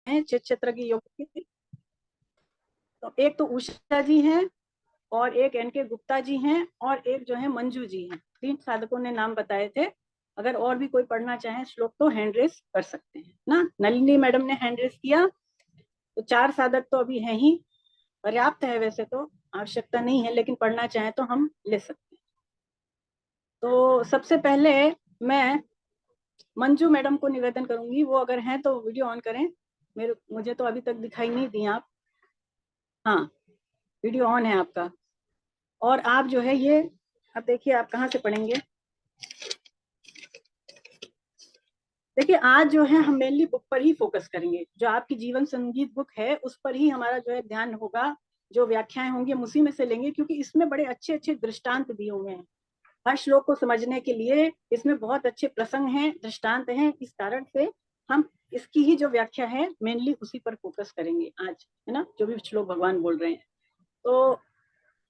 हैं चित क्षेत्र की योग की। तो एक तो उषा जी हैं और एक एनके गुप्ता जी हैं और एक जो है मंजू जी हैं। 3 साधकों ने नाम बताए थे। अगर और भी कोई पढ़ना चाहे श्लोक तो हैंड रेस कर सकते हैं ना। नलिनी मैडम ने हैंड रेस किया। तो 4 साधक तो अभी हैं ही, पर्याप्त है। वैसे तो आवश्यकता नहीं है, लेकिन पढ़ना चाहे तो हम ले सकते हैं। तो सबसे पहले मैं मंजू मैडम को निवेदन करूंगी, वो अगर हैं तो वीडियो ऑन करें। मुझे तो अभी तक दिखाई नहीं दी आप। हाँ, वीडियो ऑन है आपका। और आप जो है ये, अब देखिए आप कहाँ से पढ़ेंगे। देखिए आज जो है हम मेनली बुक पर ही फोकस करेंगे। जो आपकी जीवन संगीत बुक है उस पर ही हमारा जो है ध्यान होगा। जो व्याख्याएं होंगी हम उसी में से लेंगे, क्योंकि इसमें बड़े अच्छे अच्छे दृष्टांत दिए हुए हैं। हर श्लोक को समझने के लिए इसमें बहुत अच्छे प्रसंग हैं, दृष्टांत हैं। इस कारण से हम इसकी ही जो व्याख्या है मेनली उसी पर फोकस करेंगे आज, है ना। जो भी श्लोक भगवान बोल रहे हैं। तो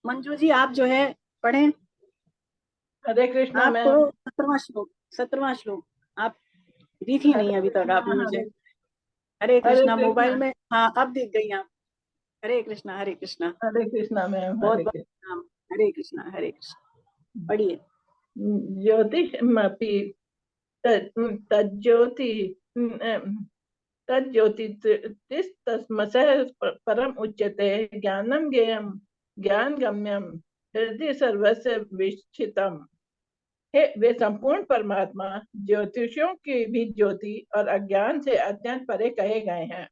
मंजू जी आप जो है पढ़ें। हरे कृष्णा आपको मैम। 17वां श्लोक आप दी थी नहीं अभी तक आपने मुझे। हरे हरे कृष्णा मोबाइल कृष्णा। में, हाँ अब दिख गई आप। हरे कृष्णा हरे कृष्णा। हरे कृष्णा मैम। बहुत हरे बहुत कृष्ण। नाम। हरे कृष्णा हरे कृष्णा। पढ़िए। ज्योतिषमपि तज्ज्योति तज्ज्योतिस्तमसः परम उच्यते ज्ञानम ज्ञेयम ज्ञान गम्यम हृदय सर्वस्य विष्ठितम। हे वे संपूर्ण परमात्मा ज्योतिषियों की भी ज्योति और अज्ञान से अत्यंत परे कहे गए हैं।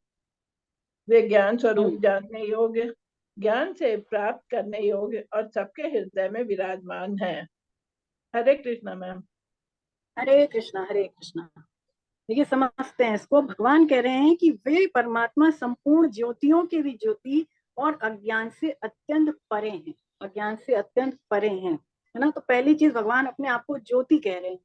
वे ज्ञान स्वरूप जानने योग्य, ज्ञान से प्राप्त करने योग्य और सबके हृदय में विराजमान हैं। हरे कृष्णा मैम। हरे कृष्णा हरे कृष्णा। देखिए समझते हैं इसको। भगवान कह रहे हैं कि वे परमात्मा संपूर्ण ज्योतियों के भी ज्योति और अज्ञान से अत्यंत परे हैं। अज्ञान से अत्यंत परे हैं, है ना। तो पहली चीज भगवान अपने आप को ज्योति कह रहे हैं।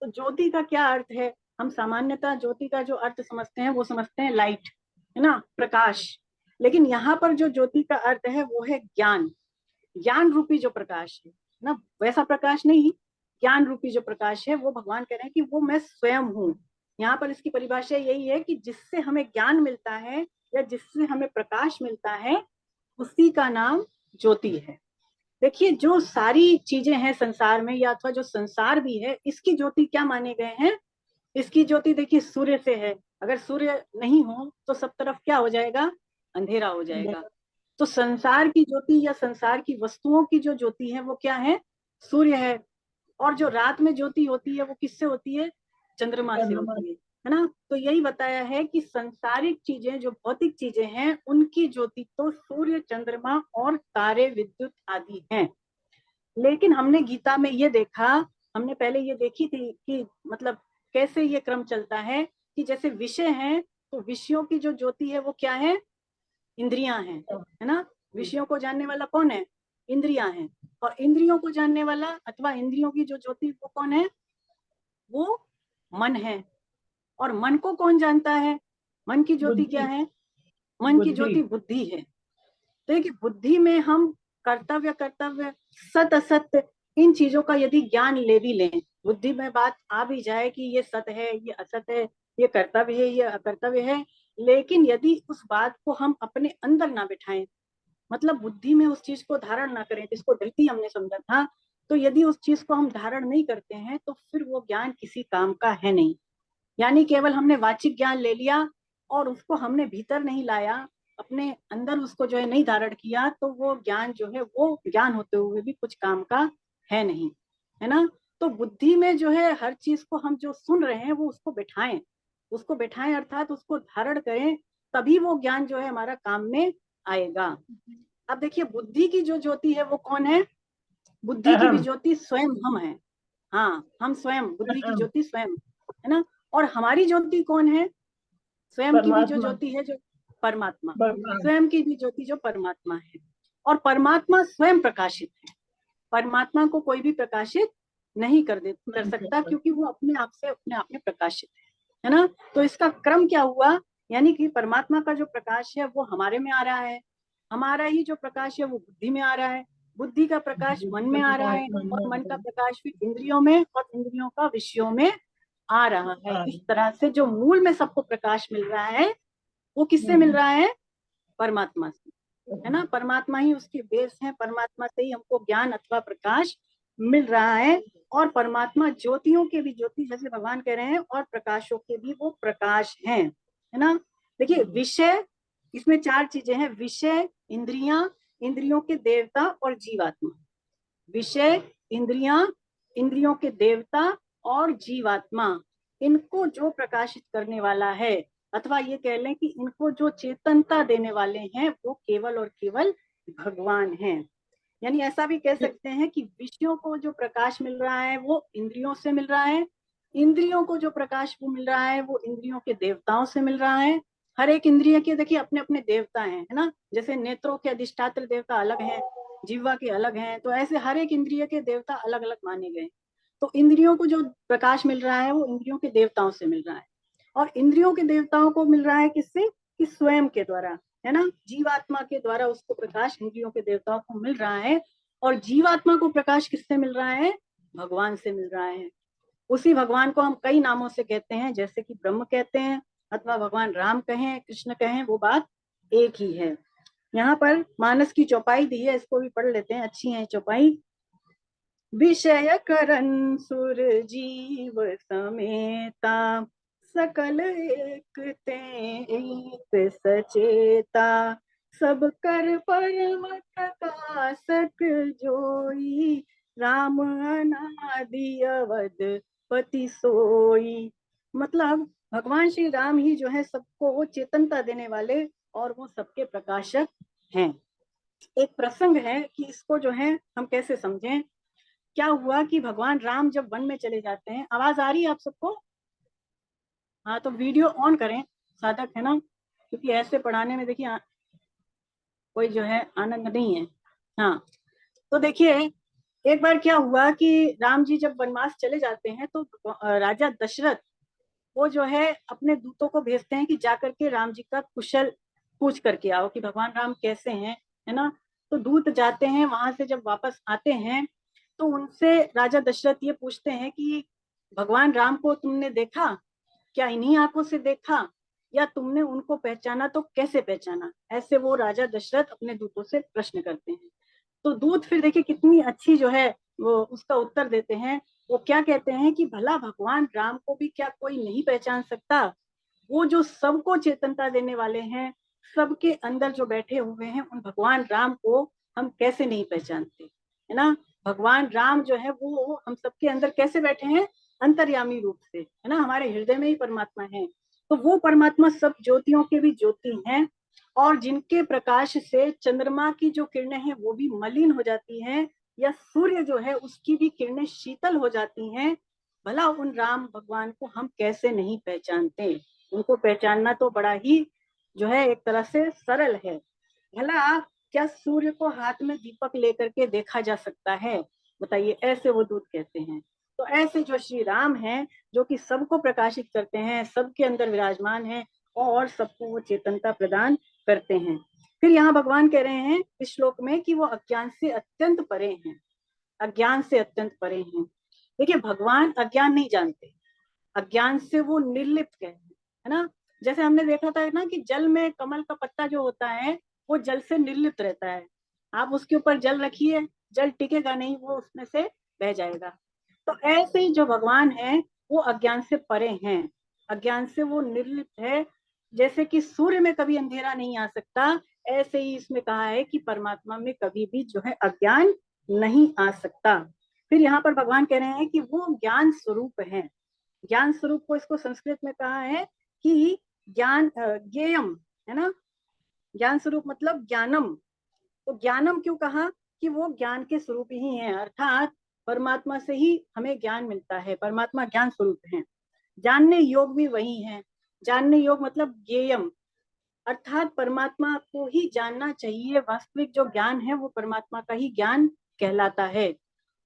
तो ज्योति का क्या अर्थ है। हम सामान्यतः ज्योति का जो अर्थ समझते हैं वो समझते हैं लाइट, है ना, प्रकाश। लेकिन यहाँ पर जो ज्योति का अर्थ है वो है ज्ञान। ज्ञान रूपी जो प्रकाश है ना, वैसा प्रकाश नहीं। ज्ञान रूपी जो प्रकाश है वो भगवान कह रहे हैं कि वो मैं स्वयं हूँ। यहाँ पर इसकी परिभाषा यही है कि जिससे हमें ज्ञान मिलता है या जिससे हमें प्रकाश मिलता है उसी का नाम ज्योति है। देखिए जो सारी चीजें हैं संसार में, या अथवा जो संसार भी है, इसकी ज्योति क्या माने गए हैं। इसकी ज्योति देखिए सूर्य से है। अगर सूर्य नहीं हो तो सब तरफ क्या हो जाएगा, अंधेरा हो जाएगा। तो संसार की ज्योति या संसार की वस्तुओं की जो ज्योति है वो क्या है, सूर्य है। और जो रात में ज्योति होती है वो किससे होती है, चंद्रमा से होती है ना। तो यही बताया है कि संसारिक चीजें, जो भौतिक चीजें हैं, उनकी ज्योति तो सूर्य, चंद्रमा और तारे, विद्युत आदि हैं। लेकिन हमने गीता में ये देखा, हमने पहले ये देखी थी कि मतलब कैसे ये क्रम चलता है कि जैसे विषय हैं तो विषयों की जो ज्योति है वो क्या है, इंद्रियां हैं, है ना। विषयों को जानने वाला कौन है, इंद्रियां हैं। और इंद्रियों को जानने वाला अथवा इंद्रियों की जो ज्योति वो कौन है, वो मन है। और मन को कौन जानता है, मन की ज्योति क्या बुद्धि। है, मन की बुद्धि। ज्योति बुद्धि है। तो एक बुद्धि में हम कर्तव्य कर्तव्य सत असत्य इन चीजों का यदि ज्ञान ले भी लें, बुद्धि में बात आ भी जाए कि ये सत्य है, ये असत्य है, ये कर्तव्य है, ये अकर्तव्य है, लेकिन यदि उस बात को हम अपने अंदर ना बिठाएं, मतलब बुद्धि में उस चीज को धारण ना करें, जिसको धृति हमने समझा था, तो यदि उस चीज को हम धारण नहीं करते हैं तो फिर वो ज्ञान किसी काम का है नहीं। यानी केवल हमने वाचिक ज्ञान ले लिया और उसको हमने भीतर नहीं लाया, अपने अंदर उसको जो है नहीं धारण किया, तो वो ज्ञान जो है वो ज्ञान होते हुए भी कुछ काम का है नहीं, है ना। तो बुद्धि में जो है हर चीज को हम जो सुन रहे हैं वो उसको बिठाएं, उसको बिठाएं अर्थात उसको धारण करें, तभी वो ज्ञान जो है हमारा काम में आएगा। अब देखिए बुद्धि की जो ज्योति है वो कौन है, बुद्धि की भी अहम। ज्योति स्वयं हम है। हाँ, हम स्वयं, बुद्धि की ज्योति स्वयं, है ना। और हमारी ज्योति कौन है, स्वयं की भी जो परमात्मा। ज्योति है जो परमात्मा, भगवान। स्वयं की भी ज्योति जो परमात्मा है। और परमात्मा स्वयं प्रकाशित है। परमात्मा को कोई भी प्रकाशित नहीं कर सकता, क्योंकि वो अपने आप से अपने आप में प्रकाशित है ना। तो इसका क्रम क्या हुआ, यानी कि परमात्मा का जो प्रकाश है वो हमारे में आ रहा है, हमारा ही जो प्रकाश है वो बुद्धि में आ रहा है, बुद्धि का प्रकाश मन में आ रहा है, और मन का प्रकाश भी इंद्रियों में, और इंद्रियों का विषयों में आ रहा है। इस तरह से जो मूल में सबको प्रकाश मिल रहा है वो किससे मिल रहा है? परमात्मा से, है ना। परमात्मा ही उसकी बेस है, परमात्मा से ही हमको ज्ञान अथवा प्रकाश मिल रहा है। और परमात्मा ज्योतियों के भी ज्योति, जैसे भगवान कह रहे हैं, और प्रकाशों के भी वो प्रकाश हैं, है ना। देखिए विषय, इसमें 4 चीजें हैं: विषय, इंद्रियां, इंद्रियों के देवता और जीवात्मा। विषय, इंद्रियां, इंद्रियों के देवता और जीवात्मा, इनको जो प्रकाशित करने वाला है, अथवा ये कह लें कि इनको जो चेतनता देने वाले हैं, वो केवल और केवल भगवान हैं। यानी ऐसा भी कह सकते हैं कि विषयों को जो प्रकाश मिल रहा है वो इंद्रियों से मिल रहा है, इंद्रियों को जो प्रकाश वो मिल रहा है वो इंद्रियों के देवताओं से मिल रहा है। हर एक इंद्रिय के देखिए अपने अपने देवता हैं, है ना। जैसे नेत्रों के अधिष्ठात्र देवता अलग हैं, जीवा के अलग हैं, तो ऐसे हर एक इंद्रिय के देवता अलग अलग माने गए। तो इंद्रियों को जो प्रकाश मिल रहा है वो इंद्रियों के देवताओं से मिल रहा है, और इंद्रियों के देवताओं को मिल रहा है किससे? कि स्वयं के द्वारा, है ना। जीवात्मा के द्वारा उसको प्रकाश इंद्रियों के देवताओं को मिल रहा है। और जीवात्मा को प्रकाश किससे मिल रहा है? भगवान से मिल रहा है। उसी भगवान को हम कई नामों से कहते हैं, जैसे कि ब्रह्म कहते हैं, अथवा भगवान राम कहें, कृष्ण कहें, वो बात एक ही है। यहाँ पर मानस की चौपाई दी है, इसको भी पढ़ लेते हैं, अच्छी है चौपाई। विषय करन सुर जीव समेता, सकल एक ते एक सचेता, सब कर परम प्रकाशक जोई, राम अनादि अवध पति सोई। मतलब भगवान श्री राम ही जो है सबको वो चेतनता देने वाले और वो सबके प्रकाशक हैं। एक प्रसंग है कि इसको जो है हम कैसे समझें। क्या हुआ कि भगवान राम जब वन में चले जाते हैं, आवाज आ रही है आप सबको? हाँ, तो वीडियो ऑन करें, साधक, है ना, क्योंकि ऐसे पढ़ाने में देखिए कोई जो है आनंद नहीं है। हाँ, तो देखिए एक बार क्या हुआ कि राम जी जब वनवास चले जाते हैं तो राजा दशरथ वो जो है अपने दूतों को भेजते हैं कि जाकर के राम जी का कुशल पूछ करके आओ कि भगवान राम कैसे हैं, है ना। तो दूत जाते हैं, वहां से जब वापस आते हैं तो उनसे राजा दशरथ ये पूछते हैं कि भगवान राम को तुमने देखा क्या? इन्हीं आंखों से देखा या तुमने उनको पहचाना? तो कैसे पहचाना? ऐसे वो राजा दशरथ अपने दूतों से प्रश्न करते हैं। तो दूत फिर देखिए कितनी अच्छी जो है वो उसका उत्तर देते हैं। वो क्या कहते हैं कि भला भगवान राम को भी क्या कोई नहीं पहचान सकता? वो जो सबको चेतनता देने वाले हैं, सबके अंदर जो बैठे हुए हैं, उन भगवान राम को हम कैसे नहीं पहचानते, है ना। भगवान राम जो है वो हम सबके अंदर कैसे बैठे हैं? अंतर्यामी रूप से, है ना, हमारे हृदय में ही परमात्मा है। तो वो परमात्मा सब ज्योतियों के भी ज्योति हैं, और जिनके प्रकाश से चंद्रमा की जो किरणें हैं वो भी मलिन हो जाती हैं, या सूर्य जो है उसकी भी किरणें शीतल हो जाती हैं। भला उन राम भगवान को हम कैसे नहीं पहचानते? उनको पहचानना तो बड़ा ही जो है एक तरह से सरल है। भला क्या सूर्य को हाथ में दीपक लेकर के देखा जा सकता है? बताइए, ऐसे वो दूत कहते हैं। तो ऐसे जो श्री राम हैं, जो कि सबको प्रकाशित करते हैं, सबके अंदर विराजमान हैं और सबको वो चेतनता प्रदान करते हैं। फिर यहाँ भगवान कह रहे हैं इस श्लोक में कि वो अज्ञान से अत्यंत परे हैं, अज्ञान से अत्यंत परे हैं। देखिए भगवान अज्ञान नहीं जानते, अज्ञान से वो निर्लिप्त है ना। जैसे हमने देखा था ना कि जल में कमल का पत्ता जो होता है वो जल से निर्लिप्त रहता है। आप उसके ऊपर जल रखिए, जल टिकेगा नहीं, वो उसमें से बह जाएगा। तो ऐसे ही जो भगवान है वो अज्ञान से परे हैं, अज्ञान से वो निर्लिप्त है। जैसे कि सूर्य में कभी अंधेरा नहीं आ सकता, ऐसे ही इसमें कहा है कि परमात्मा में कभी भी जो है अज्ञान नहीं आ सकता। फिर यहाँ पर भगवान कह रहे हैं कि वो ज्ञान स्वरूप है। ज्ञान स्वरूप को इसको संस्कृत में कहा है कि ज्ञान ज्ञेयम, है ना। ज्ञान स्वरूप मतलब ज्ञानम। तो ज्ञानम क्यों कहा? कि वो ज्ञान के स्वरूप ही है, अर्थात परमात्मा से ही हमें ज्ञान मिलता है, परमात्मा ज्ञान स्वरूप है। जानने योग भी वही है, जानने योग मतलब ज्ञेयम, अर्थात परमात्मा को ही जानना चाहिए। वास्तविक जो ज्ञान है वो परमात्मा का ही ज्ञान कहलाता है,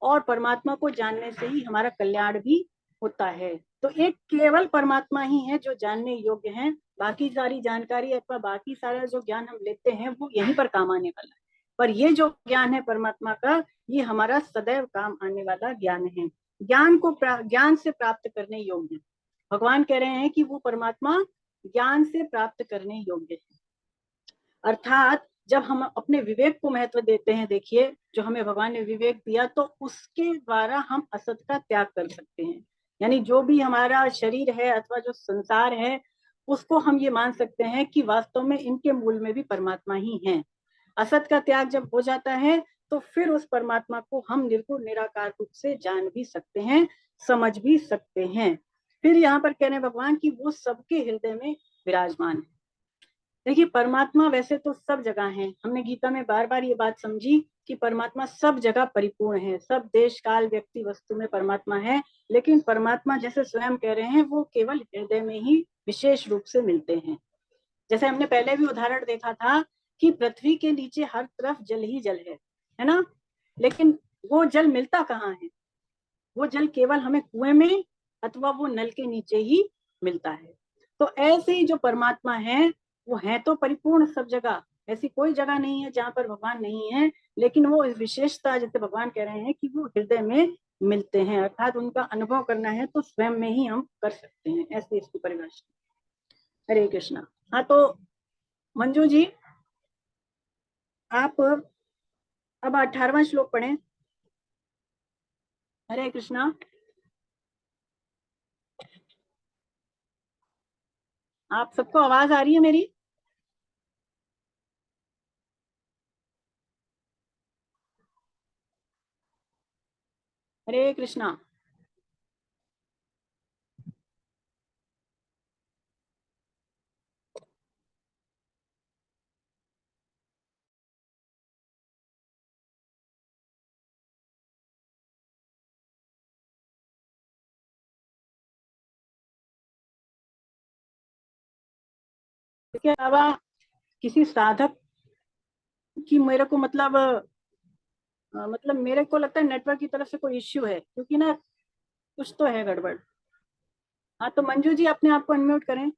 और परमात्मा को जानने से ही हमारा कल्याण भी होता है। तो एक केवल परमात्मा ही है जो जानने योग्य है। बाकी सारी जानकारी अथवा बाकी सारा जो ज्ञान हम लेते हैं वो यहीं पर काम आने वाला है, पर ये जो ज्ञान है परमात्मा का, ये हमारा सदैव काम आने वाला ज्ञान है। ज्ञान को ज्ञान से प्राप्त करने योग्य भगवान कह रहे हैं कि वो परमात्मा ज्ञान से प्राप्त करने योग्य है। अर्थात जब हम अपने विवेक को महत्व देते हैं, देखिए जो हमें भगवान ने विवेक दिया, तो उसके द्वारा हम असत का त्याग कर सकते हैं। यानी जो भी हमारा शरीर है अथवा जो संसार है, उसको हम ये मान सकते हैं कि वास्तव में इनके मूल में भी परमात्मा ही है। असत का त्याग जब हो जाता है तो फिर उस परमात्मा को हम निर्गुण निराकार रूप से जान भी सकते हैं, समझ भी सकते हैं। फिर यहाँ पर कह रहे हैं भगवान कि वो सबके हृदय में विराजमान है। देखिए परमात्मा वैसे तो सब जगह है, हमने गीता में बार बार ये बात समझी कि परमात्मा सब जगह परिपूर्ण है, सब देश काल व्यक्ति वस्तु में परमात्मा है। लेकिन परमात्मा जैसे स्वयं कह रहे हैं वो केवल हृदय में ही विशेष रूप से मिलते हैं। जैसे हमने पहले भी उदाहरण देखा था कि पृथ्वी के नीचे हर तरफ जल ही जल है ना, लेकिन वो जल मिलता कहाँ है? वो जल केवल हमें कुएं में अथवा वो नल के नीचे ही मिलता है। तो ऐसे ही जो परमात्मा है वो है तो परिपूर्ण सब जगह, ऐसी कोई जगह नहीं है जहां पर भगवान नहीं है। लेकिन वो इस विशेषता, जैसे भगवान कह रहे हैं कि वो हृदय में मिलते हैं, अर्थात उनका अनुभव करना है तो स्वयं में ही हम कर सकते हैं, ऐसी इसकी परिभाषा। हरे कृष्णा। हाँ तो मंजू जी आप अब 18वां श्लोक पढ़ें। हरे कृष्णा। आप सबको आवाज आ रही है मेरी? हरे कृष्णा। इसके अलावा किसी साधक की मेरे को मतलब मेरे को लगता है नेटवर्क की तरफ से कोई इश्यू है, क्योंकि ना कुछ तो है गड़बड़। हाँ तो मंजू जी अपने आप को अनम्यूट करें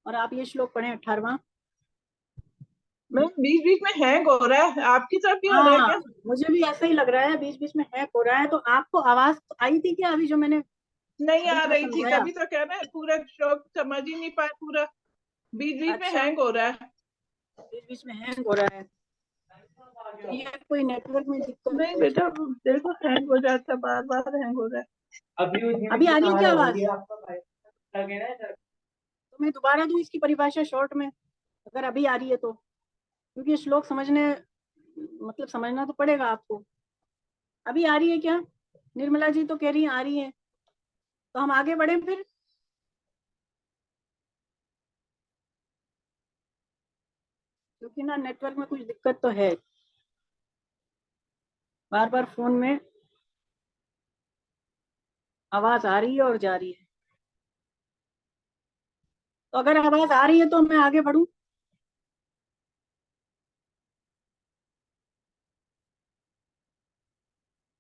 और आप ये श्लोक पढ़ें 18वां। मैं बीच बीच में हैंग हो रहा है, आपकी तरफ भी हो रहा है हाँ क्या? मुझे भी ऐसा ही लग रहा है, बीच बीच में हैक हो रहा है। तो आपको आवाज आई थी क्या अभी जो मैंने नहीं अभी आ जो रही थी, समझाया? तभी तो कह रहे हैं पूरा श्लोक समझ ही नहीं पाए पूरा, बीच बीच में अच्छा, हैंग हो रहा है। बीच बीच में हैंग हो रहा है, ये कोई नेटवर्क में दिक्कत नहीं है। बेटा, देखो हैंग हो जाता, बार बार हैंग हो रहा है। अभी आ रही है क्या आवाज? तो मैं दोबारा दूं इसकी परिभाषा शॉर्ट में, अगर अभी आ रही है तो, क्योंकि श्लोक समझने मतलब समझना तो पड़ेगा आपको। अभी आ रही है क्या? निर्मला जी तो कह रही है आ रही है, तो हम आगे बढ़े फिर। क्योंकि ना नेटवर्क में कुछ दिक्कत तो है, बार बार फोन में आवाज आ रही है और जा रही है। तो अगर आवाज आ रही है तो मैं आगे बढ़ूं।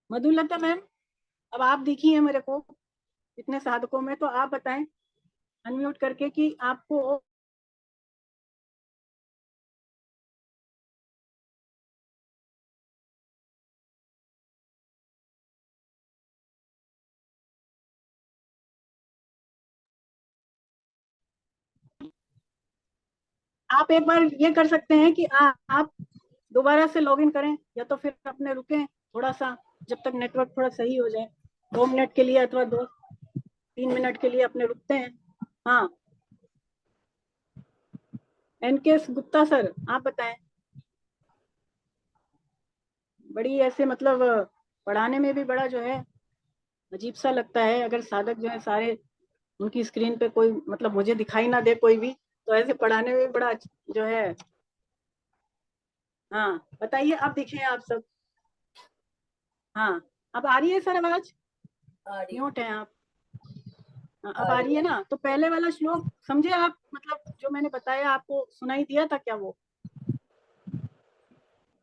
मधुलता मैम, अब आप दिखी है मेरे को इतने साधकों में, तो आप बताएं अनम्यूट करके कि आपको। आप एक बार ये कर सकते हैं कि आप दोबारा से लॉगिन करें, या तो फिर अपने रुकें थोड़ा सा, जब तक नेटवर्क थोड़ा सही हो जाए। 2 मिनट के लिए अथवा 2-3 मिनट के लिए अपने रुकते हैं। हाँ एनके गुप्ता सर आप बताएं। बड़ी ऐसे मतलब पढ़ाने में भी बड़ा जो है अजीब सा लगता है, अगर साधक जो है सारे उनकी स्क्रीन पे कोई मतलब मुझे दिखाई ना दे कोई भी, तो ऐसे पढ़ाने में भी बड़ा जो है। हाँ बताइए, अब दिखे आप सब? हाँ अब आ रही है सर आवाज? म्यूट है आप? हाँ, अब आ रही है ना? तो पहले वाला श्लोक समझे आप, मतलब जो मैंने बताया आपको सुनाई दिया था क्या? वो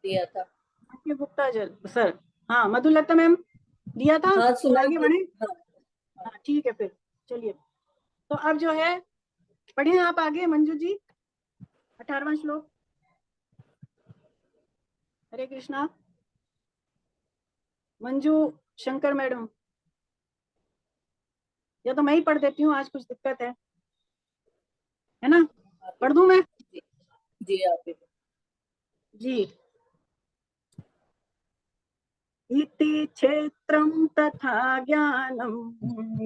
दिया था। गुप्ता जल सर। हाँ मधुलता मैम दिया था। हाँ तो सुनाई आगे दे। बढ़े। हाँ हाँ ठीक है फिर चलिए। तो अब जो है पढ़िए आप आगे मंजू जी 18वां श्लोक। हरे कृष्णा। मंजू शंकर मैडम, या तो मैं ही पढ़ देती हूँ, आज कुछ दिक्कत है। है ना? पढ़ दूं मैं? जी आप जी। इति क्षेत्रं तथा ज्ञानं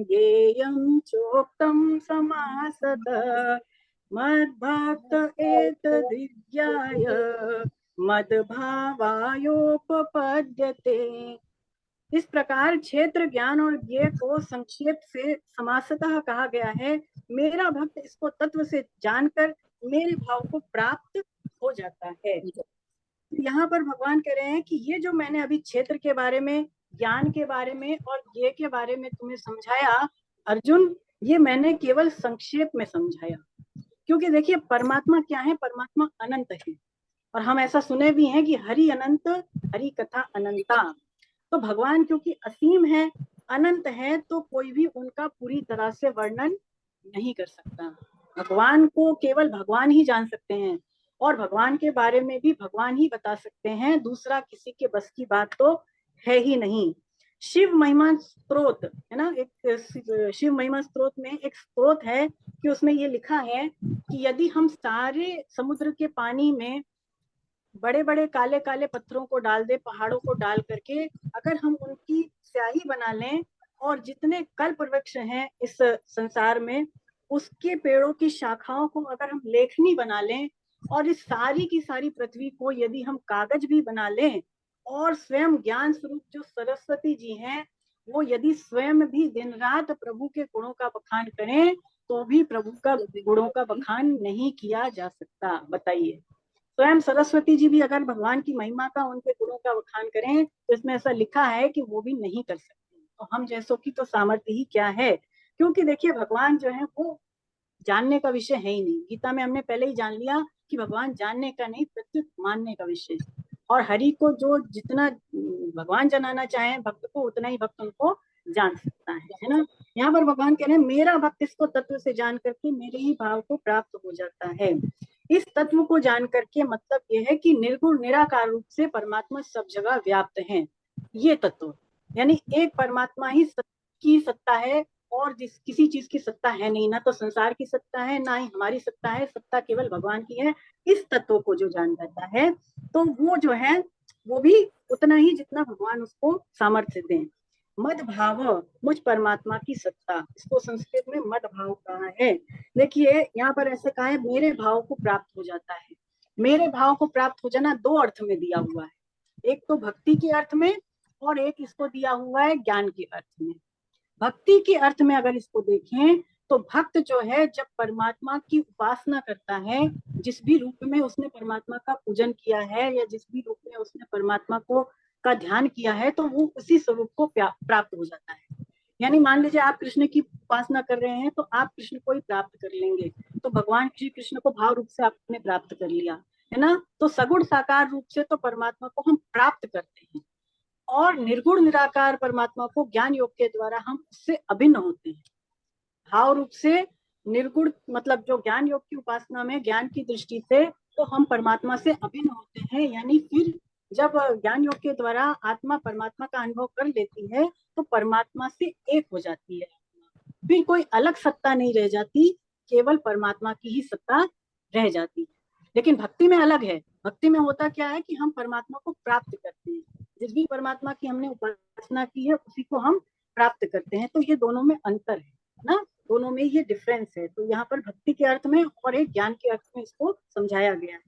ज्ञेयं चोक्तं समासतः मद्भक्त एतद्विज्ञाय मद्भावायोपपद्यते। इस प्रकार क्षेत्र, ज्ञान और ज्ञेय को संक्षेप से समासतः कहा गया है। मेरा भक्त इसको तत्व से जानकर मेरे भाव को प्राप्त हो जाता है। यहाँ पर भगवान कह रहे हैं कि ये जो मैंने अभी क्षेत्र के बारे में, ज्ञान के बारे में और ज्ञेय के बारे में तुम्हें समझाया अर्जुन, ये मैंने केवल संक्षेप में समझाया। क्योंकि देखिए परमात्मा क्या है, परमात्मा अनंत है और हम ऐसा सुने भी हैं कि हरि अनंत हरि कथा अनंता। तो भगवान क्योंकि असीम है, अनंत है, तो कोई भी उनका पूरी तरह से वर्णन नहीं कर सकता। भगवान को केवल भगवान ही जान सकते हैं और भगवान के बारे में भी भगवान ही बता सकते हैं, दूसरा किसी के बस की बात तो है ही नहीं। शिव महिमा स्त्रोत है ना, एक शिव महिमा स्त्रोत में एक स्त्रोत है कि उसमें ये लिखा है कि यदि हम सारे समुद्र के पानी में बड़े बड़े काले काले पत्थरों को डाल दे, पहाड़ों को डाल करके अगर हम उनकी स्याही बना लें और जितने कल्प वृक्ष हैं इस संसार में, उसके पेड़ों की शाखाओं को अगर हम लेखनी बना लें और इस सारी की सारी पृथ्वी को यदि हम कागज भी बना लें और स्वयं ज्ञान स्वरूप जो सरस्वती जी हैं वो यदि स्वयं भी दिन रात प्रभु के गुणों का बखान करें तो भी प्रभु का गुणों का बखान नहीं किया जा सकता। बताइए, स्वयं सरस्वती जी भी अगर भगवान की महिमा का, उनके गुणों का बखान करें तो इसमें ऐसा लिखा है कि वो भी नहीं कर सकते। तो हम जैसों की तो सामर्थ्य ही क्या है। क्योंकि देखिए भगवान जो है वो जानने का विषय है ही नहीं। गीता में हमने पहले ही जान लिया कि भगवान जानने का नहीं प्रत्युत मानने का विषय। और हरि को जो जितना भगवान जनाना चाहे भक्त को, उतना ही भक्त उनको जान सकता है ना। यहाँ पर भगवान कह रहे हैं मेरा भक्त इसको तत्व से जान करके मेरे ही भाव को प्राप्त हो जाता है। इस तत्व को जान करके मतलब यह है कि निर्गुण निराकार रूप से परमात्मा सब जगह व्याप्त है। ये तत्व यानी एक परमात्मा ही की सत्ता है और जिस किसी चीज की सत्ता है नहीं, ना तो संसार की सत्ता है ना ही हमारी सत्ता है, सत्ता केवल भगवान की है। इस तत्व को जो जान जाता है तो वो जो है वो भी उतना ही जितना भगवान उसको सामर्थ्य दें। मद भाव, मुझ परमात्मा की सत्ता, इसको संस्कृत में मद भाव कहा है। देखिए यहाँ पर ऐसे कहा है मेरे भाव को प्राप्त हो जाता है। मेरे भाव को प्राप्त हो जाना दो अर्थ में दिया हुआ है, एक तो भक्ति के अर्थ में और एक इसको दिया हुआ है ज्ञान के अर्थ में। भक्ति के अर्थ में अगर इसको देखें तो भक्त जो है जब परमात्मा की उपासना करता है, जिस भी रूप में उसने परमात्मा का पूजन किया है या जिस भी रूप में उसने परमात्मा को का ध्यान किया है, तो वो उसी स्वरूप को प्राप्त हो जाता है। यानी मान लीजिए आप कृष्ण की उपासना कर रहे हैं तो आप कृष्ण को ही प्राप्त कर लेंगे। तो भगवान श्री कृष्ण को भाव रूप से आपने प्राप्त कर लिया है ना। तो सगुण साकार रूप से तो परमात्मा को हम प्राप्त करते हैं और निर्गुण निराकार परमात्मा को ज्ञान योग के द्वारा हम उससे अभिन्न होते हैं। भाव रूप से निर्गुण मतलब जो ज्ञान योग की उपासना में ज्ञान की दृष्टि से तो हम परमात्मा से अभिन्न होते हैं। यानी फिर जब ज्ञान योग के द्वारा आत्मा परमात्मा का अनुभव कर लेती है तो परमात्मा से एक हो जाती है। फिर कोई अलग सत्ता नहीं रह जाती, केवल परमात्मा की ही सत्ता रह जाती है। लेकिन भक्ति में अलग है। भक्ति में होता क्या है कि हम परमात्मा को प्राप्त करते हैं, जिस भी परमात्मा की हमने उपासना की है उसी को हम प्राप्त करते हैं। तो ये दोनों में अंतर है ना, दोनों में ये डिफरेंस है। तो यहाँ पर भक्ति के अर्थ में और एक ज्ञान के अर्थ में इसको समझाया गया है।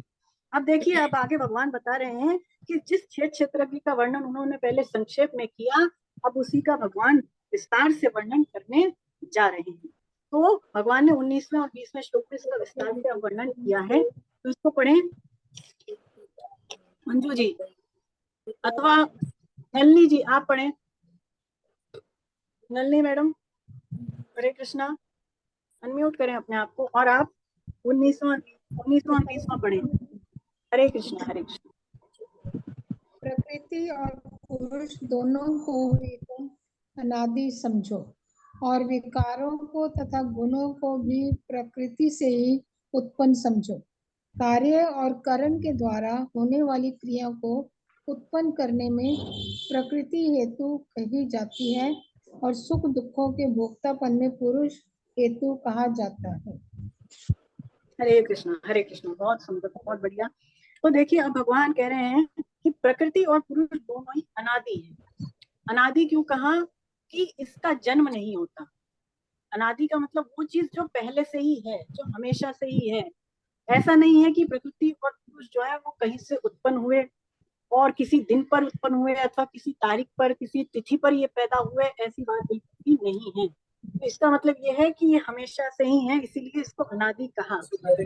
अब देखिए अब आगे भगवान बता रहे हैं कि जिस क्षेत्र का वर्णन उन्होंने पहले संक्षेप में किया, अब उसी का भगवान विस्तार से वर्णन करने जा रहे हैं। तो भगवान ने 19वें और 20वें श्लोक में इसका विस्तार से वर्णन किया है, तो इसको पढ़ें मंजू जी अथवा नलनी जी, आप पढ़ें। नलनी मैडम, हरे कृष्णा, अनम्यूट करें अपने आप को और आप 19वां 20वां पढ़ें। हरे कृष्णा हरे कृष्णा। प्रकृति और पुरुष दोनों को एक अनादि समझो और विकारों को तथा गुणों को भी प्रकृति से ही उत्पन्न समझो। कार्य और कर्म के द्वारा होने वाली क्रिया को उत्पन्न करने में प्रकृति हेतु कही जाती है और सुख दुखों के भोक्तापन में पुरुष हेतु कहा जाता है। हरे कृष्णा, बहुत सुंदर, बहुत बढ़िया। तो देखिए, अब भगवान कह रहे हैं कि प्रकृति और पुरुष दोनों ही अनादि है। अनादि क्यों कहा? कि इसका जन्म नहीं होता। अनादि का मतलब वो चीज जो पहले से ही है, जो हमेशा से ही है। ऐसा नहीं है कि प्रकृति और पुरुष जो है वो कहीं से उत्पन्न हुए और किसी दिन पर उत्पन्न हुए अथवा किसी तारीख पर, किसी तिथि पर ये पैदा हुए, ऐसी बात बिल्कुल भी नहीं है। तो इसका मतलब ये है कि ये हमेशा से ही है, इसीलिए इसको अनादि कहा।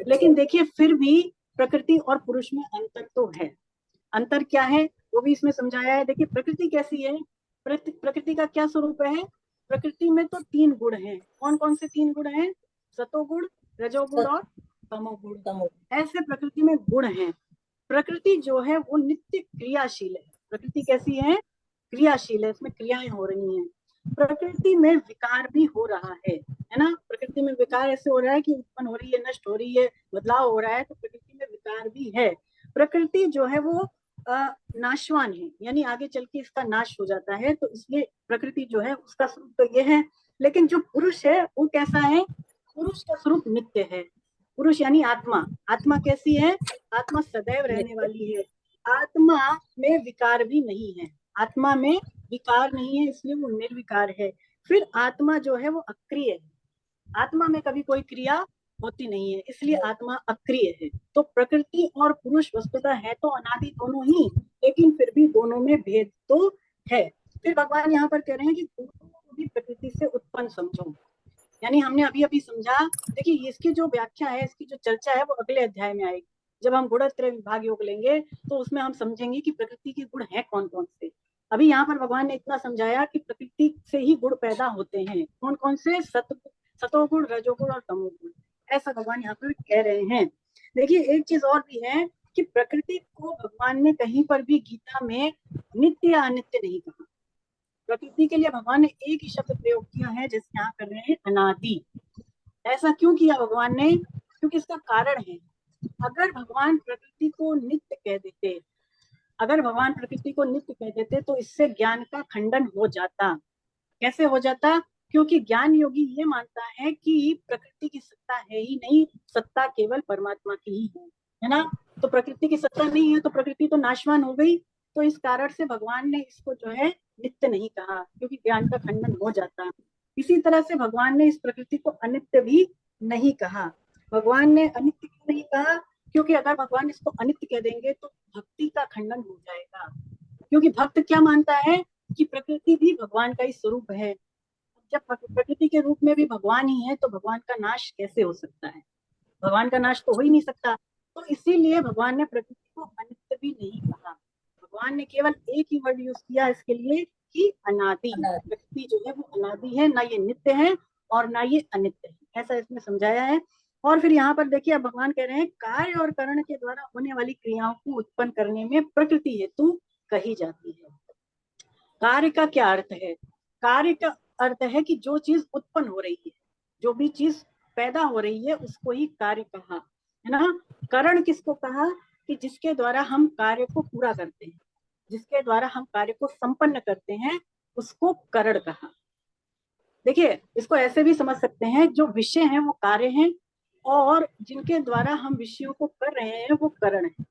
लेकिन देखिए, फिर भी प्रकृति और पुरुष में अंतर तो है। अंतर क्या है वो भी इसमें समझाया है। देखिए, प्रकृति कैसी है, प्रकृति का क्या स्वरूप है? प्रकृति में तो 3 गुण हैं। कौन कौन से 3 गुण हैं? सतोगुण, रजोगुण और तमोगुण। ऐसे प्रकृति में गुण हैं। प्रकृति जो है वो नित्य क्रियाशील है। प्रकृति कैसी है? क्रियाशील है, इसमें क्रियाएं हो रही हैं। प्रकृति में विकार भी हो रहा है ना। प्रकृति में विकार ऐसे हो रहा है कि उत्पन्न हो रही है, नष्ट हो रही है, बदलाव हो रहा है, तो प्रकृति में विकार भी है। प्रकृति जो है वो नाशवान है, यानी आगे चल के इसका नाश हो जाता है, तो इसलिए प्रकृति जो है उसका स्वरूप तो ये है। लेकिन जो पुरुष है वो कैसा है? पुरुष का स्वरूप नित्य है। पुरुष यानी आत्मा। आत्मा कैसी है? आत्मा सदैव रहने वाली है। आत्मा में विकार भी नहीं है। आत्मा में विकार नहीं है, इसलिए वो निर्विकार है। फिर आत्मा जो है वो अक्रिय है। आत्मा में कभी कोई क्रिया होती नहीं है, इसलिए आत्मा अक्रिय है। तो प्रकृति और पुरुष वस्तुतः है तो अनादि दोनों ही, लेकिन फिर भी दोनों में भेद तो है। फिर भगवान यहाँ पर कह रहे हैं कि दोनों को भी प्रकृति से उत्पन्न समझो। यानी हमने अभी अभी समझा। देखिए, इसकी जो व्याख्या है, इसकी जो चर्चा है वो अगले अध्याय में आएगी। जब हम गुणत्रय विभाग योग लेंगे तो उसमें हम समझेंगे कि प्रकृति के गुण हैं कौन कौन से। अभी यहाँ पर भगवान ने इतना समझाया कि प्रकृति से ही गुण पैदा होते हैं। कौन कौन से? सतोगुण, रजोगुण और तमोगुण। ऐसा भगवान यहाँ पर कह रहे हैं। देखिए, एक चीज और भी है कि प्रकृति को भगवान ने कहीं पर भी गीता में नित्य या अनित्य नहीं कहा। प्रकृति के लिए भगवान ने एक ही शब्द प्रयोग किया है, जैसे यहाँ कर रहे हैं अनादि। ऐसा क्यों किया भगवान ने? क्योंकि इसका कारण है। अगर भगवान प्रकृति को नित्य कह देते, अगर भगवान प्रकृति को नित्य कह देते तो इससे ज्ञान का खंडन हो जाता। कैसे हो जाता? क्योंकि ज्ञान योगी ये मानता है कि प्रकृति की सत्ता है ही नहीं, सत्ता केवल परमात्मा की ही है ना। तो प्रकृति की सत्ता नहीं है तो प्रकृति तो नाशवान हो गई। तो इस कारण से भगवान ने इसको जो है नित्य नहीं कहा, क्योंकि ज्ञान का खंडन हो जाता। इसी तरह से भगवान ने इस प्रकृति को अनित्य भी नहीं कहा। भगवान ने अनित्य क्यों नहीं कहा? क्योंकि अगर भगवान इसको अनित्य कह देंगे तो भक्ति का खंडन हो जाएगा। क्योंकि भक्त क्या मानता है कि प्रकृति भी भगवान का ही स्वरूप है। जब प्रकृति के रूप में भी भगवान ही है तो भगवान का नाश कैसे हो सकता है? भगवान का नाश तो हो ही नहीं सकता। तो इसीलिए भगवान ने प्रकृति को अनित्य भी नहीं कहा। भगवान ने केवल एक ही वर्ड यूज किया इसके लिए कि अनादि। प्रकृति जो है वो अनादि है, ना ये नित्य है और ना ये अनित्य है, ऐसा इसमें समझाया है। और फिर यहाँ पर देखिए, अब भगवान कह रहे हैं कार्य और करण के द्वारा होने वाली क्रियाओं को उत्पन्न करने में प्रकृति हेतु कही जाती है। कार्य का क्या अर्थ है? कार्य का अर्थ है कि जो चीज उत्पन्न हो रही है, जो भी चीज पैदा हो रही है, उसको ही कार्य कहा, है ना। करण किसको कहा? कि जिसके द्वारा हम कार्य को पूरा करते हैं, जिसके द्वारा हम कार्य को संपन्न करते हैं, उसको करण कहा। देखिए, इसको ऐसे भी समझ सकते हैं, जो विषय हैं वो कार्य हैं और जिनके द्वारा हम विषयों को कर रहे हैं वो करण है।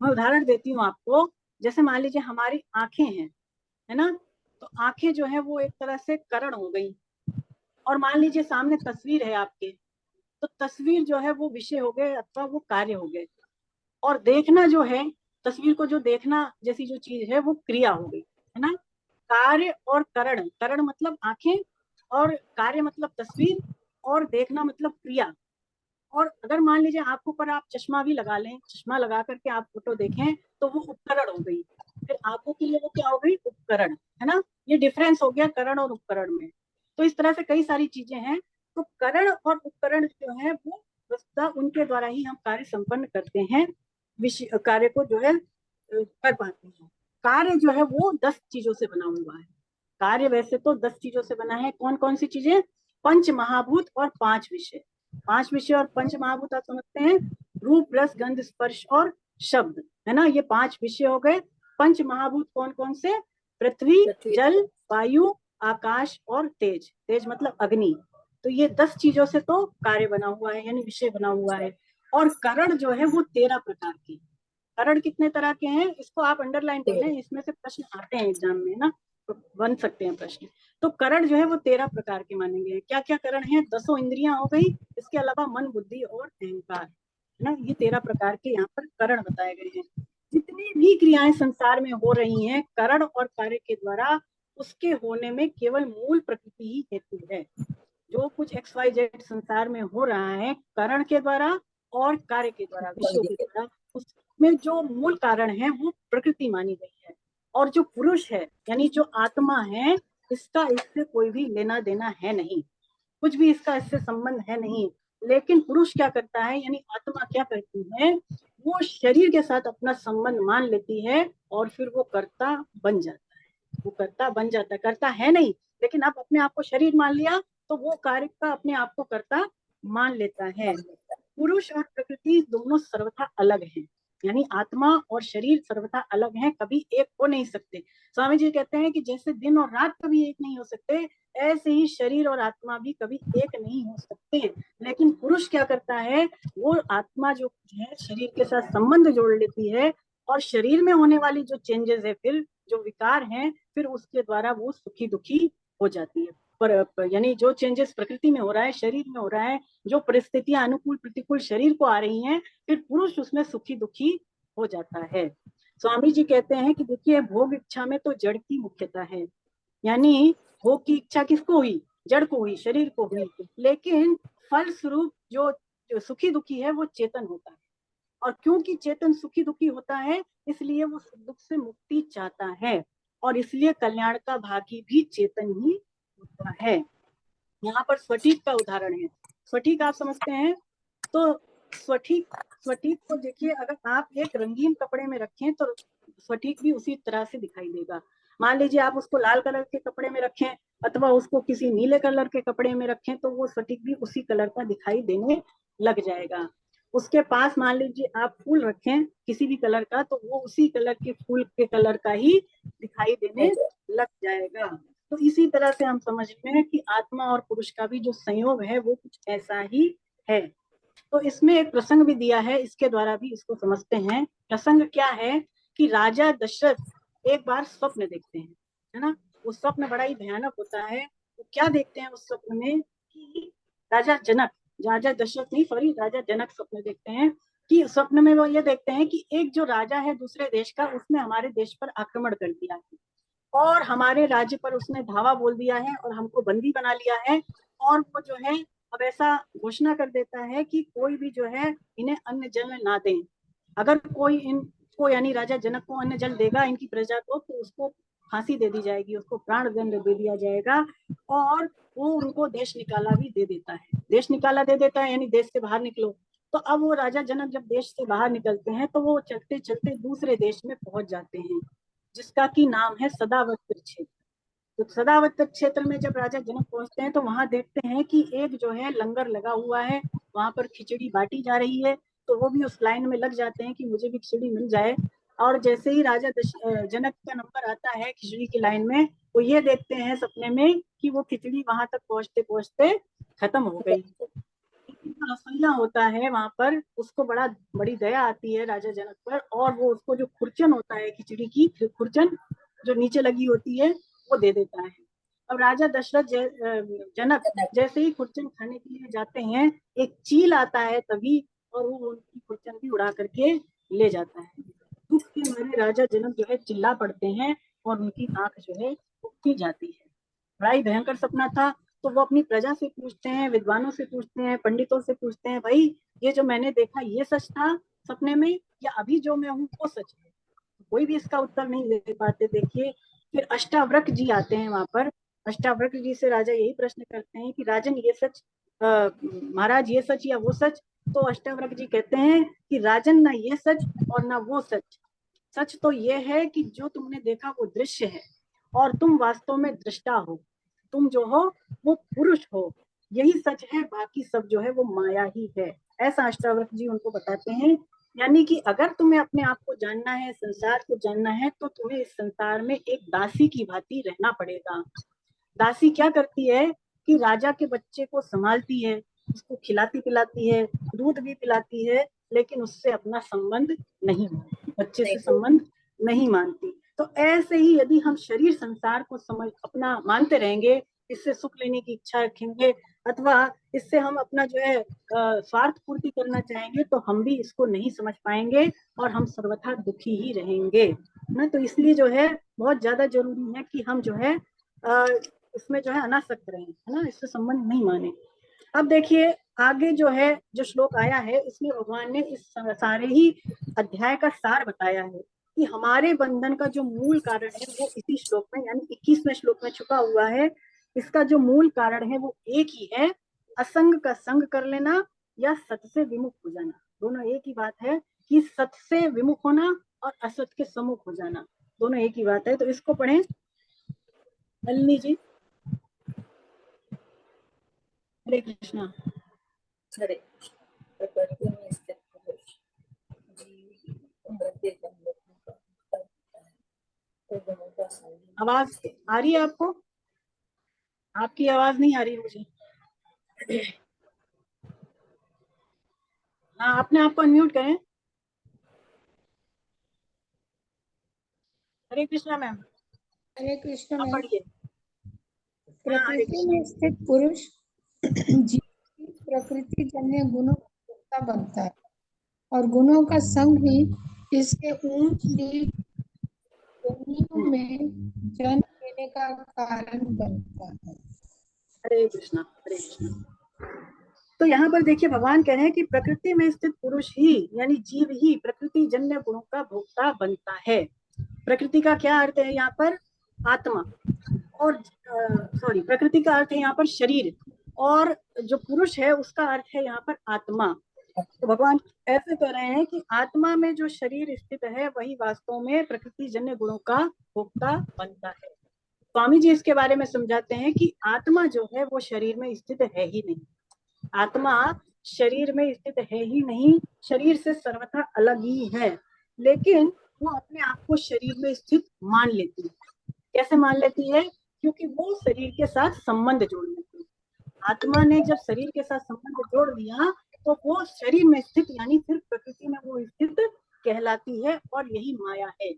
मैं उदाहरण देती हूँ आपको। जैसे मान लीजिए हमारी आंखें हैं, है ना। तो आंखें जो है वो एक तरह से करण हो गई। और मान लीजिए सामने तस्वीर है आपके, तो तस्वीर जो है वो विषय हो गए अथवा वो कार्य हो गए। और देखना जो है, तस्वीर को जो देखना जैसी जो चीज है वो क्रिया हो गई, है ना। कार्य और करण, करण मतलब आंखें और कार्य मतलब तस्वीर और देखना मतलब क्रिया। और अगर मान लीजिए आंखों पर आप चश्मा भी लगा लें, चश्मा लगा करके आप फोटो देखें तो वो उपकरण हो गई। फिर आंखों के लिए वो क्या हो गई? उपकरण, है ना। ये डिफरेंस हो गया करण और उपकरण में। तो इस तरह से कई सारी चीजें हैं। तो करण और उपकरण जो है वो वस्तुतः उनके द्वारा ही हम कार्य संपन्न करते हैं, कार्य को जो है कर पाते हैं। कार्य जो है वो 10 चीजों से बना हुआ है। कार्य वैसे तो 10 चीजों से बना है। कौन कौन सी चीजें? 5 महाभूत और 5 विषय। 5 विषय और 5 महाभूत आप समझते हैं, रूप, रस, गंध, स्पर्श और शब्द, है ना। ये 5 विषय हो गए। 5 महाभूत कौन कौन से? पृथ्वी, जल, वायु, आकाश और तेज। तेज मतलब अग्नि। तो ये 10 चीजों से तो कार्य बना हुआ है, यानी विषय बना हुआ है। और करण जो है वो 13 प्रकार के। करण कितने तरह के हैं इसको आप अंडरलाइन कर लें, इसमें से प्रश्न आते हैं एग्जाम में ना, तो बन सकते हैं प्रश्न। तो करण जो है वो 13 प्रकार के माने गए। क्या क्या करण है? 10 इंद्रियां हो गई, इसके अलावा मन, बुद्धि और अहंकार, है ना, ये 13 प्रकार के यहाँ पर करण बताए गए हैं। जितनी भी क्रियाएं संसार में हो रही हैं करण और कार्य के द्वारा, उसके होने में केवल मूल प्रकृति ही हेतु है। जो कुछ XYZ संसार में हो रहा है करण के द्वारा और कार्य के द्वारा, विषयों के द्वारा, उसमें जो मूल कारण है वो प्रकृति मानी गई है। और जो पुरुष है यानी जो आत्मा है, इसका इससे कोई भी लेना देना है नहीं, कुछ भी इसका इससे संबंध है नहीं। लेकिन पुरुष क्या करता है, यानी आत्मा क्या करती है, वो शरीर के साथ अपना संबंध मान लेती है और फिर वो कर्ता बन जाता है। वो कर्ता बन जाता है, करता है नहीं, लेकिन अब अपने आप को शरीर मान लिया तो वो कार्य का अपने आप को कर्ता मान लेता है। पुरुष और प्रकृति दोनों सर्वथा अलग हैं, यानी आत्मा और शरीर सर्वथा अलग हैं, कभी एक हो नहीं सकते। स्वामी जी कहते हैं कि जैसे दिन और रात कभी एक नहीं हो सकते, ऐसे ही शरीर और आत्मा भी कभी एक नहीं हो सकते। लेकिन पुरुष क्या करता है, वो आत्मा जो है शरीर के साथ संबंध जोड़ लेती है और शरीर में होने वाली जो चेंजेस है, फिर जो विकार हैं, फिर उसके द्वारा वो सुखी दुखी हो जाती है। पर यानी जो चेंजेस प्रकृति में हो रहा है, शरीर में हो रहा है, जो परिस्थितियां अनुकूल प्रतिकूल शरीर को आ रही हैं, फिर पुरुष उसमें सुखी दुखी हो जाता है। स्वामी जी कहते हैं कि देखिए, भोग इच्छा में तो जड़ की मुख्यता है, यानी भोग की इच्छा किसको हुई, जड़ को हुई, शरीर को हुई। लेकिन फल स्वरूप जो सुखी दुखी है वो चेतन होता है, और क्योंकि चेतन सुखी दुखी होता है इसलिए वो सुख दुख से मुक्ति चाहता है, और इसलिए कल्याण का भागी भी चेतन ही होता है। यहाँ पर स्फटिक का उदाहरण है। स्फटिक आप समझते हैं, तो स्फटिक को देखिए, अगर आप एक रंगीन कपड़े में रखें तो स्फटिक भी उसी तरह से दिखाई देगा। मान लीजिए आप उसको लाल कलर के कपड़े में रखें अथवा उसको किसी नीले कलर के कपड़े में रखें, तो वो स्फटिक भी उसी कलर का दिखाई देने लग जाएगा। उसके पास मान लीजिए आप फूल रखें किसी भी कलर का, तो वो उसी कलर के फूल के कलर का ही दिखाई देने लग जाएगा। तो इसी तरह से हम समझ में कि आत्मा और पुरुष का भी जो संयोग है वो कुछ ऐसा ही है। तो इसमें एक प्रसंग भी दिया है, इसके द्वारा भी इसको समझते हैं। प्रसंग क्या है कि राजा दशरथ एक बार स्वप्न देखते हैं, है ना। वो स्वप्न बड़ा ही भयानक होता है। तो क्या देखते हैं उस स्वप्न में कि राजा दशरथ नहीं, सॉरी, राजा जनक स्वप्न देखते हैं कि स्वप्न में वो ये देखते हैं कि एक जो राजा है दूसरे देश का, उसने हमारे देश पर आक्रमण कर दिया है और हमारे राज्य पर उसने धावा बोल दिया है और हमको बंदी बना लिया है। और वो जो है अब ऐसा घोषणा कर देता है कि कोई भी जो है इन्हें अन्न जल ना दें। अगर कोई इनको यानी राजा जनक को अन्न जल देगा इनकी प्रजा को, तो उसको फांसी दे दी जाएगी, उसको प्राण दंड दे दिया जाएगा। और वो उनको देश निकाला भी दे देता है, देश निकाला दे देता है, यानी देश से बाहर निकलो। तो अब वो राजा जनक जब देश से बाहर निकलते हैं तो वो चलते चलते दूसरे देश में पहुंच जाते हैं, जिसका की नाम है सदावर्त क्षेत्र। तो सदावर्त क्षेत्र में जब राजा जनक पहुंचते हैं तो वहां देखते हैं कि एक जो है लंगर लगा हुआ है, वहां पर खिचड़ी बांटी जा रही है। तो वो भी उस लाइन में लग जाते हैं कि मुझे भी खिचड़ी मिल जाए। और जैसे ही राजा जनक का नंबर आता है खिचड़ी की लाइन में, वो ये देखते हैं सपने में कि वो खिचड़ी वहां तक पहुंचते पहुंचते खत्म हो गई। रसोईया होता है वहां पर, उसको बड़ी दया आती है राजा जनक पर, और वो उसको जो खुरचन होता है खिचड़ी की खुरचन जो नीचे लगी होती है वो दे देता है। अब राजा दशरथ जनक जैसे ही खुरचन खाने के लिए जाते हैं, एक चील आता है तभी, और वो उनकी खुरचन भी उड़ा करके ले जाता है। दुख के मारे राजा जनक जो है चिल्ला पड़ते हैं और उनकी आंख जो है उगती जाती है। बड़ा ही भयंकर सपना था। तो वो अपनी प्रजा से पूछते हैं, विद्वानों से पूछते हैं, पंडितों से पूछते हैं, भाई ये जो मैंने देखा ये सच था सपने में, या अभी जो मैं हूँ वो सच है? कोई भी इसका उत्तर नहीं दे पाते। देखिए, फिर अष्टावक्र जी आते हैं वहां पर। अष्टावक्र जी से राजा यही प्रश्न करते हैं कि राजन ये सच, महाराज ये सच या वो सच? तो अष्टावक्र जी कहते हैं कि राजन ना ये सच और ना वो सच। सच तो ये है कि जो तुमने देखा वो दृश्य है और तुम वास्तव में दृष्टा हो, तुम जो हो वो पुरुष हो, यही सच है, बाकी सब जो है वो माया ही है। ऐसा अष्टावक्र जी उनको बताते हैं। यानी कि अगर तुम्हें अपने आप को जानना है, संसार को जानना है, तो तुम्हें इस संसार में एक दासी की भांति रहना पड़ेगा। दासी क्या करती है कि राजा के बच्चे को संभालती है, उसको खिलाती पिलाती है, दूध भी पिलाती है, लेकिन उससे अपना संबंध नहीं मानती, बच्चे से संबंध नहीं मानती। तो ऐसे ही यदि हम शरीर संसार को समझ अपना मानते रहेंगे, इससे सुख लेने की इच्छा रखेंगे अथवा इससे हम अपना जो है स्वार्थ पूर्ति करना चाहेंगे, तो हम भी इसको नहीं समझ पाएंगे और हम सर्वथा दुखी ही रहेंगे ना। तो इसलिए जो है बहुत ज्यादा जरूरी है कि हम जो है इसमें जो है अनासक्त रहें, है ना, इससे संबंध नहीं माने। अब देखिए आगे जो है जो श्लोक आया है, इसमें भगवान ने इस सारे ही अध्याय का सार बताया है कि हमारे बंधन का जो मूल कारण है वो इसी श्लोक में यानी 21वें श्लोक में छुपा हुआ है। इसका जो मूल कारण है वो एक ही है, असंग का संग कर लेना या सत से विमुख हो जाना। दोनों एक ही बात है कि सत से विमुख होना और असत के सम्मुख हो जाना, दोनों एक ही बात है। तो इसको पढ़ें नलिनी जी। हरे कृष्णा। हरे प्रकृति में स्थित पुरुष जीव मृत्यु का संग। आवाज आ रही है आपको? आपकी आवाज नहीं आ रही मुझे। हाँ, अपने आप को अनम्यूट करें। हरे कृष्णा मैम। हरे कृष्ण आप मैम। पढ़िए। प्रकृति में स्थित पुरुष जीव की प्रकृति जन्य गुणों का भोक्ता बनता है और गुणों का संग ही इसके ऊंच नीच योनियों में जन्म लेने का कारण बनता है। हरे कृष्णा। हरे कृष्णा। तो यहाँ पर देखिए भगवान कह रहे हैं कि प्रकृति में स्थित पुरुष ही यानी जीव ही प्रकृति जन्य गुणों का भोक्ता बनता है। प्रकृति का क्या अर्थ है यहाँ पर? आत्मा। और सॉरी, प्रकृति का अर्थ है यहाँ पर शरीर, और जो पुरुष है उसका अर्थ है यहाँ पर आत्मा। तो भगवान ऐसे कह रहे हैं कि आत्मा में जो शरीर स्थित है वही वास्तव में प्रकृति जन्य गुणों का भोक्ता बनता है। स्वामी जी इसके बारे में समझाते हैं कि आत्मा जो है वो शरीर में स्थित है ही नहीं। आत्मा शरीर में स्थित है ही नहीं, शरीर से सर्वथा अलग ही है, लेकिन वो अपने आप को शरीर में स्थित मान लेती है। कैसे मान लेती है? क्योंकि वो शरीर के साथ संबंध जोड़ लेती है। आत्मा ने जब शरीर के साथ संबंध जोड़ लिया तो वो शरीर में स्थित यानी फिर प्रकृति में वो स्थित कहलाती है, और यही माया है।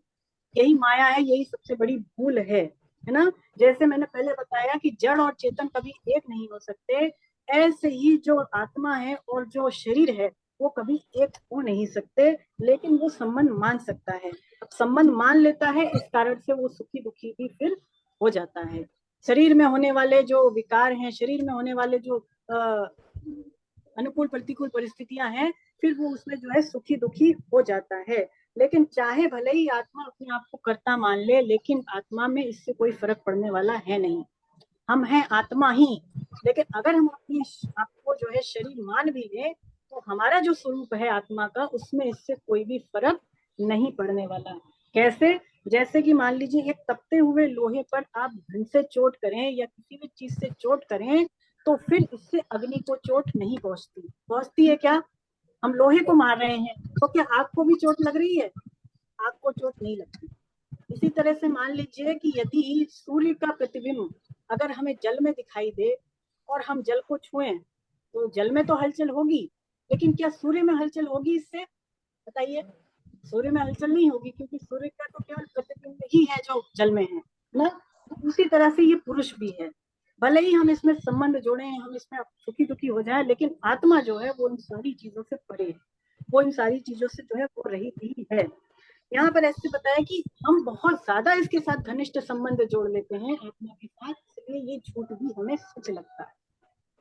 यही माया है, यही सबसे बड़ी भूल है ना। जैसे मैंने पहले बताया कि जड़ और चेतन कभी एक नहीं हो सकते, ऐसे ही जो आत्मा है और जो शरीर है वो कभी एक हो नहीं सकते, लेकिन वो संबंध मान सकता है। अब संबंध मान लेता है, इस कारण से वो सुखी दुखी भी फिर हो जाता है। शरीर में होने वाले जो विकार हैं, शरीर में होने वाले जो अनुकूल प्रतिकूल परिस्थितियां हैं, फिर वो उसमें जो है सुखी दुखी हो जाता है। लेकिन चाहे भले ही आत्मा अपने आप को कर्ता मान ले, लेकिन आत्मा में इससे कोई फर्क पड़ने वाला है नहीं। हम हैं आत्मा ही, लेकिन अगर हम अपने आपको जो है शरीर मान भी ले तो हमारा जो स्वरूप है आत्मा का, उसमें इससे कोई भी फर्क नहीं पड़ने वाला। कैसे? जैसे कि मान लीजिए एक तपते हुए लोहे पर आप धन से चोट करें या किसी भी चीज से चोट करें, तो फिर इससे अग्नि को चोट नहीं पहुंचती। पहुंचती है क्या? हम लोहे को मार रहे हैं तो क्या आग को भी चोट लग रही है? आग को चोट नहीं लगती। इसी तरह से मान लीजिए कि यदि सूर्य का प्रतिबिंब अगर हमें जल में दिखाई दे और हम जल को छुएं, तो जल में तो हलचल होगी, लेकिन क्या सूर्य में हलचल होगी इससे? बताइए। सूर्य में हलचल नहीं होगी, क्योंकि सूर्य का तो केवल प्रतिबिंब ही है जो जल में है ना। उसी तरह से ये पुरुष भी है, भले ही हम इसमें संबंध जोड़े, हम इसमें सुखी दुखी हो जाए, लेकिन आत्मा जो है वो इन सारी चीजों से परे है, वो इन सारी चीजों से जो है वो रहित ही है। यहाँ पर ऐसे बताया कि हम बहुत ज्यादा इसके साथ घनिष्ठ संबंध जोड़ लेते हैं आत्मा के साथ, इसलिए ये झूठ भी हमें सच लगता है।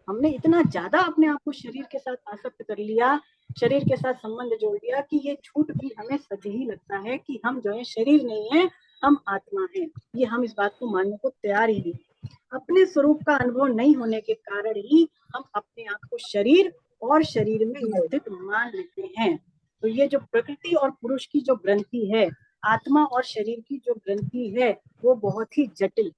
हमने इतना ज्यादा अपने आप को शरीर के साथ आसक्त कर लिया, शरीर के साथ संबंध जोड़ दिया कि ये झूठ भी हमें सच ही लगता है कि हम जो है शरीर नहीं है, हम आत्मा है। ये हम इस बात को मानने को तैयार ही नहीं। अपने स्वरूप का अनुभव नहीं होने के कारण ही हम अपने आप को शरीर और शरीर में स्थित मान लेते हैं। तो ये जो प्रकृति और पुरुष की जो ग्रंथि है, आत्मा और शरीर की जो ग्रंथि है, वो बहुत ही जटिल,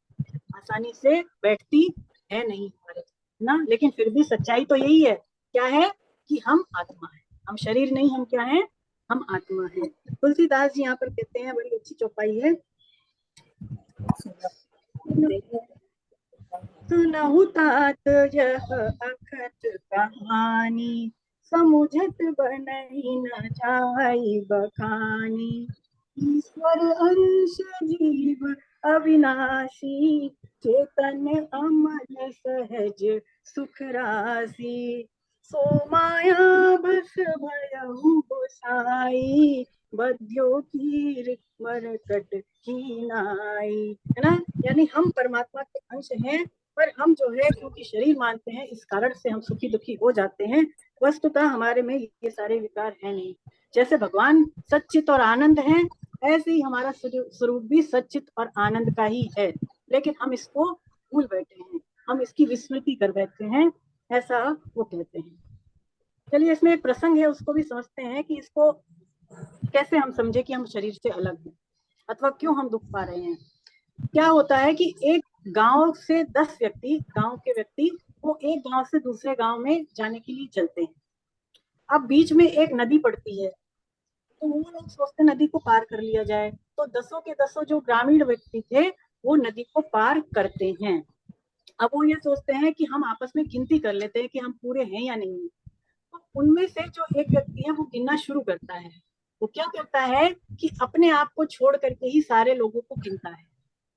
आसानी से बैठती है नहीं हमारे ना। लेकिन फिर भी सच्चाई तो यही है, क्या है कि हम आत्मा है, हम शरीर नहीं, हम क्या है? हम आत्मा है। तुलसीदास जी यहाँ पर कहते हैं, बड़ी अच्छी चौपाई है। सुनहु तात यह अखत कहानी, समुझत बनहि न जाई बखानी। ईश्वर अंश जीव अविनाशी, चेतन अमल सहज सुख राशि। सो माया बस भयहु गोसाई, बध्यो कीर मरकट ही नाई। है ना, यानी हम परमात्मा के अंश हैं, पर हम जो है क्योंकि शरीर मानते हैं, इस कारण से हम सुखी दुखी हो जाते हैं। वस्तुतः हमारे में ये सारे विकार है नहीं। जैसे भगवान सच्चित और आनंद हैं, ऐसे ही हमारा स्वरूप भी सच्चित और आनंद का ही है, लेकिन हम इसको भूल बैठे हैं, हम इसकी विस्मृति कर बैठे हैं, ऐसा वो कहते हैं। चलिए, इसमें एक प्रसंग है, उसको भी समझते हैं कि इसको कैसे हम समझे कि हम शरीर से अलग हैं अथवा क्यों हम दुख पा रहे हैं। क्या होता है कि एक गांव से 10 व्यक्ति, गांव के व्यक्ति, वो एक गांव से दूसरे गांव में जाने के लिए चलते हैं। अब बीच में एक नदी पड़ती है, तो वो लोग सोचते नदी को पार कर लिया जाए, तो 10 के 10 जो ग्रामीण व्यक्ति थे वो नदी को पार करते हैं। अब वो ये सोचते हैं कि हम आपस में गिनती कर लेते हैं कि हम पूरे हैं या नहीं। तो उनमें से जो एक व्यक्ति है वो गिनना शुरू करता है। वो क्या करता है कि अपने आप को छोड़ करके ही सारे लोगों को गिनता है।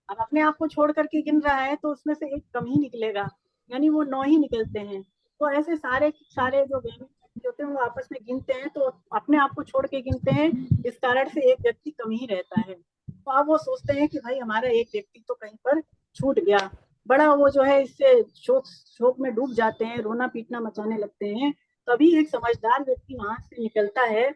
अब अपने आप को छोड़ करके गिन रहा है तो उसमें से एक कम ही निकलेगा, यानी वो 9 ही निकलते हैं। तो ऐसे सारे सारे जो व्यक्ति होते हैं वो आपस में गिनते हैं, तो अपने आप को छोड़ के गिनते हैं, इस कारण से एक व्यक्ति कम ही रहता है। तो अब वो सोचते हैं कि भाई हमारा एक व्यक्ति तो कहीं पर छूट गया। बड़ा वो जो है इससे शोक में डूब जाते हैं, रोना पीटना मचाने लगते हैं। तभी एक समझदार व्यक्ति वहां से निकलता है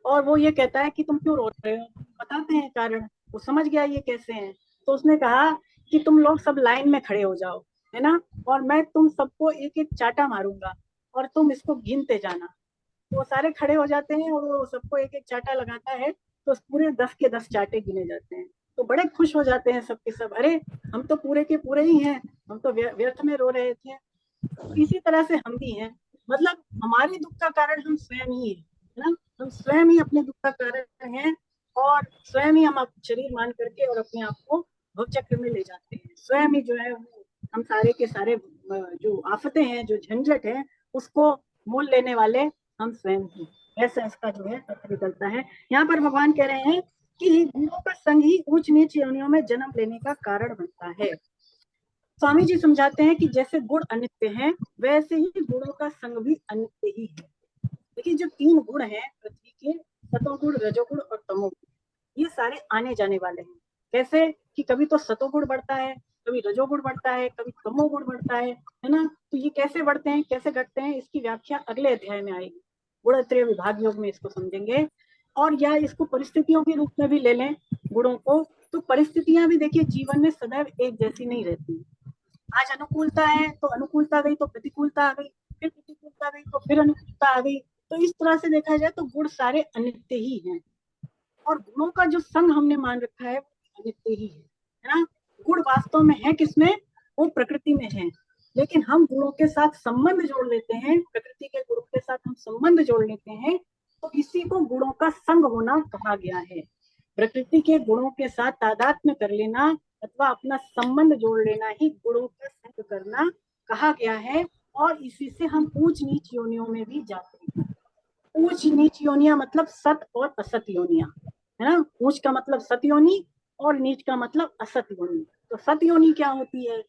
और वो ये कहता है कि तुम क्यों रो रहे हो, बताते हैं कारण। वो समझ गया ये कैसे है, तो उसने कहा कि तुम लोग सब लाइन में खड़े हो जाओ, है ना, और मैं तुम सबको एक एक चाटा मारूंगा और तुम इसको गिनते जाना। तो वो सारे खड़े हो जाते हैं और वो सबको एक एक चाटा लगाता है, तो पूरे 10 के 10 चाटे गिने जाते हैं। तो बड़े खुश हो जाते हैं सबके सब, अरे हम तो पूरे के पूरे ही हैं, हम तो व्यर्थ में रो रहे थे। इसी तरह से हम भी हैं, मतलब हमारे दुख का कारण हम स्वयं ही है ना, हम स्वयं ही अपने दुख का कारण हैं, और स्वयं ही हम शरीर मान करके और अपने आप को भवचक्र में ले जाते हैं। स्वयं ही जो है हम सारे के सारे जो आफतें हैं, जो झंझट है, उसको मोल लेने वाले हम स्वयं ही। ऐसा इसका जो है अर्थ निकलता है। यहाँ पर भगवान कह रहे हैं कि गुणों का संग ही ऊंच नीच योनियों में जन्म लेने का कारण बनता है। स्वामी जी समझाते हैं कि जैसे गुण अनित्य हैं, वैसे ही गुणों का संग भी अनित्य ही है। देखिए, जो 3 गुण हैं पृथ्वी के, सतोगुण, रजोगुण और तमोगुण, ये सारे आने जाने वाले हैं। कैसे कि कभी तो सतोगुण बढ़ता है, कभी रजोगुण बढ़ता है, कभी तमोगुण बढ़ता है ना। तो ये कैसे बढ़ते हैं, कैसे घटते हैं, इसकी व्याख्या अगले अध्याय में आएगी। गुणत्रय विभाग योग में इसको समझेंगे। और या इसको परिस्थितियों के रूप में भी ले लें गुणों को, तो परिस्थितियां भी देखिए जीवन में सदैव एक जैसी नहीं रहती। आज अनुकूलता है तो अनुकूलता गई तो प्रतिकूलता आ गई, फिर प्रतिकूलता गई तो फिर अनुकूलता आ गई। तो इस तरह से देखा जाए तो गुण सारे अनित्य ही हैं, और गुणों का जो संग हमने मान रखा है वो अनित्य ही है ना। गुण वास्तव में है किसमें, वो प्रकृति में है, लेकिन हम गुणों के साथ संबंध जोड़ लेते हैं, प्रकृति के गुणों के साथ हम संबंध जोड़ लेते हैं, तो इसी को गुणों का संग होना कहा गया है। प्रकृति के गुणों के साथ तादात्म्य कर लेना अथवा अपना संबंध जोड़ लेना ही गुणों का संग करना कहा गया है, और इसी से हम ऊंच नीच योनियों में भी जाते हैं। ऊंच नीच योनिया मतलब सत और असत योनिया, है ना। ऊंच का मतलब सत योनि और नीच का मतलब असत योनि। तो सत योनि क्या होती है,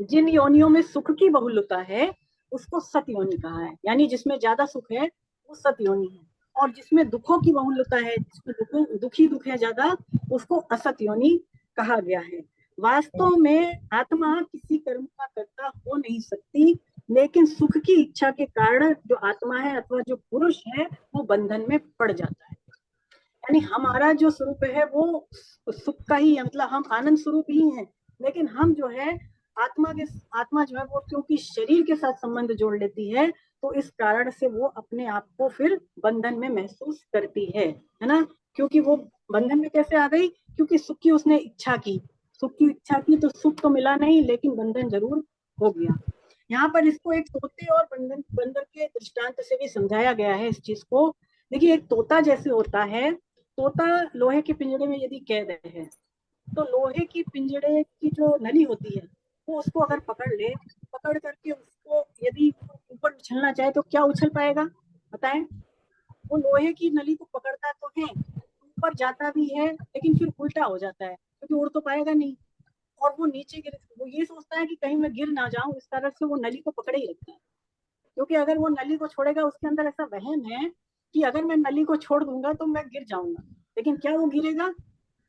जिन योनियों में सुख की बहुलता है उसको सत योनि कहा है, यानी जिसमें ज्यादा सुख है वो सत योनि है, और जिसमें दुखों की बहुलता है, जिसमें दुखी दुख है ज्यादा, उसको असत योनि कहा गया है। वास्तव में आत्मा किसी कर्म का कर्ता हो नहीं सकती, लेकिन सुख की इच्छा के कारण जो आत्मा है अथवा जो पुरुष है वो बंधन में पड़ जाता है। यानी हमारा जो स्वरूप है वो सुख का ही है, मतलब हम आनंद स्वरूप ही हैं, लेकिन हम जो है आत्मा जो है वो क्योंकि शरीर के साथ संबंध जोड़ लेती है, तो इस कारण से वो अपने आप को फिर बंधन में महसूस करती है ना। क्योंकि वो बंधन में कैसे आ गई, क्योंकि सुख की उसने इच्छा की, सुख की इच्छा की तो सुख तो मिला नहीं, लेकिन बंधन जरूर हो गया। यहाँ पर इसको एक तोते और बंदर के दृष्टांत से भी समझाया गया है इस चीज को। देखिए, एक तोता जैसे होता है, तोता लोहे के पिंजरे में यदि कैद है, तो लोहे की पिंजरे की जो नली होती है वो उसको अगर पकड़ ले, पकड़ करके उसको यदि ऊपर उछलना चाहे तो क्या उछल पाएगा बताएं? वो लोहे की नली को पकड़ता तो है, ऊपर जाता भी है, लेकिन फिर उल्टा हो जाता है क्योंकि उड़ तो पाएगा नहीं, और वो नीचे गिर, वो ये सोचता है कि कहीं मैं गिर ना जाऊं, इस तरह से वो नली को पकड़े ही रखता है। क्योंकि अगर वो नली को छोड़ेगा, उसके अंदर ऐसा वहम है कि अगर मैं नली को छोड़ दूंगा तो मैं गिर जाऊंगा, लेकिन क्या वो गिरेगा?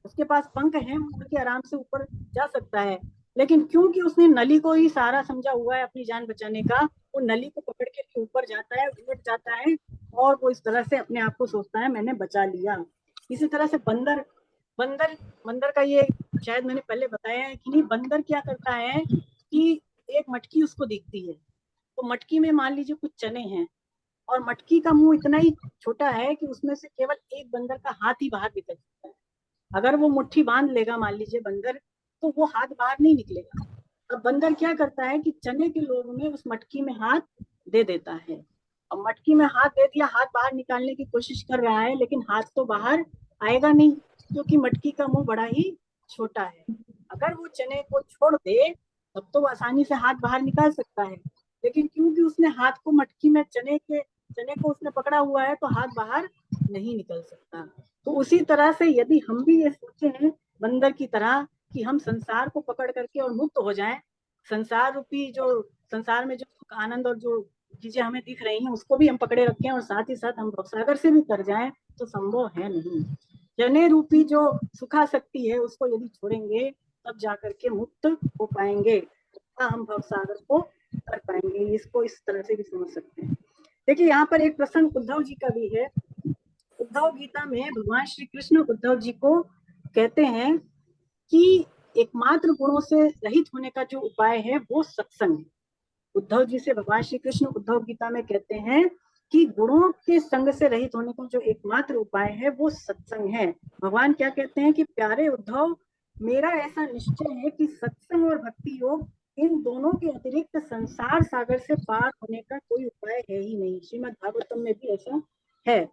उसके पास पंख है, वो उड़ के आराम से ऊपर जा सकता है, लेकिन क्योंकि उसने नली को ही सहारा समझा हुआ है अपनी जान बचाने का, वो नली को पकड़ के ऊपर जाता है, उलट जाता है, और वो इस तरह से अपने आप को सोचता है मैंने बचा लिया। इसी तरह से बंदर बंदर बंदर का ये शायद मैंने पहले बताया है कि नहीं, बंदर क्या करता है कि एक मटकी उसको दिखती है, तो मटकी में मान लीजिए कुछ चने हैं, और मटकी का मुंह इतना ही छोटा है कि उसमें से केवल एक बंदर का हाथ ही बाहर निकल सकता है। अगर वो मुट्ठी बांध लेगा मान लीजिए बंदर, तो वो हाथ बाहर नहीं निकलेगा। अब बंदर क्या करता है कि चने के लोभ में उस मटकी में हाथ दे देता है, और मटकी में हाथ दे दिया, हाथ बाहर निकालने की कोशिश कर रहा है, लेकिन हाथ तो बाहर आएगा नहीं क्योंकि मटकी का मुंह बड़ा ही छोटा है। अगर वो चने को छोड़ दे तब तो आसानी से हाथ बाहर निकाल सकता है, लेकिन क्योंकि उसने हाथ को मटकी में चने को उसने पकड़ा हुआ है, तो हाथ बाहर नहीं निकल सकता। तो उसी तरह से यदि हम भी ये सोचे हैं बंदर की तरह कि हम संसार को पकड़ करके और मुक्त हो जाएं, संसार रूपी जो संसार में जो सुख आनंद और जो चीजें हमें दिख रही हैं उसको भी हम पकड़े रखें, और साथ ही साथ हम भवसागर से भी तर जाएं, तो संभव है नहीं। जने रूपी जो सुखा शक्ति है उसको यदि छोड़ेंगे तब जाकर के मुक्त हो पाएंगे, हम भवसागर को कर पाएंगे। इसको इस तरह से भी समझ सकते हैं। देखिए यहाँ पर एक प्रसंग उद्धव जी का भी है। उद्धव गीता में भगवान श्री कृष्ण उद्धव जी को कहते हैं कि एकमात्र गुणों से रहित होने का जो उपाय है वो सत्संग है। उद्धव जी से भगवान श्री कृष्ण उद्धव गीता में कहते हैं कि गुणों के संग से रहित होने का जो एकमात्र उपाय है वो सत्संग है। भगवान क्या कहते हैं कि प्यारे उद्धव, मेरा ऐसा निश्चय है कि सत्संग और भक्ति योग, इन दोनों के अतिरिक्त संसार सागर से पार होने का कोई उपाय है ही नहीं। श्रीमद् भागवतम में भी ऐसा है।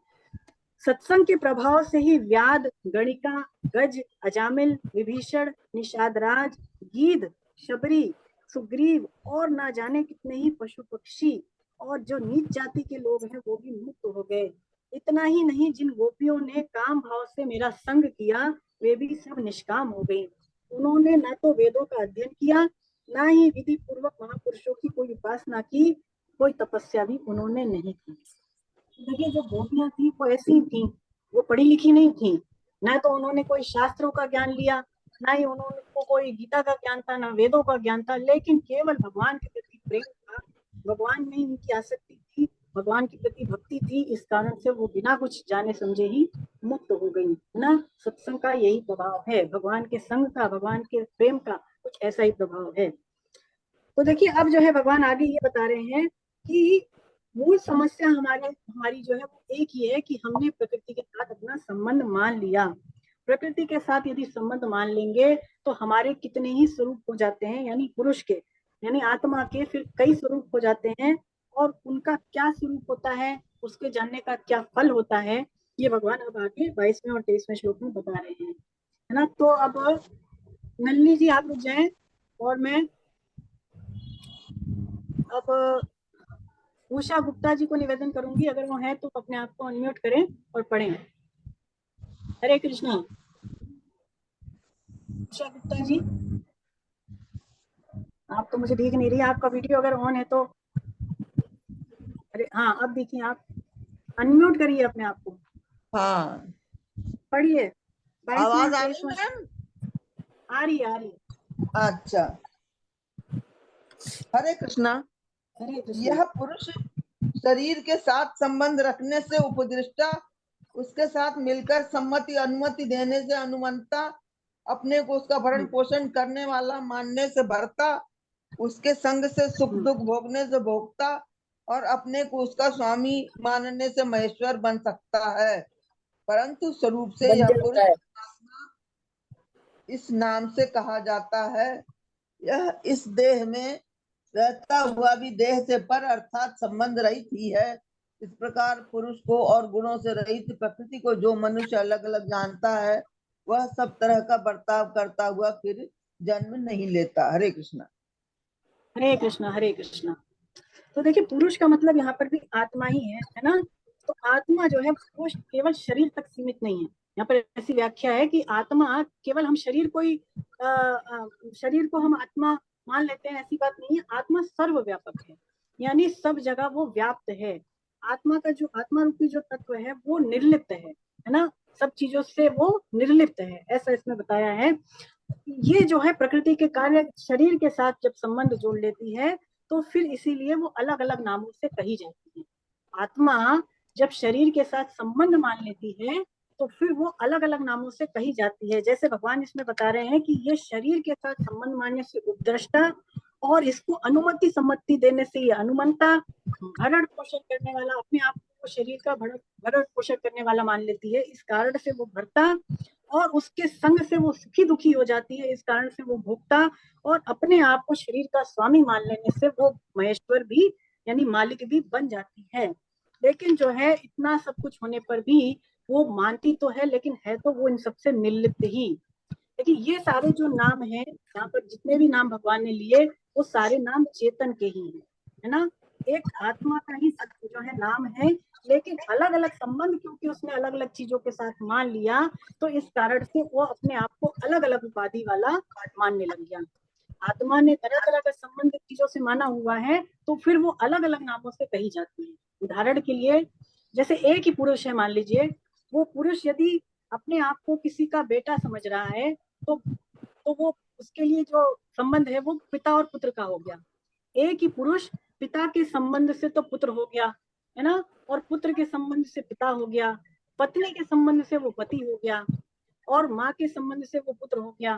सत्संग के प्रभाव से ही व्याध, गणिका, गज, अजामिल, विभीषण, निषादराज, गीध, शबरी, सुग्रीव और ना जाने कितने ही पशु पक्षी और जो नीच जाति के लोग हैं वो भी मुक्त हो गए। इतना ही नहीं, जिन गोपियों ने काम भाव से मेरा संग किया वे भी सब निष्काम हो गई। उन्होंने न तो वेदों का अध्ययन किया, ना ही विधि पूर्वक महापुरुषों की कोई उपासना की, कोई तपस्या भी उन्होंने नहीं की। देखिए जो गोपियां थी वो ऐसी थी, वो पढ़ी लिखी नहीं थी, ना तो उन्होंने कोई शास्त्रों का ज्ञान लिया, ना ही उन्होंने कोई गीता का ज्ञान था, ना वेदों का ज्ञान था, लेकिन केवल भगवान के प्रति प्रेम था, भगवान में उनकी आसक्ति थी, भगवान के प्रति भक्ति थी। इस कारण से वो बिना कुछ जाने समझे ही मुक्त हो गई ना। सत्संग का यही प्रभाव है, भगवान के संग का, भगवान के प्रेम का कुछ ऐसा ही प्रभाव है। तो देखिए अब जो है भगवान आगे ये बता रहे हैं कि मूल समस्या हमारी जो है वो एक ही है कि हमने प्रकृति के साथ अपना संबंध मान लिया। प्रकृति के साथ यदि संबंध मान लेंगे तो हमारे कितने ही स्वरूप हो जाते हैं, यानी पुरुष के, यानी आत्मा के फिर कई स्वरूप हो जाते हैं, और उनका क्या स्वरूप होता है, उसके जानने का क्या फल होता है, ये भगवान अब आगे 22वें और 23वें श्लोक में बता रहे हैं, है ना। तो अब नलिनी जी आप रुक जाएं, और मैं अब उषा गुप्ता जी को निवेदन करूंगी, अगर वो है तो अपने आप को अनम्यूट करें और पढ़ें। हरे कृष्णा। उषा गुप्ता जी, आप तो मुझे दिख नहीं रही, आपका वीडियो अगर ऑन है तो, अरे हाँ अब देखिए, आप अनम्यूट करिए अपने आप को। हाँ, पढ़िए। आवाज आ रही मैम? आ रही है। अच्छा, हरे कृष्णा। हरे कृष्णा। यह पुरुष शरीर के साथ संबंध रखने से उपदृष्टा, उसके साथ मिलकर सम्मति अनुमति देने से अनुमंता, अपने को उसका भरण पोषण करने वाला मानने से भरता, उसके संग से सुख दुख भोगने से भोगता, और अपने को उसका स्वामी मानने से महेश्वर बन सकता है। परंतु स्वरूप से यह पुरुष इस नाम से कहा जाता है। यह इस देह में रहता हुआ भी देह से पर अर्थात संबंध रहित ही है। इस प्रकार पुरुष को और गुणों से रहित प्रकृति को जो मनुष्य अलग अलग जानता है, वह सब तरह का बर्ताव करता हुआ फिर जन्म नहीं लेता। हरे कृष्णा। हरे कृष्णा हरे कृष्णा। तो देखिए पुरुष का मतलब यहाँ पर भी आत्मा ही है ना। तो आत्मा जो है वो केवल शरीर तक सीमित नहीं है। यहाँ पर ऐसी व्याख्या है कि आत्मा केवल हम शरीर को ही शरीर को हम आत्मा मान लेते हैं, ऐसी बात नहीं है। आत्मा सर्वव्यापक है, यानी सब जगह वो व्याप्त है। आत्मा का जो आत्मा रूपी जो तत्व है वो निर्लिप्त है ना, सब चीजों से वो निर्लिप्त है, ऐसा इसमें बताया है। ये जो है प्रकृति के कार्य शरीर के साथ जब संबंध जोड़ लेती है तो फिर इसीलिए वो अलग अलग नामों से कही जाती है। आत्मा जब शरीर के साथ संबंध मान लेती है तो फिर वो अलग अलग नामों से कही जाती है। जैसे भगवान इसमें बता रहे हैं कि ये शरीर के साथ संबंध मानने से उपद्रष्टा, और इसको अनुमति सम्मति देने से ये अनुमंता, भरण पोषण करने वाला, अपने आप को शरीर का भरण पोषण करने वाला मान लेती है, इस कारण से वो भरता, और उसके संग से वो सुखी दुखी हो जाती है, इस कारण से वो भोगता, और अपने आप को शरीर का स्वामी मान लेने से वो महेश्वर भी यानी मालिक भी बन जाती है। लेकिन जो है इतना सब कुछ होने पर भी वो मानती तो है, लेकिन है तो वो इन सबसे निर्लिप्त ही। लेकिन ये सारे जो नाम है यहाँ पर जितने भी नाम भगवान ने लिए वो सारे नाम चेतन के ही है ना। एक आत्मा का ही जो है नाम है, लेकिन अलग अलग संबंध क्योंकि उसने अलग अलग चीजों के साथ मान लिया तो इस कारण से वो अपने आप को अलग अलग उपाधि वाला मानने लग गया। आत्मा ने तरह तरह का संबंध चीजों से माना हुआ है तो फिर वो अलग अलग नामों से कही जाती है। उदाहरण के लिए जैसे एक ही पुरुष है, मान लीजिए वो पुरुष यदि अपने आप को किसी का बेटा समझ रहा है तो वो उसके लिए जो संबंध है वो पिता और पुत्र का हो गया। एक ही पुरुष पिता के संबंध से तो पुत्र हो गया है ना, और पुत्र के संबंध से पिता हो गया, पत्नी के संबंध से वो पति हो गया, और माँ के संबंध से वो पुत्र हो गया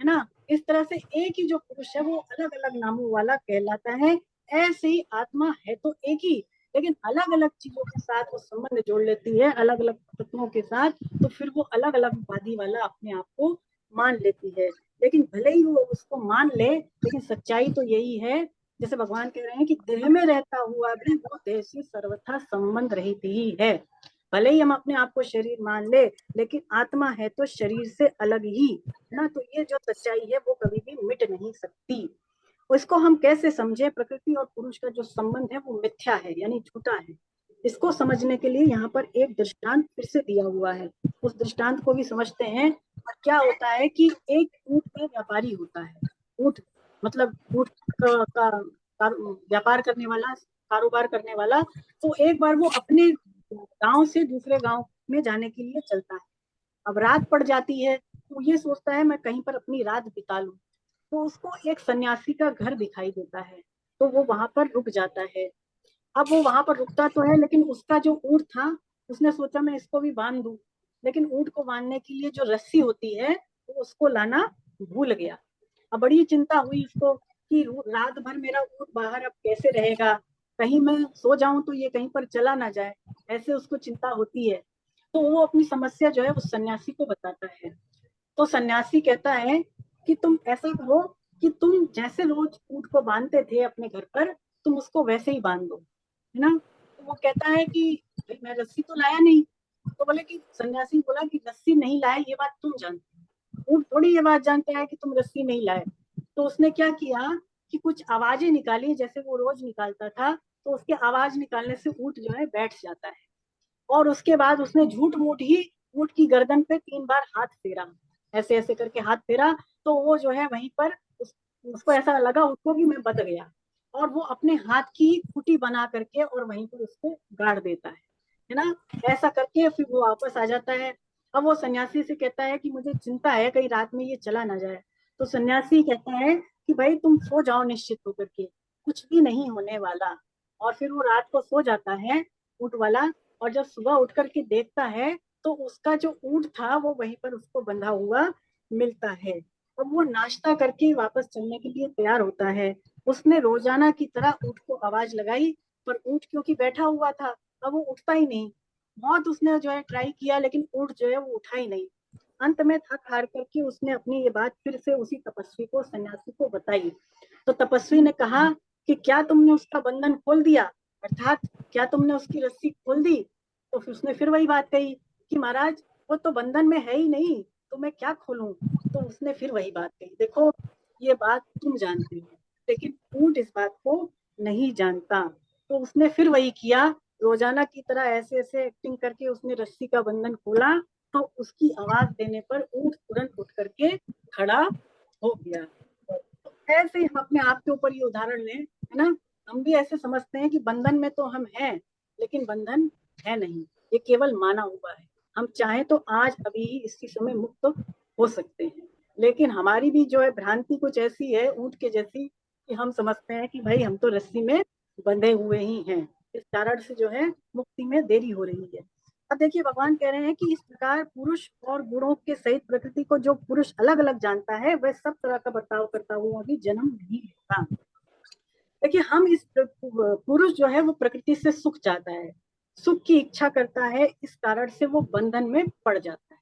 है ना। इस तरह से एक ही जो पुरुष है वो अलग अलग नामों वाला कहलाता है। ऐसे ही आत्मा है तो एक ही, लेकिन अलग अलग चीजों के साथ वो संबंध जोड़ लेती है, अलग अलग तत्वों के साथ, तो फिर वो अलग अलग उपाधि वाला अपने आप को मान लेती है। लेकिन भले ही वो उसको मान ले, लेकिन सच्चाई तो यही है, जैसे भगवान कह रहे हैं कि देह में रहता हुआ भी वो देह से सर्वथा संबंध रहित ही है। भले ही हम अपने आप को शरीर मान ले, लेकिन आत्मा है तो शरीर से अलग ही ना। तो ये जो सच्चाई है वो कभी भी मिट नहीं सकती। इसको हम कैसे समझे? प्रकृति और पुरुष का जो संबंध है वो मिथ्या है यानी झूठा है। इसको समझने के लिए यहाँ पर एक दृष्टांत फिर से दिया हुआ है, उस दृष्टांत को भी समझते हैं। क्या होता है कि एक ऊंट का व्यापारी होता है, ऊंट मतलब ऊंट का व्यापार करने वाला, कारोबार करने वाला। तो एक बार वो अपने गांव से दूसरे गांव में जाने के लिए चलता है। अब रात पड़ जाती है तो ये सोचता है मैं कहीं पर अपनी रात बिता लूं। तो उसको एक सन्यासी का घर दिखाई देता है तो वो वहां पर रुक जाता है। अब वो वहां पर रुकता तो है, लेकिन उसका जो ऊंट था उसने सोचा मैं इसको भी बांध दूं, लेकिन ऊंट को बांधने के लिए जो रस्सी होती है वो उसको लाना भूल गया। अब बड़ी चिंता हुई उसको कि रात भर मेरा ऊंट बाहर अब कैसे रहेगा, कहीं मैं सो जाऊं तो ये कहीं पर चला ना जाए, ऐसे उसको चिंता होती है। तो वो अपनी समस्या जो है उस सन्यासी को बताता है। तो सन्यासी कहता है कि तुम ऐसा करो कि तुम जैसे रोज ऊंट को बांधते थे अपने घर पर, तुम उसको वैसे ही बांध दो, है ना। तो वो कहता है कि भाई मैं रस्सी तो लाया नहीं। तो बोले कि सन्यासी बोला कि रस्सी नहीं लाए ये बात तुम जानते हो, ऊंट थोड़ी ये बात जानता है कि तुम रस्सी नहीं लाए। तो उसने क्या किया कि कुछ आवाजें निकाली जैसे वो रोज निकालता था, तो उसके आवाज निकालने से ऊंट जो है बैठ जाता है। और उसके बाद उसने झूठ मूठ ही ऊंट की गर्दन पे 3 बार हाथ फेरा, ऐसे ऐसे करके हाथ फेरा। तो वो जो है वहीं पर उसको ऐसा लगा उसको कि मैं बच गया, और वो अपने हाथ की कुटी बना करके और वहीं पर उसको गाड़ देता है ना। ऐसा करके फिर वो वापस आ जाता है। अब वो सन्यासी से कहता है कि मुझे चिंता है कहीं रात में ये चला ना जाए। तो सन्यासी कहता है कि भाई तुम सो जाओ निश्चित होकर के, कुछ भी नहीं होने वाला। और फिर वो रात को सो जाता है ऊंट वाला, और जब सुबह उठ करके देखता है तो उसका जो ऊंट था वो वहीं पर उसको बंधा हुआ मिलता है। अब वो नाश्ता करके वापस चलने के लिए तैयार होता है। उसने रोजाना की तरह ऊंट को आवाज लगाई, पर ऊंट क्योंकि बैठा हुआ था अब वो उठता ही नहीं। बहुत उसने जो है ट्राई किया, लेकिन ऊंट जो है वो उठा ही नहीं। अंत में थक हार करके उसने अपनी ये बात फिर से उसी तपस्वी को, सन्यासी को बताई। तो तपस्वी ने कहा कि क्या तुमने उसका बंधन खोल दिया, अर्थात क्या तुमने उसकी रस्सी खोल दी? तो फिर उसने फिर वही बात कही कि महाराज वो तो बंधन में है ही नहीं, तो मैं क्या खोलूं। तो उसने फिर वही बात कही, देखो ये बात तुम जानते हो, लेकिन ऊंट इस बात को नहीं जानता। तो उसने फिर वही किया, रोजाना की तरह ऐसे ऐसे एक्टिंग करके उसने रस्सी का बंधन खोला, तो उसकी आवाज देने पर ऊंट तुरंत उठ करके खड़ा हो गया। तो ऐसे ही हम अपने आप के ऊपर ये उदाहरण लें, है ना, हम भी ऐसे समझते हैं कि बंधन में तो हम हैं, लेकिन बंधन है नहीं, ये केवल माना हुआ है। हम चाहें तो आज अभी इसी समय मुक्त हो सकते हैं, लेकिन हमारी भी जो है भ्रांति कुछ ऐसी है ऊंट के जैसी, कि हम समझते हैं कि भाई हम तो रस्सी में बंधे हुए ही हैं, इस कारण से जो है मुक्ति में देरी हो रही है। अब देखिए भगवान कह रहे हैं कि इस प्रकार पुरुष और गुणों के सहित प्रकृति को जो पुरुष अलग अलग जानता है, वह सब तरह का बर्ताव करता हुआ भी जन्म नहीं लेता। देखिए हम इस पुरुष जो है वो प्रकृति से सुख चाहता है, सुख की इच्छा करता है, इस कारण से वो बंधन में पड़ जाता है।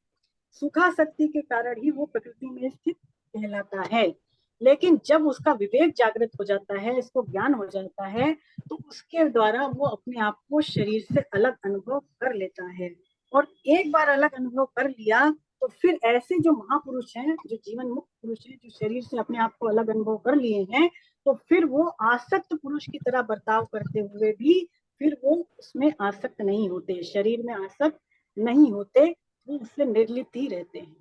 सुखासक्ति के कारण ही वो प्रकृति में स्थित कहलाता है। लेकिन जब उसका विवेक जागृत हो जाता है, इसको ज्ञान हो जाता है, तो उसके द्वारा वो अपने आप को शरीर से अलग अनुभव कर लेता है। और एक बार अलग अनुभव कर लिया तो फिर ऐसे जो महापुरुष हैं, जो जीवन मुक्त पुरुष हैं, जो शरीर से अपने आप को अलग अनुभव कर लिए हैं, तो फिर वो आसक्त पुरुष की तरह बर्ताव करते हुए भी फिर वो उसमें आसक्त नहीं होते, शरीर में आसक्त नहीं होते, वो उससे निर्लिप्त ही रहते हैं।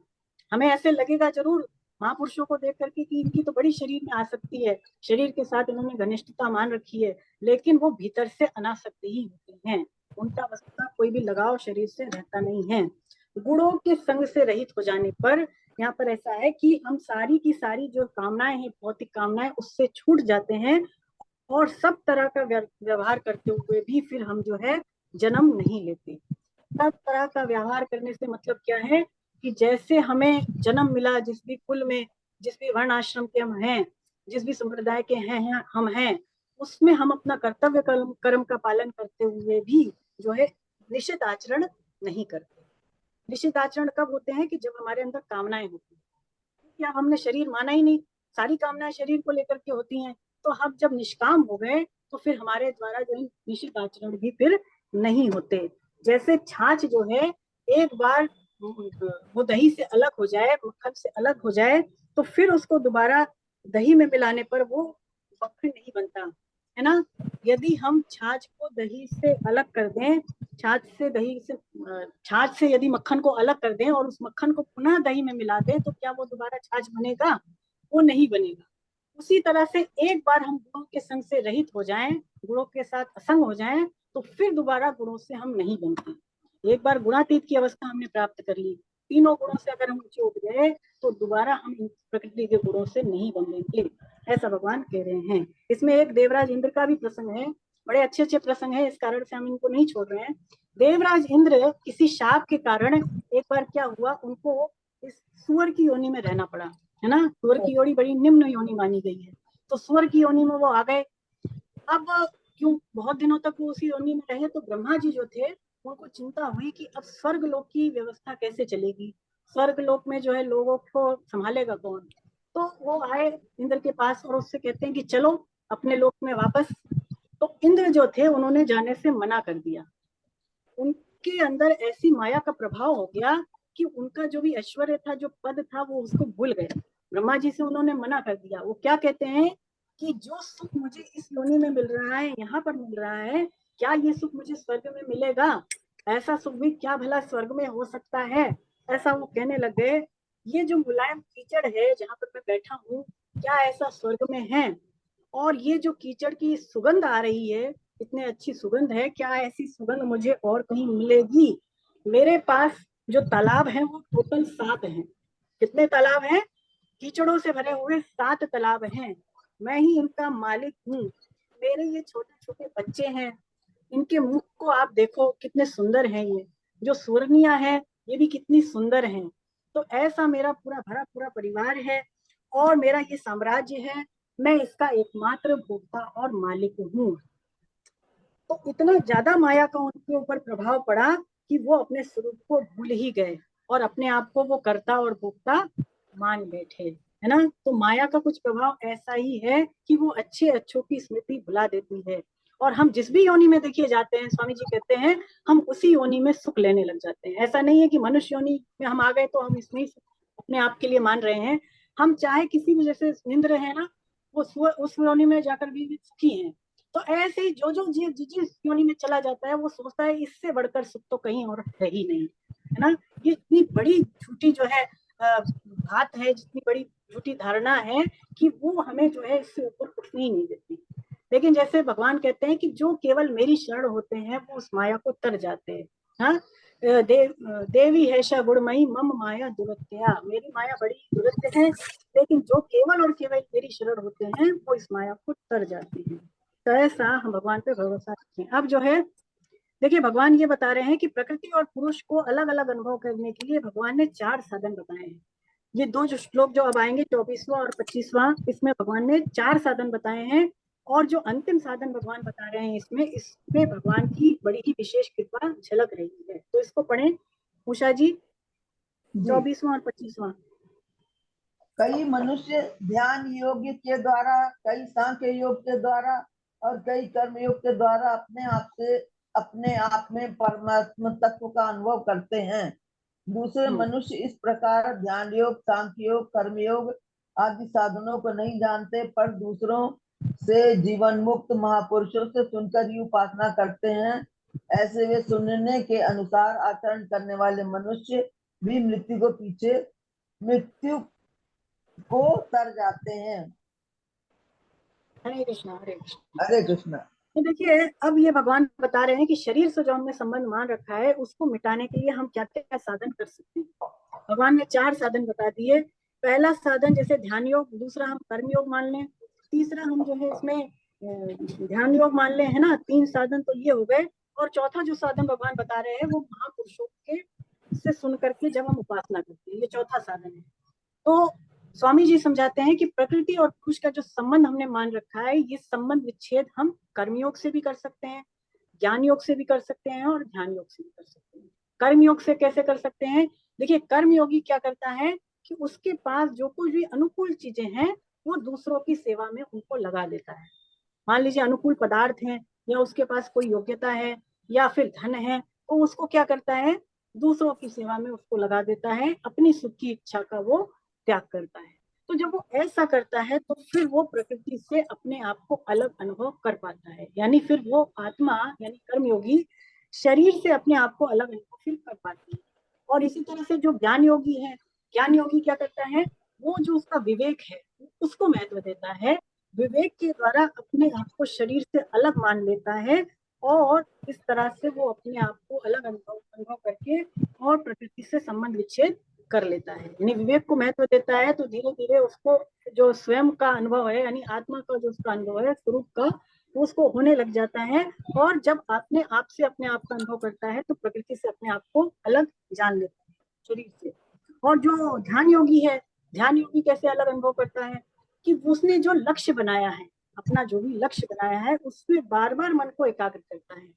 हमें ऐसे लगेगा जरूर महापुरुषों को देख करके कि इनकी तो बड़ी शरीर में आसक्ति है, शरीर के साथ इन्होंने घनिष्ठता मान रखी है, लेकिन वो भीतर से अनासक्त ही होते हैं, उनका वस्तुतः कोई भी लगाव शरीर से रहता नहीं है। गुणों के संग से रहित हो जाने पर यहाँ पर ऐसा है कि हम सारी की सारी जो कामनाएं हैं, भौतिक कामनाएं, उससे छूट जाते हैं, और सब तरह का व्यवहार करते हुए भी फिर हम जो है जन्म नहीं लेते। सब तरह का व्यवहार करने से मतलब क्या है कि जैसे हमें जन्म मिला, जिस भी कुल में, जिस भी वर्ण आश्रम के हम हैं, जिस भी संप्रदाय के हैं हम हैं, उसमें हम अपना कर्तव्य कर्म का पालन करते हुए भी जो है निश्चित आचरण नहीं करते। निश्चित आचरण कब होते हैं कि जब हमारे अंदर कामनाएं होती हैं, क्या हमने शरीर माना ही नहीं, सारी कामनाएं शरीर को लेकर के होती हैं, तो हम जब निष्काम हो गए तो फिर हमारे द्वारा जो निश्चित आचरण भी फिर नहीं होते। जैसे छाछ जो है, एक बार वो दही से अलग हो जाए, मक्खन से अलग हो जाए, तो फिर उसको दोबारा दही में मिलाने पर वो मक्खन नहीं बनता, है ना। यदि हम छाछ को दही से अलग कर दें, छाछ से यदि मक्खन को अलग कर दें और उस मक्खन को पुनः दही में मिला दें, तो क्या वो दोबारा छाछ बनेगा? वो नहीं बनेगा। उसी तरह से एक बार हम गुणों के संग से रहित हो जाएं, गुणों के साथ असंग हो जाएं, तो फिर दोबारा गुणों से हम नहीं बनते। एक बार गुणातीत की अवस्था हमने प्राप्त कर ली, तीनों गुणों से अगर हम ऊंचे उठ गए, तो दोबारा हम इन प्रकृति के गुणों से नहीं बनेंगे, ऐसा भगवान कह रहे हैं। इसमें एक देवराज इंद्र का भी प्रसंग है, बड़े अच्छे अच्छे प्रसंग है, इस कारण से हम इनको नहीं छोड़ रहे हैं। देवराज इंद्र किसी शाप के कारण एक बार क्या हुआ, उनको इस सुअर की योनि में रहना पड़ा, है ना। सुअर की योनि बड़ी निम्न योनि मानी गई है, तो सुअर की योनि में वो आ गए। अब क्यों बहुत दिनों तक वो उसी योनि में रहे, तो ब्रह्मा जी जो थे उनको चिंता हुई कि अब स्वर्ग लोक की व्यवस्था कैसे चलेगी, स्वर्ग लोक में जो है लोगों को संभालेगा कौन। तो वो आए इंद्र के पास और उससे कहते हैं कि चलो अपने लोक में वापस। तो इंद्र जो थे उन्होंने जाने से मना कर दिया। उनके अंदर ऐसी माया का प्रभाव हो गया कि उनका जो भी ऐश्वर्य था, जो पद था, वो उसको भूल गए। ब्रह्मा जी से उन्होंने मना कर दिया। वो क्या कहते हैं कि जो सुख मुझे इस योनि में मिल रहा है, यहाँ पर मिल रहा है, क्या ये सुख मुझे स्वर्ग में मिलेगा? ऐसा सुख भी क्या भला स्वर्ग में हो सकता है? ऐसा वो कहने लग गए। ये जो मुलायम कीचड़ है जहाँ पर मैं बैठा हूँ, क्या ऐसा स्वर्ग में है? और ये जो कीचड़ की सुगंध आ रही है, इतनी अच्छी सुगंध है, क्या ऐसी सुगंध मुझे और कहीं मिलेगी? मेरे पास जो तालाब है वो टोटल 7 हैं। कितने तालाब हैं? कीचड़ों से भरे हुए 7 तालाब हैं। मैं ही इनका मालिक हूँ। मेरे ये छोटे छोटे बच्चे हैं, इनके मुख को आप देखो कितने सुंदर हैं। ये जो सुवर्णियां हैं, ये भी कितनी सुंदर हैं। तो ऐसा मेरा पूरा भरा पूरा परिवार है और मेरा ये साम्राज्य है, मैं इसका एकमात्र भोक्ता और मालिक हूँ। तो इतना ज्यादा माया का उनके ऊपर प्रभाव पड़ा कि वो अपने स्वरूप को भूल ही गए और अपने आप को वो कर्ता और भोक्ता मान बैठे, है ना। तो माया का कुछ प्रभाव ऐसा ही है कि वो अच्छे अच्छों की स्मृति भुला देती है, और हम जिस भी योनि में देखिए जाते हैं, स्वामी जी कहते हैं, हम उसी योनि में सुख लेने लग जाते हैं। ऐसा नहीं है कि मनुष्य योनि में हम आ गए तो हम इसमें ही अपने आप के लिए मान रहे हैं। हम चाहे किसी भी, जैसे इंद्र है ना, वो उस योनि में जाकर भी सुखी हैं। तो ऐसे ही जो जो जीव जिस योनि में चला जाता है वो सोचता है इससे बढ़कर सुख तो कहीं और है ही नहीं, है ना। ये इतनी बड़ी झूठी जो है बात है, जितनी बड़ी झूठी धारणा है कि वो हमें जो है इससे ऊपर उठने ही नहीं देती। लेकिन जैसे भगवान कहते हैं कि जो केवल मेरी शरण होते हैं वो उस माया को तर जाते हैं। हाँ, देवी है शा गुणमयी मम माया दुरत्या, मेरी माया बड़ी दुरत्य है, लेकिन जो केवल और केवल मेरी शरण होते हैं वो इस माया को तर जाते हैं। तो ऐसा हम भगवान पे भरोसा रखें। अब जो है देखिए भगवान ये बता रहे हैं कि प्रकृति और पुरुष को अलग अलग अनुभव करने के लिए भगवान ने 4 साधन बताए हैं। ये 2 जो श्लोक जो अब आएंगे 24वां और 25वां, इसमें भगवान ने 4 साधन बताए हैं। और जो अंतिम साधन भगवान बता रहे हैं इसमें भगवान की बड़ी ही विशेष कृपा झलक रही है। तो इसको पढ़ें उषा जी, 24वां और 25वां। कई मनुष्य ध्यान योग के द्वारा, कई सांख्य योग के द्वारा और कई कर्म योग के द्वारा अपने आप में परमात्मा तत्व का अनुभव करते हैं। दूसरे मनुष्य इस प्रकार ध्यान योग, सांख्य योग, कर्म योग आदि साधनों को नहीं जानते, पर दूसरों से जीवन मुक्त महापुरुषों से सुनकर ही उपासना करते हैं। ऐसे वे सुनने के अनुसार आचरण करने वाले मनुष्य भी मृत्यु को तर जाते हैं। हरे कृष्णा हरे कृष्णा। हरे कृष्णा। तो देखिए अब ये भगवान बता रहे हैं कि शरीर से जो हमने संबंध मान रखा है उसको मिटाने के लिए हम क्या क्या साधन कर सकते हैं। भगवान ने 4 साधन बता दिए। पहला साधन जैसे ध्यान योग, दूसरा हम कर्म योग मान लें, तीसरा हम जो है इसमें ध्यान योग मान लें, है ना। 3 साधन तो ये हो गए। और चौथा जो साधन भगवान बता रहे हैं वो महापुरुषों के से सुन करके जब हम उपासना करते हैं, ये चौथा साधन है। तो स्वामी जी समझाते हैं कि प्रकृति और पुरुष का जो संबंध हमने मान रखा है, ये संबंध विच्छेद हम कर्मयोग से भी कर सकते हैं, ज्ञान योग से भी कर सकते हैं और ध्यान योग से भी कर सकते हैं। कर्म योग से कैसे कर सकते हैं? देखिए कर्म योगी क्या करता है कि उसके पास जो कुछ भी अनुकूल चीजें हैं वो दूसरों की सेवा में उनको लगा देता है। मान लीजिए अनुकूल पदार्थ है या उसके पास कोई योग्यता है या फिर धन है, तो उसको क्या करता है, दूसरों की सेवा में उसको लगा देता है, अपनी सुख की इच्छा का वो त्याग करता है। तो जब वो ऐसा करता है तो फिर वो प्रकृति से अपने आप को अलग अनुभव कर पाता है, यानी फिर वो आत्मा यानी कर्मयोगी शरीर से अपने आप को अलग अनुभव फिर कर पाती है। और इसी तरह से जो ज्ञान योगी है, ज्ञान योगी क्या करता है, वो जो उसका विवेक है उसको महत्व देता है, विवेक के द्वारा अपने आप को शरीर से अलग मान लेता है और इस तरह से वो अपने आप को अलग अनुभव करके और प्रकृति से संबंध विच्छेद कर लेता है। यानी विवेक को महत्व देता है तो धीरे धीरे उसको जो स्वयं का अनुभव है यानी आत्मा का जो उसका अनुभव है स्वरूप का, उसको होने लग जाता है। और जब अपने आप से अपने आप का अनुभव करता है तो प्रकृति से अपने आप को अलग जान लेता है शरीर से। और जो ध्यान योगी है, ध्यान योगी कैसे अलग अनुभव करता है कि उसने जो लक्ष्य बनाया है, अपना जो भी लक्ष्य बनाया है उसमें बार बार मन को एकाग्र करता है,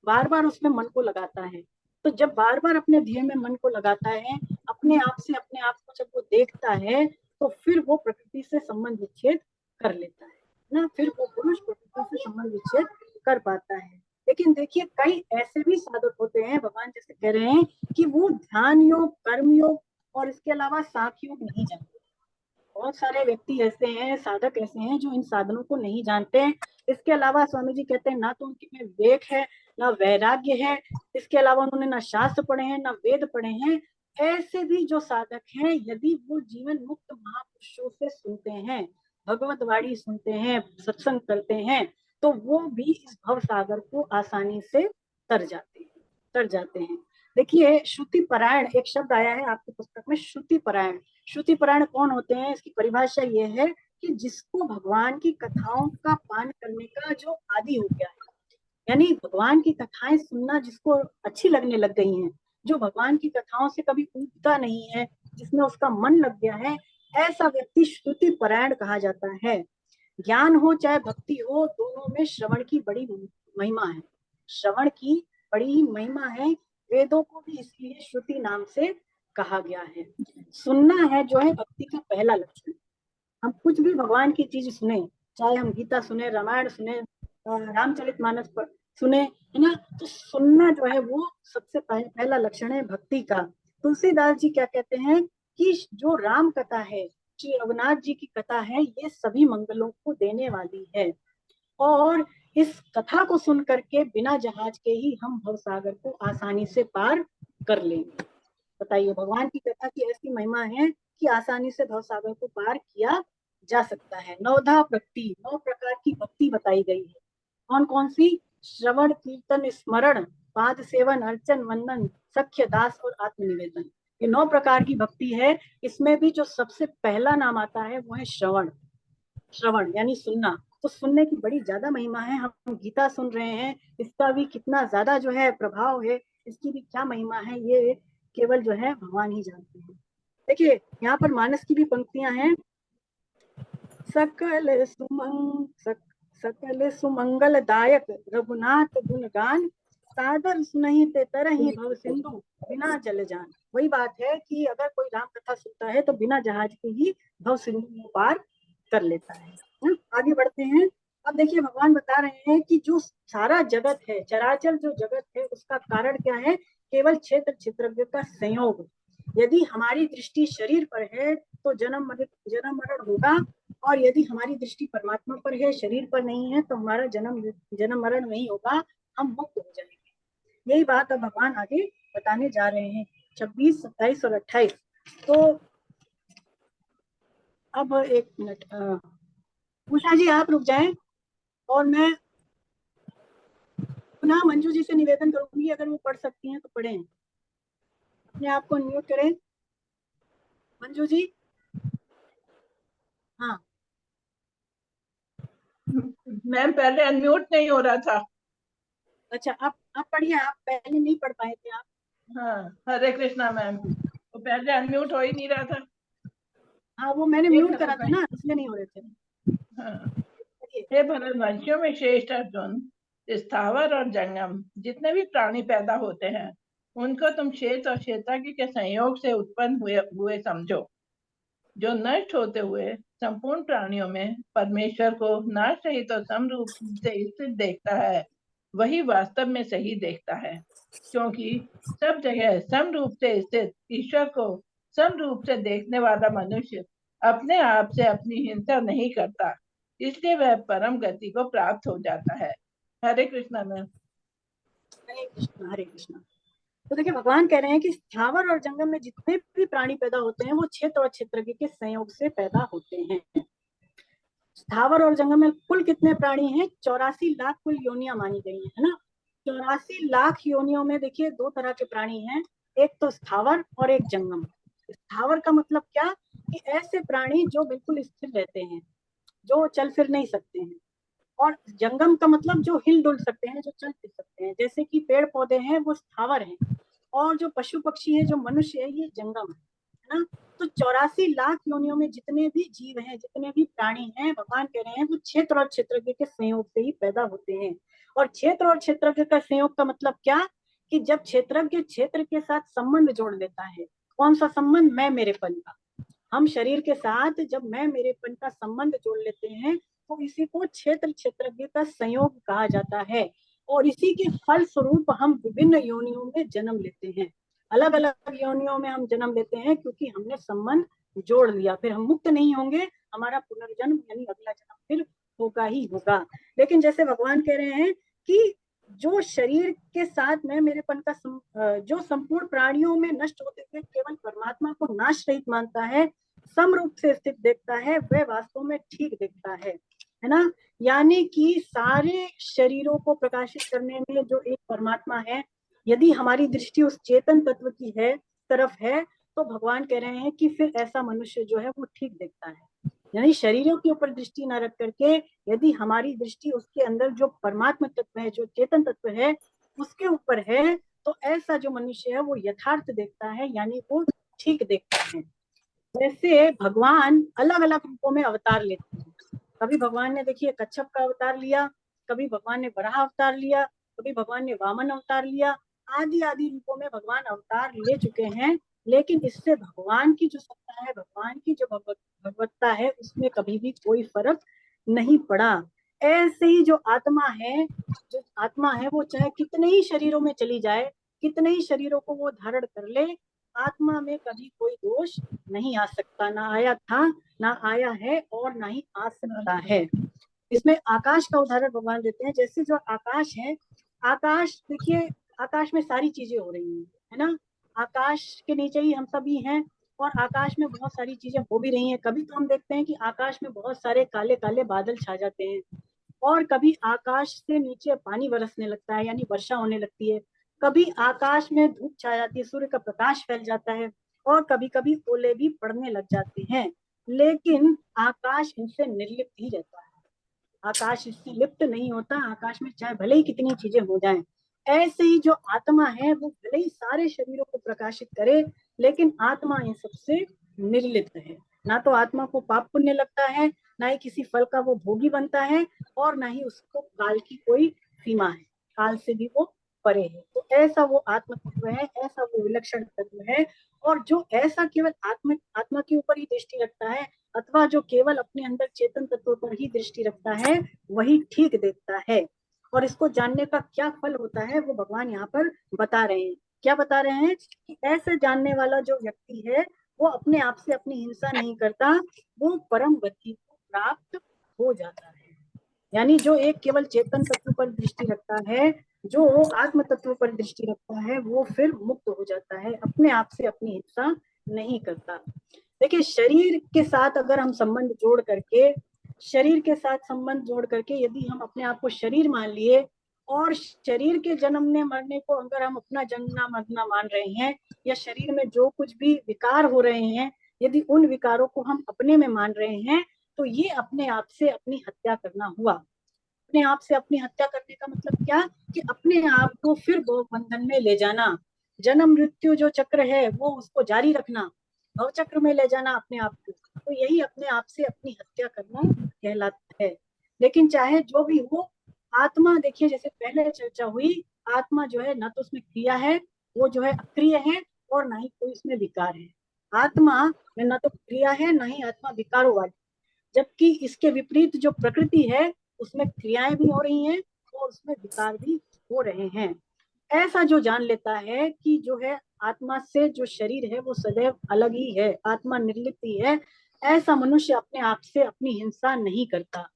बार बार उसमें मन को लगाता है। तो जब बार बार अपने ध्येय में मन को लगाता है, अपने आप से अपने आप को जब वो देखता है तो फिर वो प्रकृति से संबंध विच्छेद कर लेता है ना, फिर वो पुरुष प्रकृति से संबंध विच्छेद कर पाता है। लेकिन देखिए कई ऐसे भी साधक होते हैं, भगवान जैसे कह रहे हैं कि वो ध्यान योग, कर्म योग और इसके अलावा सांख्य योग नहीं जानते। बहुत सारे व्यक्ति ऐसे हैं, साधक ऐसे हैं जो इन साधनों को नहीं जानते हैं। इसके अलावा स्वामी जी कहते हैं ना तो उनके में विवेक है ना वैराग्य है, इसके अलावा उन्होंने ना शास्त्र पढ़े हैं ना वेद पढ़े हैं। ऐसे भी जो साधक हैं यदि वो जीवन मुक्त महापुरुषों से सुनते हैं, भगवत वाणी सुनते हैं, सत्संग करते हैं, तो वो भी इस भव सागर को आसानी से तर जाते हैं। देखिए श्रुति परायण एक शब्द आया है आपकी पुस्तक में, श्रुति परायण। श्रुति परायण कौन होते हैं? इसकी परिभाषा ये है कि जिसको भगवान की कथाओं का पान करने का जो आदि हो गया है, यानी भगवान की कथाएं सुनना जिसको अच्छी लगने लग गई हैं, जो भगवान की कथाओं से कभी ऊबता नहीं है, जिसमें उसका मन लग गया है, ऐसा व्यक्ति श्रुति परायण कहा जाता है। ज्ञान हो चाहे भक्ति हो, दोनों में श्रवण की बड़ी महिमा है, श्रवण की बड़ी महिमा है। वेदों को भी इसलिए श्रुति नाम से कहा गया है। सुनना है जो है भक्ति का पहला लक्षण। हम कुछ भी भगवान की चीज सुने, चाहे हम गीता सुने, रामायण सुने, रामचरितमानस पर सुने, है ना, तो सुनना जो है वो सबसे पहला लक्षण है भक्ति का। तुलसीदास जी क्या कहते हैं कि जो राम कथा है श्री रघुनाथ जी की कथा है, ये सभी मंगलों को देने वाली है। और इस कथा को सुन करके बिना जहाज के ही हम भवसागर को आसानी से पार कर लेंगे। बताइए, भगवान की कथा की ऐसी महिमा है कि आसानी से भवसागर को पार किया जा सकता है। नवधा भक्ति, 9 प्रकार की भक्ति बताई गई है। कौन कौन सी? श्रवण, कीर्तन, स्मरण, पाद सेवन, अर्चन, वंदन, सख्य, दास और आत्मनिवेदन। ये 9 प्रकार की भक्ति है। इसमें भी जो सबसे पहला नाम आता है वो है श्रवण। श्रवण यानी सुनना। तो सुनने की बड़ी ज्यादा महिमा है। हम गीता सुन रहे हैं, इसका भी कितना ज्यादा जो है प्रभाव है, इसकी भी क्या महिमा है, ये केवल जो है भगवान ही जानते हैं। देखिए यहाँ पर मानस की भी पंक्तियां हैं। सकल सुमंगल दायक रघुनाथ गुणगान, सादर सुनहि ते तरहि भव सिंधु बिना जल जान। वही बात है कि अगर कोई राम कथा सुनता है तो बिना जहाज के ही भव सिंधु पार कर लेता है। आगे बढ़ते हैं। अब देखिए भगवान बता रहे हैं कि जो सारा जगत है, चराचर जो जगत है, उसका कारण क्या है? केवल क्षेत्र क्षेत्रज्ञ का संयोग। यदि हमारी दृष्टि शरीर पर है तो जन्म मरण होगा, और यदि हमारी दृष्टि परमात्मा पर है, शरीर पर नहीं है, तो हमारा जन्म मरण नहीं होगा, हम मुक्त हो जाएंगे। यही बात अब भगवान आगे बताने जा रहे हैं 26, 27 और 28। तो अब एक मिनट, उषा जी आप रुक जाएं और मैं पुनः मंजू जी से निवेदन करूंगी, अगर वो पढ़ सकती हैं तो पढ़ें। अपने आप को अनम्यूट करें मंजू जी। हाँ मैम पहले अनम्यूट नहीं हो रहा था। अच्छा, आप पढ़िए, आप पहले नहीं पढ़ पाए थे आप। हाँ, हरे कृष्णा मैम, तो पहले अनम्यूट हो ही नहीं रहा था। हाँ वो मैंने म्यूट करा था ना, इसलिए नहीं हो रहे थे। हाँ। हे भरतवंशियों में श्रेष्ठ अर्जुन, स्थावर और जंगम जितने भी प्राणी पैदा होते हैं, उनको तुम क्षेत्र और क्षेत्रज्ञ के संयोग से उत्पन्न हुए समझो। जो नष्ट होते हुए संपूर्ण प्राणियों में परमेश्वर को नाश रहित और समरूप से स्थित देखता है, वही वास्तव में सही देखता है। क्योंकि सब जगह समरूप से स्थित ईश्वर को समरूप से देखने वाला मनुष्य अपने आप से अपनी हिंसा नहीं करता, इसलिए वह परम गति को प्राप्त हो जाता है। हरे कृष्णा मैम। हरे कृष्णा हरे कृष्णा। तो देखिए भगवान कह रहे हैं कि स्थावर और जंगम में जितने भी प्राणी पैदा होते हैं वो क्षेत्र और क्षेत्रज्ञ के संयोग से पैदा होते हैं। स्थावर और जंगम में कुल कितने प्राणी हैं? 84 लाख कुल योनियां मानी गई है ना। 84 लाख योनियों में देखिए 2 तरह के प्राणी हैं, एक तो स्थावर और एक जंगम। स्थावर का मतलब क्या? कि ऐसे प्राणी जो बिल्कुल स्थिर रहते हैं, जो चल फिर नहीं सकते हैं। और जंगम का मतलब जो हिल डुल सकते हैं, जो चल फिर सकते हैं, जैसे कि पेड़ पौधे हैं वो स्थावर हैं, और जो पशु पक्षी है, जो मनुष्य है, ये जंगम है ना। तो 84 लाख योनियों में जितने भी जीव हैं, जितने भी प्राणी हैं, भगवान कह रहे हैं वो क्षेत्र और क्षेत्रज्ञ के संयोग से ही पैदा होते हैं। और क्षेत्र और क्षेत्रज्ञ का संयोग का मतलब क्या? कि जब क्षेत्रज्ञ क्षेत्र के साथ संबंध जोड़ लेता है। कौन सा संबंध? मैं मेरेपन का। हम शरीर के साथ जब मैं मेरेपन का संबंध जोड़ लेते हैं तो इसी को क्षेत्र क्षेत्रज्ञ का संयोग कहा जाता है। और इसी के फल स्वरूप हम विभिन्न योनियों में जन्म लेते हैं। अलग अलग योनियों में हम जन्म लेते हैं क्योंकि हमने संबंध जोड़ लिया। फिर हम मुक्त नहीं होंगे, हमारा पुनर्जन्म यानी अगला जन्म फिर होगा ही होगा। लेकिन जैसे भगवान कह रहे हैं कि जो शरीर के साथ मैं मेरेपन का जो संपूर्ण प्राणियों में नष्ट होते हुए केवल परमात्मा को नाश रहित मानता है, समरूप से स्थित देखता है, वह वास्तव में ठीक देखता है ना। यानी कि सारे शरीरों को प्रकाशित करने में जो एक परमात्मा है, यदि हमारी दृष्टि उस चेतन तत्व की है तरफ है, तो भगवान कह रहे हैं कि फिर ऐसा मनुष्य जो है वो ठीक देखता है। यानी शरीरों के ऊपर दृष्टि न रख करके यदि हमारी दृष्टि उसके अंदर जो परमात्मा तत्व है, जो चेतन तत्व है, उसके ऊपर है, तो ऐसा जो मनुष्य है वो यथार्थ देखता है, यानी वो ठीक देखता है। जैसे भगवान अलग अलग रूपों में अवतार लेते हैं। कभी भगवान ने देखिए कच्छप का अवतार लिया, कभी भगवान ने वराह अवतार लिया, कभी भगवान ने वामन अवतार लिया। आदि आदि रूपों में भगवान अवतार ले चुके हैं, लेकिन इससे भगवान की जो सत्ता है, भगवान की जो भगवत्ता है, उसमें कभी भी कोई फर्क नहीं पड़ा। ऐसे ही जो आत्मा है वो चाहे कितने ही शरीरों में चली जाए, कितने ही शरीरों को वो धारण कर ले, आत्मा में कभी कोई दोष नहीं आ सकता, ना आया था, ना आया है और ना ही आ सकता है। इसमें आकाश का उदाहरण भगवान देते हैं। जैसे जो आकाश है, आकाश देखिए, आकाश में सारी चीजें हो रही हैं, है ना। आकाश के नीचे ही हम सभी हैं और आकाश में बहुत सारी चीजें हो भी रही हैं। कभी तो हम देखते हैं कि आकाश में बहुत सारे काले काले बादल छा जाते हैं, और कभी आकाश से नीचे पानी बरसने लगता है, यानी वर्षा होने लगती है। कभी आकाश में धूप छा जाती है, सूर्य का प्रकाश फैल जाता है, और कभी कभी ओले भी पड़ने लग जाते हैं। लेकिन आकाश इनसे निर्लिप्त ही रहता है, आकाश इससे लिप्त नहीं होता। आकाश में चाहे भले ही कितनी चीजें हो जाएं। ऐसे ही जो आत्मा है वो भले ही सारे शरीरों को प्रकाशित करे, लेकिन आत्मा इन सबसे निर्लिप्त है। ना तो आत्मा को पाप पुण्य लगता है, ना ही किसी फल का वो भोगी बनता है, और ना ही उसको काल की कोई सीमा है, काल से भी वो परे है। तो ऐसा वो आत्म तत्व है, ऐसा वो विलक्षण तत्व है। और जो ऐसा केवल आत्मा के ऊपर ही दृष्टि रखता है, अथवा जो केवल अपने अंदर चेतन तत्व पर ही दृष्टि रखता है, वही ठीक देखता है। और इसको जानने का क्या फल होता है वो भगवान यहाँ पर बता रहे हैं। क्या बता रहे हैं कि ऐसे जानने वाला जो व्यक्ति है वो अपने आप से अपनी हिंसा नहीं करता, वो परम गति को प्राप्त हो जाता है। यानी जो एक केवल चेतन तत्व पर दृष्टि रखता है, जो आत्म तत्व पर दृष्टि रखता है, वो फिर मुक्त हो जाता है, अपने आप से अपनी हिंसा नहीं करता। देखिए, शरीर के साथ अगर हम संबंध जोड़ करके, शरीर के साथ संबंध जोड़ करके यदि हम अपने आप को शरीर मान लिए, और शरीर के जन्मने मरने को अगर हम अपना जन्मना मरना मान रहे हैं, या शरीर में जो कुछ भी विकार हो रहे हैं, यदि उन विकारों को हम अपने में मान रहे हैं, तो ये अपने आप से अपनी हत्या करना हुआ। अपने आप से अपनी हत्या करने का मतलब क्या, कि अपने आप को फिर भव बंधन में ले जाना, जन्म मृत्यु जो चक्र है वो उसको जारी रखना, भव चक्र में ले जाना अपने आप को। तो यही अपने आप से अपनी हत्या करना कहलाता है। लेकिन चाहे जो भी हो, आत्मा देखिए, जैसे पहले चर्चा हुई, आत्मा जो है ना तो उसमें क्रिया है, वो जो है अक्रिय है, और ना ही कोई इसमें विकार है। आत्मा में ना तो क्रिया है, ना ही आत्मा विकारों वाली। जबकि इसके विपरीत जो प्रकृति है, उसमें क्रियाएं भी हो रही हैं और उसमें विकार भी हो रहे हैं। ऐसा जो जान लेता है कि जो है आत्मा से जो शरीर है वो सदैव अलग ही है, आत्मा निर्लिप्त ही है, ऐसा मनुष्य अपने आप से अपनी हिंसा नहीं करता।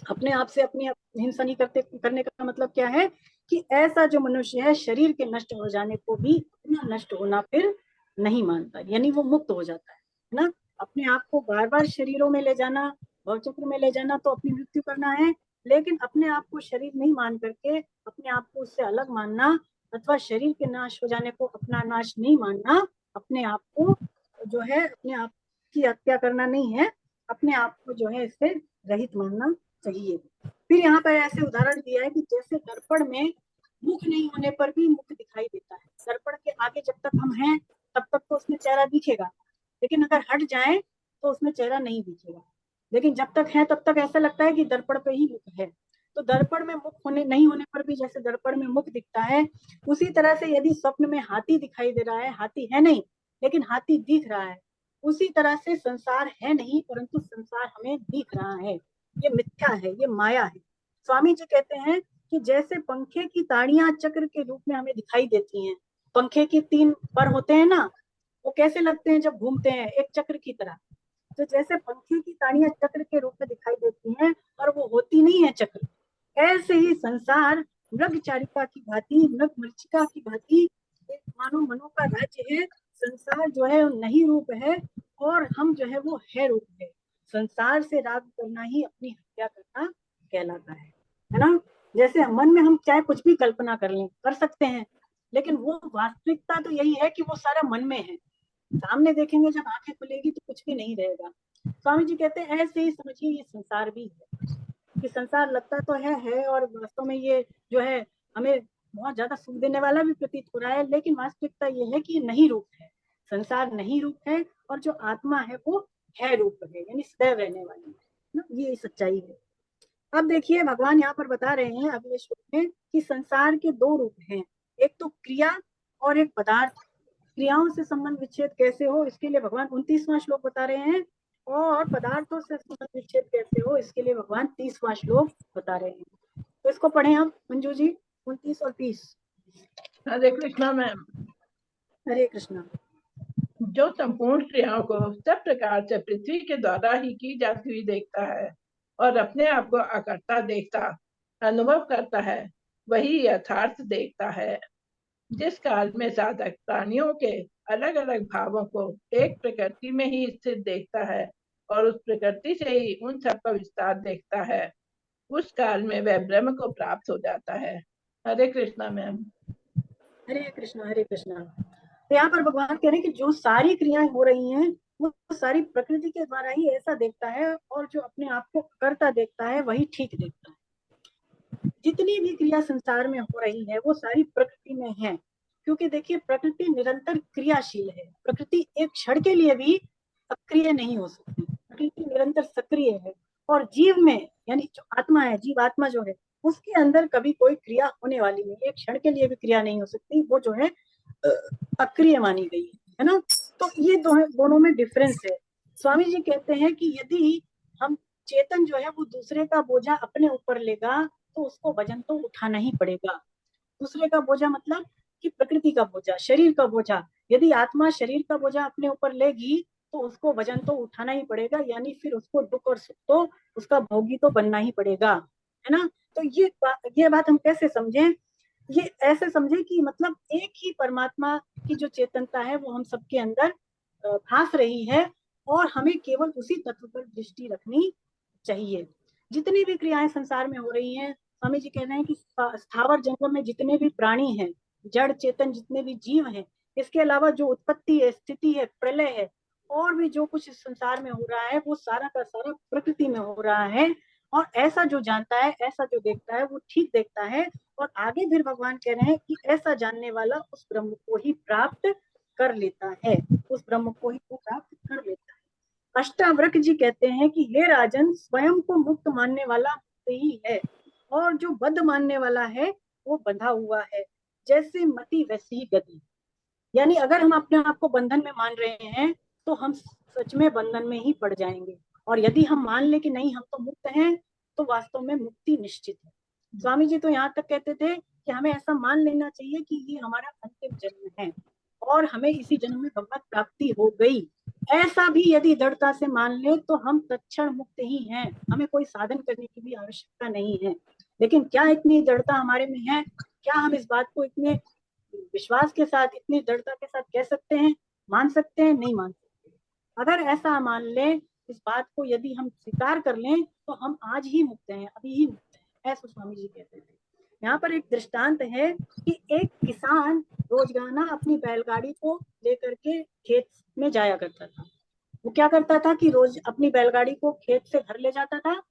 अपने आप से अपनी हिंसा नहीं करने का मतलब क्या है, कि ऐसा जो मनुष्य है शरीर के नष्ट हो जाने को भी अपना नष्ट होना फिर नहीं मानता, यानी वो मुक्त हो जाता है ना। अपने आप को बार बार शरीरों में ले जाना, भवचक्र में ले जाना, तो अपनी मृत्यु करना है। लेकिन अपने आप को शरीर नहीं मान करके अपने आप को उससे अलग मानना, अथवा शरीर के नाश हो जाने को अपना नाश नहीं मानना, अपने आप को जो है अपने आप की हत्या करना नहीं है, अपने आप को जो है इससे रहित मानना चाहिए। फिर यहाँ पर ऐसे उदाहरण दिया है कि जैसे दर्पण में मुख नहीं होने पर भी मुख दिखाई देता है। दर्पण के आगे जब तक हम हैं तब तक तो उसमें चेहरा दिखेगा, लेकिन अगर हट जाए तो उसमें चेहरा नहीं दिखेगा। लेकिन जब तक है तब तक ऐसा लगता है कि दर्पण पे ही मुख है। तो दर्पण में मुख नहीं होने पर भी जैसे दर्पण में मुख दिखता है, उसी तरह से यदि स्वप्न में हाथी दिखाई दे रहा है, हाथी है नहीं लेकिन हाथी दिख रहा है, उसी तरह से संसार है नहीं परंतु संसार हमें दिख रहा है। ये मिथ्या है, ये माया है। स्वामी जी कहते हैं कि जैसे पंखे की ताड़ियां चक्र के रूप में हमें दिखाई देती हैं, पंखे के 3 पर होते हैं ना, वो कैसे लगते हैं जब घूमते हैं, एक चक्र की तरह। तो जैसे पंखे की ताड़ियां चक्र के रूप में दिखाई देती हैं और वो होती नहीं है चक्र, ऐसे ही संसार मृग चारिका की भांति, मृग मरीचिका की भांति एक मानो मनो का राज्य है। संसार जो है नहीं रूप है, और हम जो है वो है रूप है। संसार से राग करना ही अपनी हत्या करना कहलाता है ना। जैसे मन में हम चाहे कुछ भी कल्पना कर सकते हैं, लेकिन वो वास्तविकता तो यही है कि वो सारा मन में है। सामने देखेंगे जब आंखें खुलेगी तो कुछ भी नहीं रहेगा। स्वामी जी कहते हैं ऐसे ही समझिए ये संसार भी है, कि संसार लगता तो है और वास्तव में ये जो है हमें बहुत ज्यादा सुख देने वाला भी प्रतीत हो रहा है, लेकिन वास्तविकता ये है कि ये नहीं रूप है, संसार नहीं रूप है, और जो आत्मा है वो है रूप है, यानी सदैव रहने वाली है ना। ये सच्चाई है। अब देखिए भगवान यहाँ पर बता रहे हैं अगले श्लोक में कि संसार के 2 रूप हैं, एक तो क्रिया और एक पदार्थ। क्रियाओं से संबंध विच्छेद कैसे हो, इसके लिए भगवान 29वां श्लोक बता रहे हैं, और पदार्थों से संबंध विच्छेद कैसे हो, इसके लिए भगवान 30वां श्लोक बता रहे हैं। तो इसको पढ़े हम मंजू जी, 29 और 30। हरे कृष्णा मैम। हरे कृष्णा। जो संपूर्ण क्रियाओं को सब प्रकार से पृथ्वी के द्वारा ही की जाती हुई देखता है और अपने आप को अकर्ता देखता अनुभव करता है, वही यथार्थ देखता है। जिस काल में साधक प्राणियों के अलग अलग भावों को एक प्रकृति में ही स्थित देखता है और उस प्रकृति से ही उन सब का विस्तार देखता है, उस काल में वह ब्रह्म को प्राप्त हो जाता है। हरे कृष्णा मैम। हरे कृष्णा हरे कृष्णा। तो यहाँ पर भगवान कह रहे हैं कि जो सारी क्रियाएं हो रही हैं वो सारी प्रकृति के द्वारा ही ऐसा देखता है, और जो अपने आप को करता देखता है वही ठीक देखता है। जितनी भी क्रिया संसार में हो रही है वो सारी प्रकृति में है, क्योंकि देखिए प्रकृति निरंतर क्रियाशील है। प्रकृति एक क्षण के लिए भी अक्रिय नहीं हो सकती, प्रकृति निरंतर सक्रिय है। और जीव में यानी जो आत्मा है, जीव आत्मा जो है, उसके अंदर कभी कोई क्रिया होने वाली नहीं, एक क्षण के लिए भी क्रिया नहीं हो सकती, वो जो है अक्रिय मानी गई है ना। तो ये दोनों में डिफरेंस है। स्वामी जी कहते हैं कि यदि हम चेतन जो है वो दूसरे का बोझा अपने ऊपर लेगा तो उसको वजन तो उठाना ही पड़ेगा। दूसरे का बोझा मतलब कि प्रकृति का बोझा, शरीर का बोझा। यदि आत्मा शरीर का बोझा अपने ऊपर लेगी तो उसको वजन तो उठाना ही पड़ेगा, यानी फिर उसको दुख और सुख तो उसका भोगी तो बनना ही पड़ेगा, है ना। तो ये बात हम कैसे समझें? ये ऐसे समझे कि मतलब एक ही परमात्मा की जो चेतनता है वो हम सबके अंदर भास रही है, और हमें केवल उसी तत्व पर दृष्टि रखनी चाहिए। जितनी भी क्रियाएं संसार में हो रही हैं, स्वामी जी कह रहे हैं कि स्थावर जंगम में जितने भी प्राणी हैं, जड़ चेतन जितने भी जीव हैं, इसके अलावा जो उत्पत्ति है, स्थिति है, प्रलय है, और भी जो कुछ इस संसार में हो रहा है वो सारा का सारा प्रकृति में हो रहा है। और ऐसा जो जानता है, ऐसा जो देखता है वो ठीक देखता है। और आगे फिर भगवान कह रहे हैं कि ऐसा जानने वाला उस ब्रह्म को ही प्राप्त कर लेता है, उस ब्रह्म को ही वो प्राप्त कर लेता है। अष्टावक्र जी कहते हैं कि हे राजन, स्वयं को मुक्त मानने वाला मुक्त ही है, और जो बद्ध मानने वाला है वो बंधा हुआ है। जैसे मति वैसी ही गति। यानी अगर हम अपने आप को बंधन में मान रहे हैं तो हम सच में बंधन में ही पड़ जाएंगे, और यदि हम मान ले कि नहीं हम तो मुक्त हैं, तो वास्तव में मुक्ति निश्चित है। स्वामी जी तो यहाँ तक कहते थे कि हमें ऐसा मान लेना चाहिए कि ये हमारा अंतिम जन्म है और हमें इसी जन्म में भगवत प्राप्ति हो गई। ऐसा भी यदि दृढ़ता से मान ले तो हम तत्क्षण मुक्त ही हैं, हमें कोई साधन करने की भी आवश्यकता नहीं है। लेकिन क्या इतनी दृढ़ता हमारे में है? क्या हम इस बात को इतने विश्वास के साथ, इतनी दृढ़ता के साथ कह सकते हैं, मान सकते हैं? नहीं मान सकते। अगर ऐसा मान लें, इस बात को यदि हम स्वीकार कर लें तो हम आज ही मुक्त हैं, अभी ही मुक्त हैं, ऐसा स्वामी जी कहते थे। यहाँ पर एक दृष्टांत है कि एक किसान रोजाना अपनी बैलगाड़ी को लेकर के खेत में जाया करता था। वो क्या करता था कि रोज अपनी बैलगाड़ी को खेत से घर ले जाता था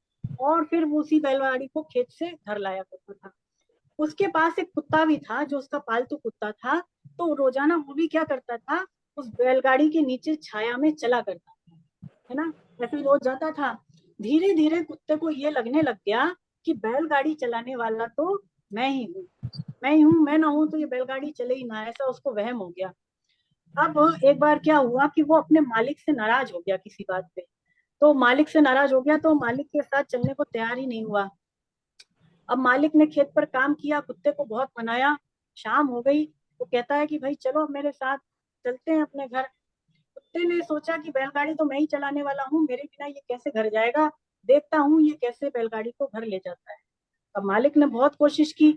और फिर वो उसी बैलगाड़ी को खेत से घर लाया करता था। उसके पास एक कुत्ता भी था जो उसका पालतू कुत्ता था, तो रोजाना वो भी क्या करता था, उस बैलगाड़ी के नीचे छाया में चला करता था, है ना। ऐसे रोज जाता था। धीरे धीरे कुत्ते को ये लगने लग गया कि बैलगाड़ी चलाने वाला तो मैं ही हूँ, मैं ना हूँ तो ये बैलगाड़ी चले ही ना, ऐसा उसको वहम हो गया। अब एक बार क्या हुआ कि वो अपने मालिक से नाराज हो गया किसी बात पे। तो मालिक से नाराज हो गया तो मालिक के साथ चलने को तैयार ही नहीं हुआ। अब मालिक ने खेत पर काम किया, कुत्ते को बहुत मनाया, शाम हो गई, वो कहता है कि भाई चलो मेरे साथ चलते हैं अपने घर। कुत्ते ने सोचा कि बैलगाड़ी तो मैं ही चलाने वाला हूँ, मेरे बिना ये कैसे घर जाएगा, देखता हूँ ये कैसे बैलगाड़ी को घर ले जाता है। अब मालिक ने बहुत कोशिश की,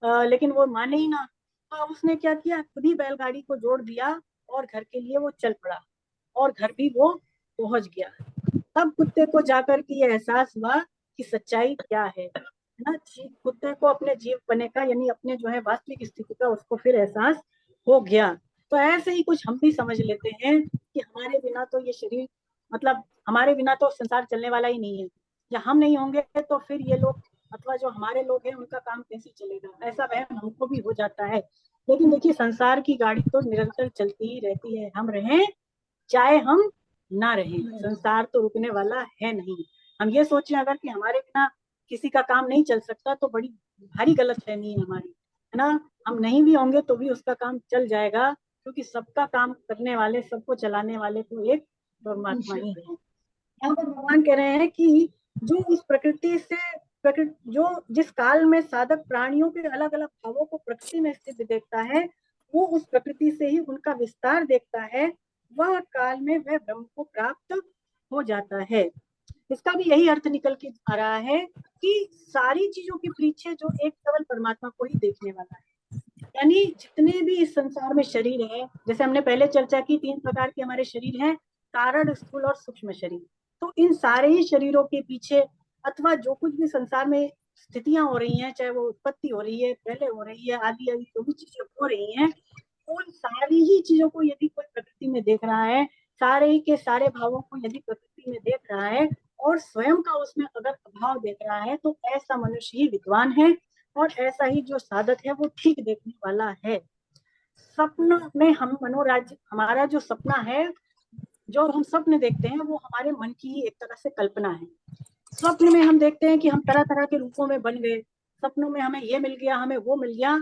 लेकिन वो माने ही ना। तो उसने क्या किया, खुद ही बैलगाड़ी को जोड़ दिया और घर के लिए वो चल पड़ा, और घर भी वो पहुंच गया। तब कुत्ते को जाकर के ये एहसास हुआ कि सच्चाई क्या है ना। कुत्ते को अपने जीव बने का, यानी अपने जो है वास्तविक स्थिति का उसको फिर एहसास हो गया। तो ऐसे ही कुछ हम भी समझ लेते हैं कि हमारे बिना तो ये शरीर, मतलब हमारे बिना तो संसार चलने वाला ही नहीं है, या हम नहीं होंगे तो फिर ये लोग अथवा जो हमारे लोग हैं उनका काम कैसे चलेगा, ऐसा वहम हमको भी हो जाता है। लेकिन देखिए संसार की गाड़ी तो निरंतर चलती ही रहती है, हम रहें चाहे हम ना रहें, संसार तो रुकने वाला है नहीं। हम ये सोचें अगर कि हमारे बिना किसी का काम नहीं चल सकता तो बड़ी भारी गलतफहमी है हमारी, है ना। हम नहीं भी होंगे तो भी उसका काम चल जाएगा, क्योंकि सबका काम करने वाले, सबको चलाने वाले तो एक परमात्मा ही है। यहाँ पर भगवान कह रहे हैं कि जो उस प्रकृति से जो जिस काल में साधक प्राणियों के अलग अलग भावों को प्रकृति में स्थित देखता है, वो उस प्रकृति से ही उनका विस्तार देखता है, वह काल में वह ब्रह्म को प्राप्त हो जाता है। इसका भी यही अर्थ निकल के आ रहा है कि सारी चीजों के पीछे जो एक केवल परमात्मा को ही देखने वाला है। यानी जितने भी इस संसार में शरीर है, जैसे हमने पहले चर्चा की, 3 प्रकार के हमारे शरीर हैं, कारण, स्थूल और सूक्ष्म शरीर। तो इन सारे ही शरीरों के पीछे अथवा जो कुछ भी संसार में स्थितियां हो रही हैं, चाहे वो उत्पत्ति हो रही है, पहले हो रही है, आदि आदि जो भी चीजें हो रही हैं, उन सारी ही चीजों को यदि कोई प्रकृति में देख रहा है, सारे ही के सारे भावों को यदि प्रकृति में देख रहा है और स्वयं का उसमें अगर अभाव देख रहा है, तो ऐसा मनुष्य ही विद्वान है और ऐसा ही जो साधक है वो ठीक देखने वाला है। स्वप्न में हम मनोराज्य, हमारा जो सपना है, जो हम स्वप्न देखते हैं, वो हमारे मन की ही एक तरह से कल्पना है। स्वप्न में हम देखते हैं कि हम तरह तरह के रूपों में बन गए, सपनों में हमें ये मिल गया, हमें वो मिल गया।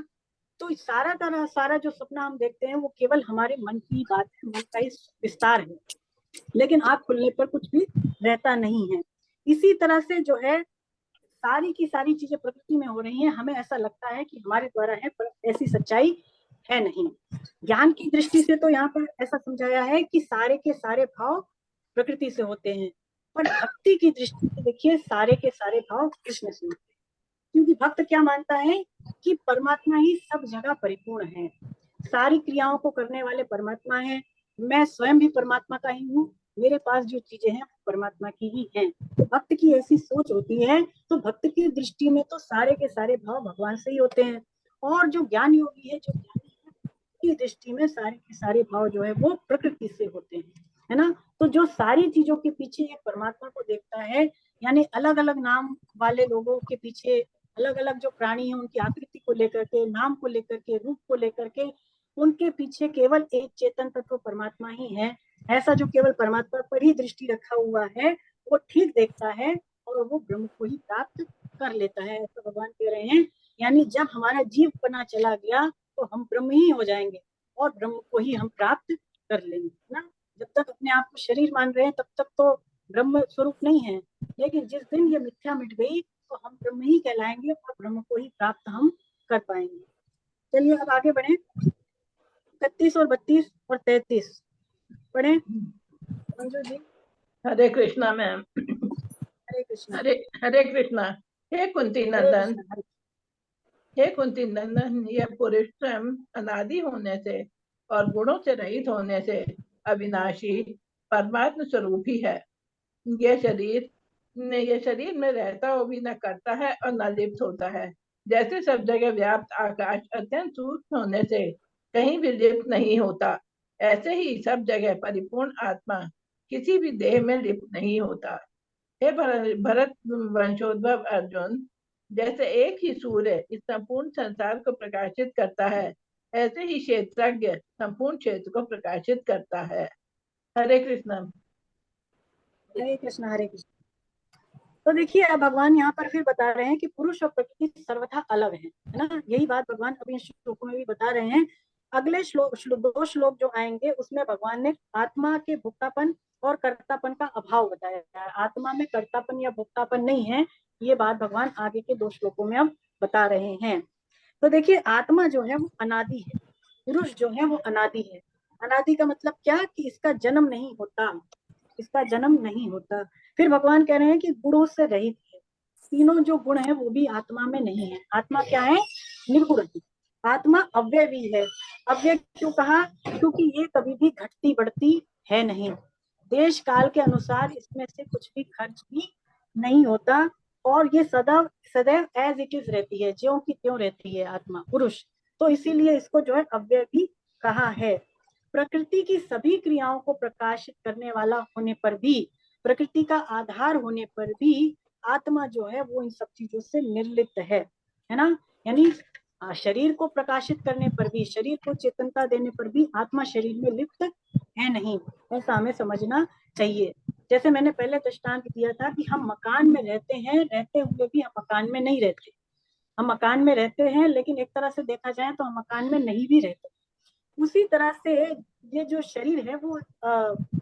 तो सारा जो सपना हम देखते हैं वो केवल हमारे मन की बात है, मन का ही विस्तार है, लेकिन आँख खुलने पर कुछ भी रहता नहीं है। इसी तरह से जो है सारी की सारी चीजें प्रकृति में हो रही हैं, हमें ऐसा लगता है कि हमारे द्वारा है, पर ऐसी सच्चाई है नहीं। ज्ञान की दृष्टि से तो यहाँ पर ऐसा समझाया है कि सारे के सारे भाव प्रकृति से होते हैं, पर भक्ति की दृष्टि से देखिए सारे के सारे भाव कृष्ण से होते हैं। क्योंकि भक्त क्या मानता है कि परमात्मा ही सब जगह परिपूर्ण है, सारी क्रियाओं को करने वाले परमात्मा है, मैं स्वयं भी परमात्मा का ही हूँ, मेरे पास जो चीजें हैं परमात्मा की ही हैं। तो भक्त की ऐसी सोच होती है, तो भक्त की दृष्टि में तो सारे के सारे भाव भगवान से ही होते हैं। और जो ज्ञान योगी है, जो ज्ञानी है, की दृष्टि में सारे के सारे भाव जो है वो प्रकृति से होते हैं, है ना। तो जो सारी चीजों के पीछे एक परमात्मा को देखता है, यानी अलग अलग नाम वाले लोगों के पीछे अलग अलग जो प्राणी है उनकी आकृति को लेकर के, नाम को लेकर के, रूप को लेकर के, उनके पीछे केवल एक चेतन तत्व परमात्मा ही है, ऐसा जो केवल परमात्मा पर ही दृष्टि रखा हुआ है, वो ठीक देखता है और वो ब्रह्म को ही प्राप्त कर लेता है, ऐसा भगवान कह रहे हैं। यानी जब हमारा जीव पना चला गया तो हम ब्रह्म ही हो जाएंगे और ब्रह्म को ही हम प्राप्त कर लेंगे ना। जब तक अपने आप को शरीर मान रहे हैं तब तक तो ब्रह्म स्वरूप नहीं है, लेकिन जिस दिन ये मिथ्या मिट गई तो हम ब्रह्म ही कहलाएंगे और ब्रह्म को ही प्राप्त हम कर पाएंगे। चलिए अब आगे बढ़े, 31 और 32 और 33 पढ़े मंजू जी। हरे कृष्णा मैम। हरे कृष्णा। हरे कृष्णा। हे कुंती नंदन, हे कुंती नंदन, यह पुरुष स्वयं अनादि होने से और गुणों से रहित होने से अविनाशी परमात्म स्वरूप ही है। यह शरीर में रहता हो भी न करता है और न लिप्त होता है। जैसे सब जगह व्याप्त आकाश अत्यंत सूक्ष्म होने से कहीं भी लिप्त नहीं होता, ऐसे ही सब जगह परिपूर्ण आत्मा किसी भी देह में लिप्त नहीं होता। हे भरत वंशोद्भव अर्जुन, जैसे एक ही सूर्य इस संपूर्ण संसार को प्रकाशित करता है, ऐसे ही क्षेत्रज्ञ संपूर्ण क्षेत्र को प्रकाशित करता है। हरे कृष्ण। हरे कृष्णा। हरे कृष्ण। तो देखिए अब भगवान यहाँ पर फिर बता रहे हैं कि पुरुष और प्रकृति सर्वथा अलग है ना। यही बात भगवान अभी श्लोकों में भी बता रहे हैं। अगले दो श्लोक जो आएंगे उसमें भगवान ने आत्मा के भोक्तापन और कर्तापन का अभाव बताया है। आत्मा में कर्तापन या भोक्तापन नहीं है, ये बात भगवान आगे के 2 श्लोकों में अब बता रहे हैं। तो देखिए आत्मा जो है वो अनादि है, पुरुष जो है वो अनादि है। अनादि का मतलब क्या कि इसका जन्म नहीं होता, इसका जन्म नहीं होता। फिर भगवान कह रहे हैं कि गुणों से रहित है, तीनों जो गुण है वो भी आत्मा में नहीं है। आत्मा क्या है? निर्गुण है। आत्मा अव्यय भी है। अव्यय क्यों कहा? क्योंकि ये कभी भी घटती बढ़ती है नहीं, देश काल के अनुसार इसमें से कुछ भी खर्च भी नहीं होता और ये सदैव सदैव एज इट इज रहती है, ज्यों की त्यों रहती है आत्मा पुरुष। तो इसीलिए इसको जो है अव्यय भी कहा है। प्रकृति की सभी क्रियाओं को प्रकाशित करने वाला होने पर भी, प्रकृति का आधार होने पर भी आत्मा जो है वो इन सब चीजों से निर्लिप्त है ना। यानी शरीर को प्रकाशित करने पर भी, शरीर को चेतनता देने पर भी आत्मा शरीर में लिप्त है नहीं, ऐसा हमें समझना चाहिए। जैसे मैंने पहले दृष्टांत दिया था कि हम मकान में रहते हैं, रहते हुए भी हम मकान में नहीं रहते। हम मकान में रहते हैं लेकिन एक तरह से देखा जाए तो हम मकान में नहीं भी रहते। उसी तरह से ये जो शरीर है वो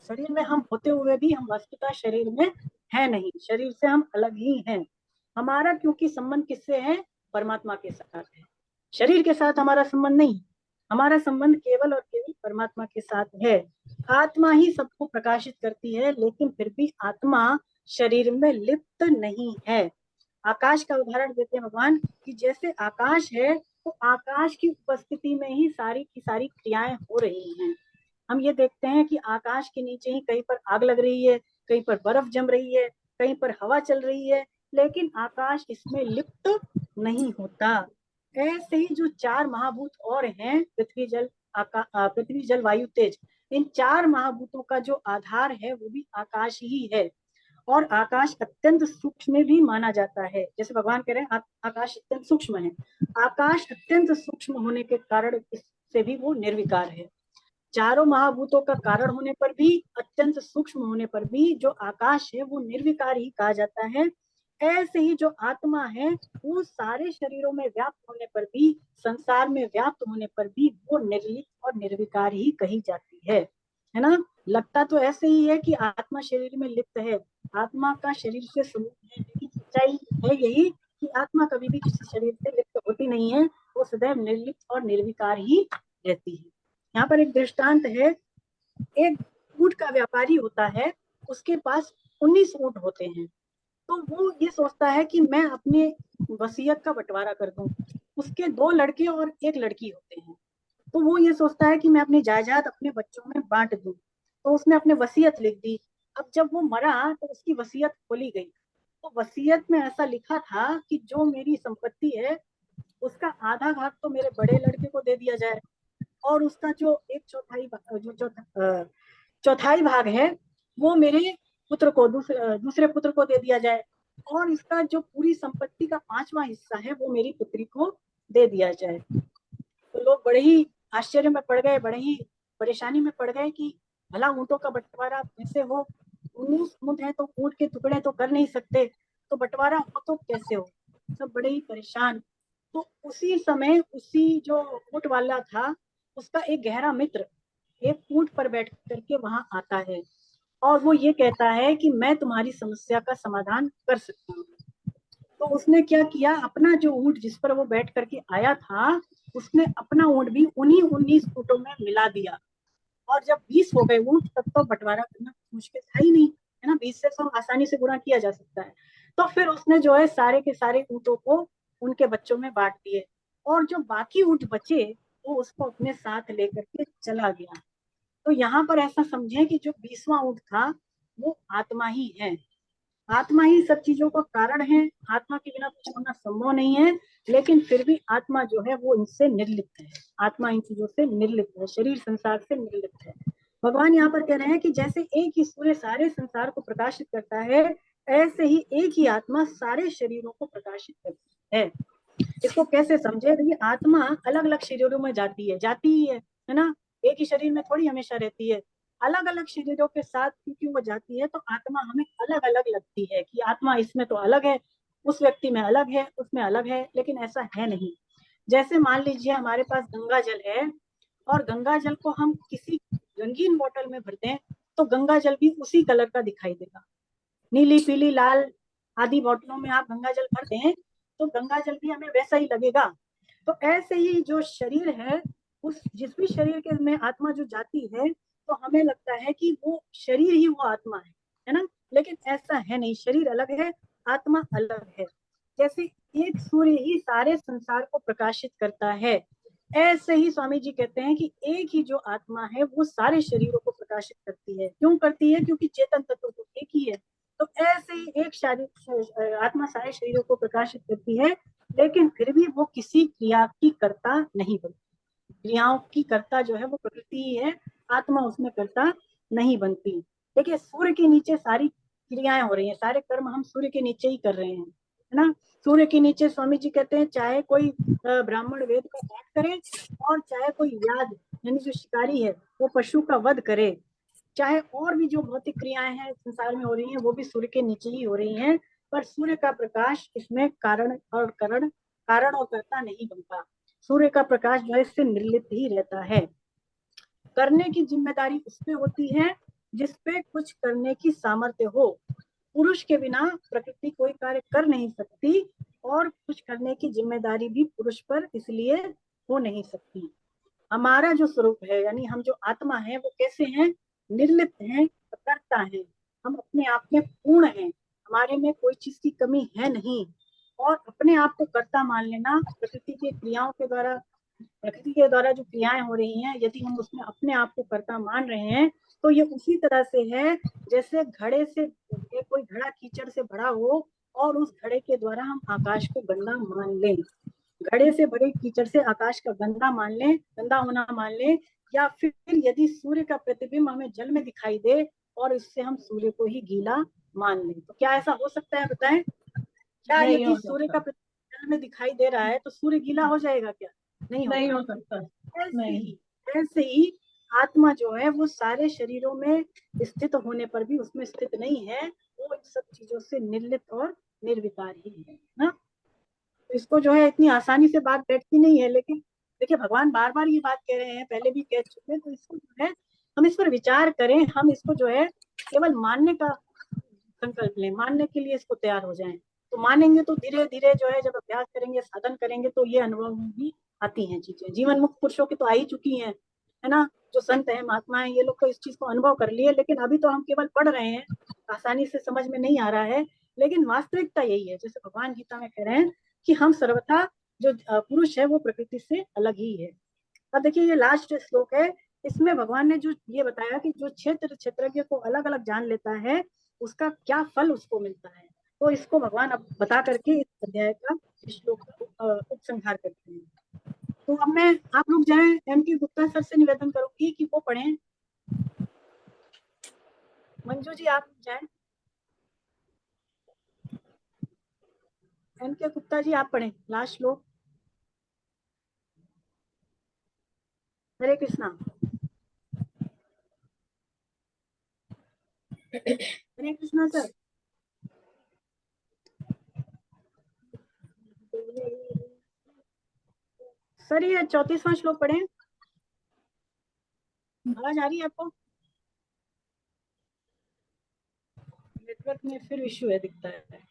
शरीर में हम होते हुए भी हम वस्तुतः शरीर में है नहीं, शरीर से हम अलग ही हैं। हमारा क्योंकि संबंध किससे है? परमात्मा के साथ है। शरीर के साथ हमारा संबंध नहीं, हमारा संबंध केवल और केवल परमात्मा के साथ है। आत्मा ही सबको प्रकाशित करती है, लेकिन फिर भी आत्मा शरीर में लिप्त नहीं है। आकाश का उदाहरण देते हैं भगवान कि जैसे आकाश है तो आकाश की उपस्थिति में ही सारी की सारी क्रियाएं हो रही हैं। हम ये देखते हैं कि आकाश के नीचे ही कहीं पर आग लग रही है, कहीं पर बर्फ जम रही है, कहीं पर हवा चल रही है, लेकिन आकाश इसमें लिप्त नहीं होता। ऐसे ही जो 4 महाभूत और हैं, पृथ्वी जल वायु तेज, इन 4 महाभूतों का जो आधार है वो भी आकाश ही है। और आकाश अत्यंत सूक्ष्म भी माना जाता है। जैसे भगवान कह रहे हैं आकाश अत्यंत सूक्ष्म है। आकाश अत्यंत सूक्ष्म होने के कारण इससे भी वो निर्विकार है। चारों महाभूतों का कारण होने पर भी, अत्यंत सूक्ष्म होने पर भी जो आकाश है वो निर्विकार ही कहा जाता है। ऐसे ही जो आत्मा है वो सारे शरीरों में व्याप्त होने पर भी, संसार में व्याप्त होने पर भी वो निर्लिप्त और निर्विकार ही कही जाती है ना। लगता तो ऐसे ही है कि आत्मा शरीर में लिप्त है, आत्मा का शरीर से संबंध है, लेकिन सच्चाई है यही कि आत्मा कभी भी किसी शरीर से लिप्त होती नहीं है, वो सदैव निर्लिप्त और निर्विकार ही रहती है। यहाँ पर एक दृष्टांत है। एक ऊंट का व्यापारी होता है, उसके पास 19 ऊंट होते हैं। तो वो ये सोचता है कि मैं अपने वसीयत का बंटवारा कर दूं। उसके 2 लड़के और 1 लड़की होते हैं। तो वो ये सोचता है कि मैं अपनी जायदाद अपने बच्चों में बांट दूं। तो उसने अपने वसीयत लिख दी। अब जब वो मरा तो उसकी वसीयत खोली गई। तो वसीयत में ऐसा लिखा था कि जो मेरी संपत्ति है उसका आधा भाग तो मेरे बड़े लड़के को दे दिया जाए, और उसका जो 1/4 भाग है वो मेरे पुत्र को, दूसरे पुत्र को दे दिया जाए, और इसका जो पूरी संपत्ति का 5वां हिस्सा है वो मेरी पुत्री को दे दिया जाए। तो लोग बड़े ही आश्चर्य में पड़ गए, बड़े ही परेशानी में पड़ गए कि भला ऊँटों का बंटवारा कैसे हो, 19 ऊँट है तो ऊँट के टुकड़े तो कर नहीं सकते, तो बंटवारा हो तो कैसे हो। सब बड़े ही परेशान। तो उसी समय उसी जो ऊँट वाला था उसका एक गहरा मित्र एक ऊँट पर बैठ करके वहां आता है, और वो ये कहता है कि मैं तुम्हारी समस्या का समाधान कर सकता हूँ। तो उसने क्या किया, अपना जो ऊँट जिस पर वो बैठ करके आया था उसने अपना ऊँट भी उन्हीं 19 ऊँटों में मिला दिया, और जब 20 हो गए ऊँट तब तो बंटवारा करना मुश्किल था ही नहीं, है ना। 20 से तो आसानी से गुणा किया जा सकता है। तो फिर उसने जो है सारे के सारे ऊँटों को उनके बच्चों में बांट दिए, और जो बाकी ऊँट बचे वो उसको अपने साथ लेकर के चला गया। तो यहाँ पर ऐसा समझे कि जो 20वां ऊँट था वो आत्मा ही है। आत्मा ही सब चीजों का कारण है, आत्मा के बिना कुछ होना संभव नहीं है, लेकिन फिर भी आत्मा जो है वो इनसे निर्लिप्त है। आत्मा इन चीजों से निर्लिप्त है, शरीर संसार से निर्लिप्त है। भगवान यहाँ पर कह रहे हैं कि जैसे एक ही सूर्य सारे संसार को प्रकाशित करता है, ऐसे ही एक ही आत्मा सारे शरीरों को प्रकाशित करती है। इसको कैसे समझे, ये आत्मा अलग अलग शरीरों में जाती ही है ना। एक ही शरीर में थोड़ी हमेशा रहती है, अलग अलग शरीरों के साथ क्योंकि वो जाती है तो आत्मा हमें अलग अलग लगती है कि आत्मा इसमें तो अलग है, उस व्यक्ति में अलग है, उसमें अलग है, लेकिन ऐसा है नहीं। जैसे मान लीजिए हमारे पास गंगा जल है, और गंगा जल को हम किसी रंगीन बोतल में भरते हैं तो गंगा जल भी उसी कलर का दिखाई देगा। नीली पीली लाल आदि बोतलों में आप गंगा जल भर दें तो गंगा जल भी हमें वैसा ही लगेगा। तो ऐसे ही जो शरीर है, उस जिस भी शरीर के में आत्मा जो जाती है तो हमें लगता है कि वो शरीर ही वो आत्मा है ना। लेकिन ऐसा है नहीं, शरीर अलग है, आत्मा अलग है। जैसे एक सूर्य ही सारे संसार को प्रकाशित करता है, ऐसे ही स्वामी जी कहते हैं कि एक ही जो आत्मा है वो सारे शरीरों को प्रकाशित करती है। क्यों करती है, क्योंकि चेतन तत्व तो एक ही है। तो ऐसे ही एक शारीर आत्मा सारे शरीरों को प्रकाशित करती है, लेकिन फिर भी वो किसी क्रिया की कर्ता नहीं बनती। क्रियाओं की कर्ता जो है वो प्रकृति ही है, आत्मा उसमें कर्ता नहीं बनती। देखिए सूर्य के नीचे सारी क्रियाएं हो रही हैं, सारे कर्म हम सूर्य के नीचे ही कर रहे हैं, है ना। सूर्य के नीचे स्वामी जी कहते हैं चाहे कोई ब्राह्मण वेद का पाठ करे, और चाहे कोई व्याध यानी जो शिकारी है वो पशु का वध करे, चाहे और भी जो भौतिक क्रियाएं हैं संसार में हो रही हैं वो भी सूर्य के नीचे ही हो रही हैं। पर सूर्य का प्रकाश इसमें कारण और कर्ता नहीं बनता। सूर्य का प्रकाश जो है इससे निर्लिप्त ही रहता है। करने की जिम्मेदारी उस पे होती है जिसपे कुछ करने की सामर्थ्य हो। पुरुष के बिना प्रकृति कोई कार्य कर नहीं सकती, और कुछ करने की जिम्मेदारी भी पुरुष पर इसलिए हो नहीं सकती। हमारा जो स्वरूप है यानी हम जो आत्मा है वो कैसे हैं, निर्लिप्त हैं, करता है, हम अपने आप में पूर्ण हैं, हमारे में कोई चीज की कमी है नहीं। और अपने आप को कर्ता मान लेना, प्रकृति के क्रियाओं के द्वारा, प्रकृति के द्वारा जो क्रियाएं हो रही हैं, यदि हम उसमें अपने आप को कर्ता मान रहे हैं, तो ये उसी तरह से है जैसे घड़े से, कोई घड़ा कीचड़ से भरा हो और उस घड़े के द्वारा हम आकाश को गंदा मान लें, घड़े से भरे कीचड़ से आकाश का गंदा मान लें, गंदा होना मान लें, या फिर यदि सूर्य का प्रतिबिंब हमें जल में दिखाई दे और इससे हम सूर्य को ही गीला मान लें, तो क्या ऐसा हो सकता है? बताएं, क्या नहीं यदि हो सूर्य का सकता, प्रतिबिंब जल में दिखाई दे रहा है तो सूर्य गीला हो जाएगा क्या? नहीं नहीं होगा। हो सकता, ऐसे नहीं। ही ऐसे ही आत्मा जो है वो सारे शरीरों में स्थित होने पर भी उसमें स्थित नहीं है, वो इन सब चीजों से निर्लिप्त और निर्विकार ही है ना। तो इसको जो है इतनी आसानी से बात बैठती नहीं है, लेकिन देखिए भगवान बार बार ये बात कह रहे हैं, पहले भी कह चुके हैं, तो इसको जो है हम इस पर विचार करें, हम इसको जो है केवल मानने का संकल्प लें, मानने के लिए इसको तैयार हो जाएं। तो मानेंगे तो धीरे धीरे जो है, जब अभ्यास करेंगे, साधन करेंगे, तो ये अनुभव में भी आती हैं चीजें। जीवन मुक्त पुरुषों की तो आ ही चुकी हैं, है ना, जो संत है, महात्मा है, ये लोग तो इस चीज को अनुभव कर लिए, लेकिन अभी तो हम केवल पढ़ रहे हैं, आसानी से समझ में नहीं आ रहा है। लेकिन वास्तविकता यही है, जैसे भगवान गीता में कह रहे हैं कि हम सर्वथा, जो पुरुष है वो प्रकृति से अलग ही है। अब देखिए ये लास्ट श्लोक है, इसमें भगवान ने जो ये बताया कि जो क्षेत्रज्ञ को अलग अलग जान लेता है, उसका क्या फल उसको मिलता है, तो इसको भगवान अब बता करके इस अध्याय का, इस श्लोक का उपसंहार करते हैं। तो अब मैं, आप लोग जाएं, एम.के. गुप्ता सर से निवेदन करूंगी कि वो पढ़ें। मंजू जी आप जाएं, एम.के. गुप्ता जी आप पढ़ें लास्ट श्लोक। हरे कृष्णा। हरे कृष्णा सर। सर ये 34वां श्लोक पढ़ें, आवाज आ रही है आपको? नेटवर्क में फिर इश्यू है दिखता है।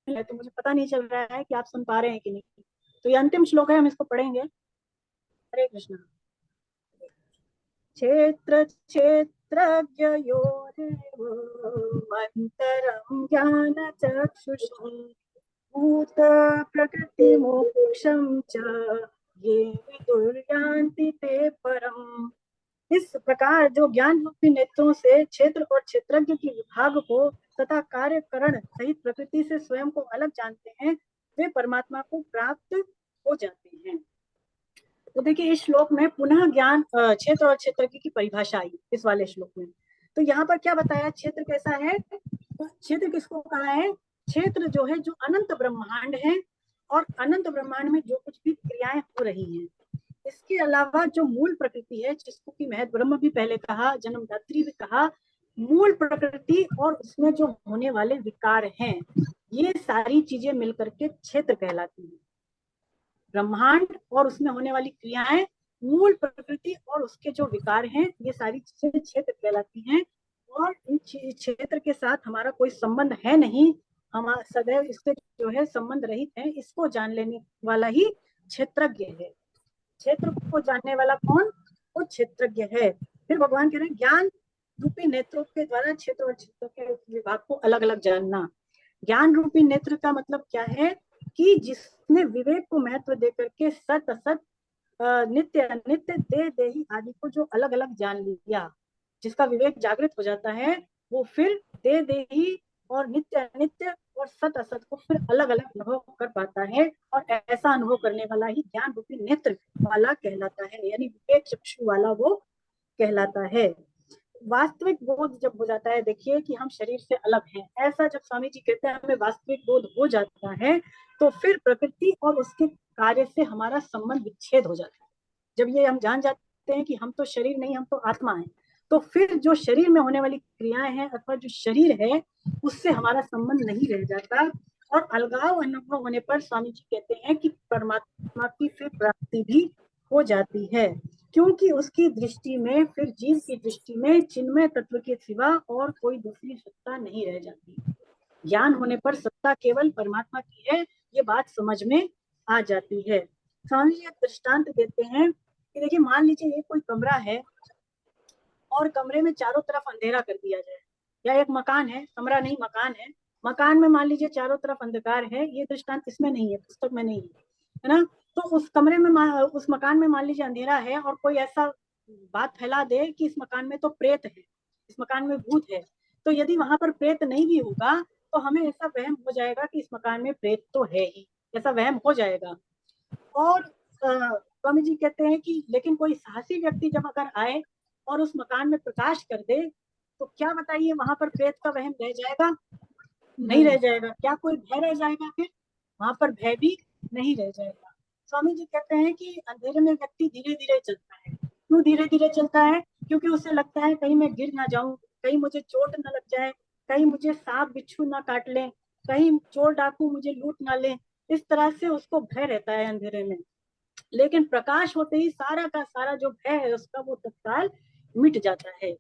तो मुझे पता नहीं चल रहा है कि आप सुन पा रहे हैं कि नहीं। तो ये अंतिम श्लोक है, हम इसको पढ़ेंगे। हरे कृष्णा। क्षेत्र क्षेत्रज्ञयोरेवमन्तरं ज्ञानचक्षुषी भूत प्रकृति मोक्षं च ये विदुर्यान्ति ते परम। इस प्रकार जो ज्ञान रूपी नेत्रों से क्षेत्र और क्षेत्रज्ञ की विभाग को तथा कार्यकरण सहित प्रकृति से स्वयं को अलग जानते हैं, वे परमात्मा को प्राप्त हो जाते हैं। तो देखिए इस श्लोक में पुनः ज्ञान, क्षेत्र और क्षेत्रज्ञ की परिभाषा आई इस वाले श्लोक में। तो यहाँ पर क्या बताया, क्षेत्र कैसा है, तो क्षेत्र किसको कहा है? क्षेत्र जो है, जो अनंत ब्रह्मांड है, और अनंत ब्रह्मांड में जो कुछ भी क्रियाएं हो रही हैं, इसके अलावा जो मूल प्रकृति है, जिसको कि महत ब्रह्म भी पहले कहा, जन्मदात्री भी कहा, मूल प्रकृति और उसमें जो होने वाले विकार हैं, ये सारी चीजें मिलकर के क्षेत्र कहलाती हैं। ब्रह्मांड और उसमें होने वाली क्रियाएं, मूल प्रकृति और उसके जो विकार हैं, ये सारी चीजें क्षेत्र कहलाती हैं। और इन क्षेत्र के साथ हमारा कोई संबंध है नहीं, हम सदैव इससे जो है संबंध रहित है। इसको जान लेने वाला ही क्षेत्रज्ञ है। क्षेत्र को जानने वाला कौन? वो क्षेत्रज्ञ है। फिर भगवान कह रहे हैं ज्ञान रूपी नेत्रों के द्वारा क्षेत्र और क्षेत्र के विभाग को अलग अलग जानना। ज्ञान रूपी नेत्र का मतलब क्या है कि जिसने विवेक को महत्व देकर के सत असत, नित्य अनित्य, देह देही आदि को जो अलग अलग जान लिया, जिसका विवेक जागृत हो जाता है, वो फिर देह देही और नित्य अनित्य और सत असत को फिर अलग अलग अनुभव कर पाता है। और ऐसा अनुभव करने वाला ही ज्ञान रूपी नेत्र वाला कहलाता है, यानी विवेक चक्षु वाला वो कहलाता है। वास्तविक बोध जब हो जाता है, देखिए कि हम शरीर से अलग हैं, ऐसा जब स्वामी जी कहते हैं हमें वास्तविक बोध हो जाता है, तो फिर प्रकृति और उसके कार्य से हमारा संबंध विच्छेद हो जाता है। जब ये हम जान जाते हैं कि हम तो शरीर नहीं, हम तो आत्मा है, तो फिर जो शरीर में होने वाली क्रियाएं हैं अथवा जो शरीर है, उससे हमारा संबंध नहीं रह जाता। और अलगाव अनुभव होने पर स्वामी जी कहते हैं कि परमात्मा की फिर प्राप्ति भी हो जाती है, क्योंकि उसकी दृष्टि में, फिर जीव की दृष्टि में चिन्मय तत्व के सिवा और कोई दूसरी सत्ता नहीं रह जाती। ज्ञान होने पर सत्ता केवल परमात्मा की है, ये बात समझ में आ जाती है। स्वामी जी एक दृष्टांत देते हैं कि देखिए, मान लीजिए ये कोई कमरा है और कमरे में चारों तरफ अंधेरा कर दिया जाए, या एक मकान है, कमरा नहीं मकान है, मकान में मान लीजिए चारों तरफ अंधकार है। ये दृष्टांत इसमें नहीं है, पुस्तक में नहीं है ना। तो उस कमरे में उस मकान में मान लीजिए अंधेरा है और कोई ऐसा बात फैला दे कि इस मकान में तो प्रेत है, इस मकान में भूत है, तो यदि वहां पर प्रेत नहीं भी होगा तो हमें ऐसा वहम हो जाएगा कि इस मकान में प्रेत तो है ही, ऐसा वहम हो जाएगा। और स्वामी जी कहते हैं कि लेकिन कोई साहसी व्यक्ति जब अगर आए और उस मकान में प्रकाश कर दे, तो क्या बताइए, वहां पर प्रेत का वहम रह जाएगा? नहीं रह जाएगा। क्या कोई भय रह जाएगा? फिर वहां पर भय भी नहीं रह जाएगा। स्वामी जी कहते हैं कि अंधेरे में व्यक्ति धीरे धीरे चलता है। क्यों धीरे धीरे चलता है? क्योंकि उसे लगता है कहीं मैं गिर ना जाऊं, कहीं मुझे चोट न लग जाए, कहीं मुझे सांप बिच्छू ना काट ले, कहीं चोर डाकू मुझे लूट ना ले। इस तरह से उसको भय रहता है अंधेरे में। लेकिन प्रकाश होते ही सारा का सारा जो भय है उसका वो तत्काल मिट जाता है।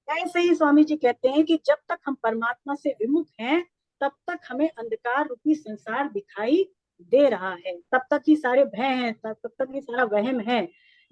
ऐसे ही स्वामी जी कहते हैं कि जब तक हम परमात्मा से विमुख हैं तब तक हमें अंधकार रूपी संसार दिखाई दे रहा है, तब तक ही सारे भय हैं, तब तक ही सारा वहम है।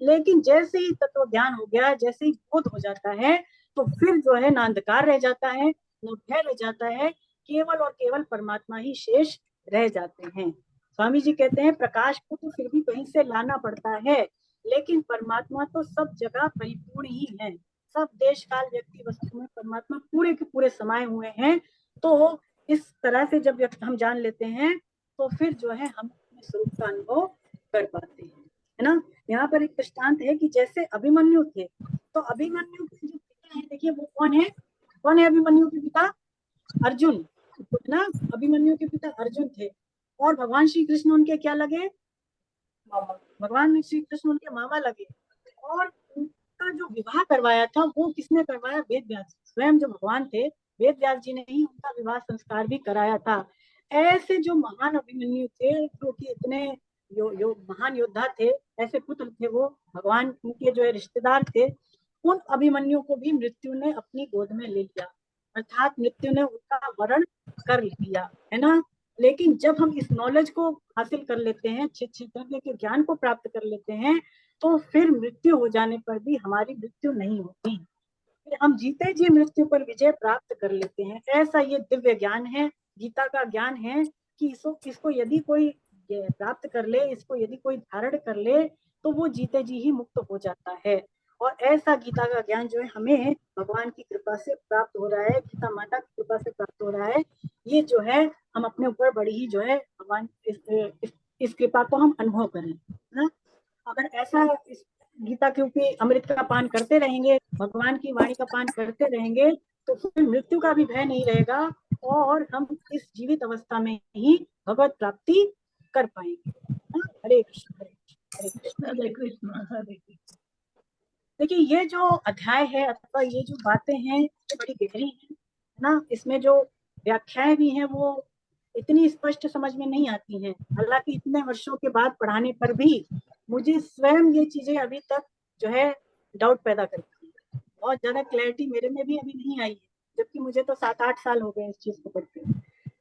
लेकिन जैसे ही तत्व ज्ञान हो गया, जैसे ही बोध हो जाता है, तो फिर जो है ना अंधकार रह जाता है, न भय रह जाता है, केवल और केवल परमात्मा ही शेष रह जाते हैं। स्वामी जी कहते हैं प्रकाश को तो फिर भी कहीं से लाना पड़ता है, लेकिन परमात्मा तो सब जगह परिपूर्ण ही है। सब देश काल व्यक्ति वस्तु में परमात्मा पूरे के पूरे समाये हुए हैं। तो इस तरह से जब हम जान लेते हैं तो फिर जो है हम अपने स्वरूप का अनुभव कर पाते हैं, है ना। यहाँ पर एक दृष्टांत है कि जैसे अभिमन्यु थे, तो अभिमन्यु के जो पिता है, देखिए वो कौन है? कौन है अभिमन्यु के पिता? अर्जुन, है ना। अभिमन्यु के पिता अर्जुन थे और भगवान श्री कृष्ण उनके क्या लगे? भगवान श्री कृष्ण उनके मामा लगे। और उनका जो विवाह करवाया था वो किसने करवाया? वेद व्यास, स्वयं जो भगवान थे वेद व्यास जी ने ही उनका विवाह संस्कार भी कराया था। ऐसे जो महान अभिमन्यु थे, जो कि इतने महान योद्धा थे, ऐसे पुत्र थे वो, भगवान उनके जो है रिश्तेदार थे, उन अभिमन्यु को भी मृत्यु ने अपनी गोद में ले लिया, अर्थात मृत्यु ने उनका वरण कर लिया, है ना। लेकिन जब हम इस नॉलेज को हासिल कर लेते हैं, क्षेत्र के ज्ञान को प्राप्त कर लेते हैं, तो फिर मृत्यु हो जाने पर भी हमारी मृत्यु नहीं होती, फिर हम जीते जी मृत्यु पर विजय प्राप्त कर लेते हैं। ऐसा ये दिव्य ज्ञान है, गीता का ज्ञान है कि इसको यदि कोई प्राप्त कर ले, इसको यदि कोई धारण कर ले, तो वो जीते जी ही मुक्त हो जाता है। और ऐसा गीता का ज्ञान जो है हमें भगवान की कृपा से प्राप्त हो रहा है, गीता माता की कृपा से प्राप्त हो रहा है। ये जो है हम अपने ऊपर बड़ी ही जो है भगवान इस कृपा को हम अनुभव करें ना। अगर ऐसा इस गीता के ऊपर अमृत का पान करते रहेंगे, भगवान की वाणी का पान करते रहेंगे, तो फिर मृत्यु का भी भय नहीं रहेगा और हम इस जीवित अवस्था में ही भगवत प्राप्ति कर पाएंगे। हरे कृष्ण हरे कृष्ण हरे कृष्ण हरे कृष्ण। देखिए, ये जो अध्याय है अथवा ये जो बातें हैं ये बड़ी गहरी है ना। इसमें जो व्याख्याएं भी हैं वो इतनी स्पष्ट समझ में नहीं आती हैं। हालांकि इतने वर्षों के बाद पढ़ाने पर भी मुझे स्वयं ये चीजें अभी तक जो है डाउट पैदा करती है। बहुत ज्यादा क्लैरिटी मेरे में भी अभी नहीं आई है, जबकि मुझे तो 7-8 साल हो गए इस चीज को पढ़ते।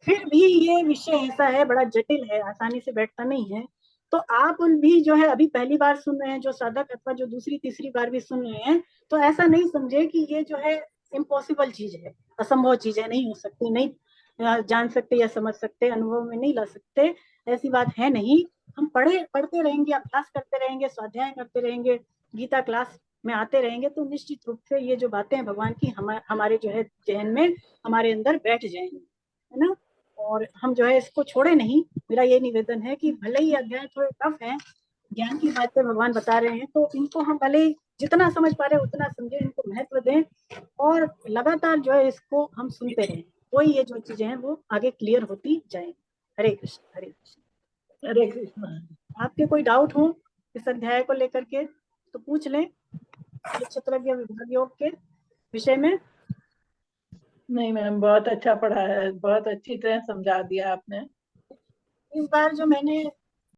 फिर भी ये विषय ऐसा है, बड़ा जटिल है, आसानी से बैठता नहीं है। तो आप भी जो है अभी पहली बार सुन रहे हैं, जो साधक अथवा जो दूसरी तीसरी बार भी सुन रहे हैं, तो ऐसा नहीं समझे कि ये जो है इम्पॉसिबल चीज है, असंभव चीज है, नहीं हो सकती, नहीं जान सकते या समझ सकते, अनुभव में नहीं ला सकते, ऐसी बात है नहीं। हम पढ़ते रहेंगे, अभ्यास करते रहेंगे, स्वाध्याय करते रहेंगे, गीता क्लास में आते रहेंगे, तो निश्चित रूप से ये जो बातें भगवान की हमारे जो है जहन में, हमारे अंदर बैठ जाएंगी, है ना। और हम जो है इसको छोड़े नहीं। मेरा ये निवेदन है कि भले ही अध्याय थोड़े टफ है, ज्ञान की बातें भगवान बता रहे हैं, तो इनको हम भले ही जितना समझ पा रहे हैं उतना समझे, इनको महत्व दें और लगातार जो है इसको हम सुनते रहें, कोई ये जो चीजें हैं वो आगे क्लियर होती जाए। हरे कृष्ण हरे कृष्ण हरे कृष्ण। आपके कोई डाउट हो इस अध्याय को लेकर के तो पूछ लें, क्षेत्रज्ञ विभाग योग के विषय में। नहीं मैम, बहुत अच्छा पढ़ा है, बहुत अच्छी तरह समझा दिया आपने। इस बार जो मैंने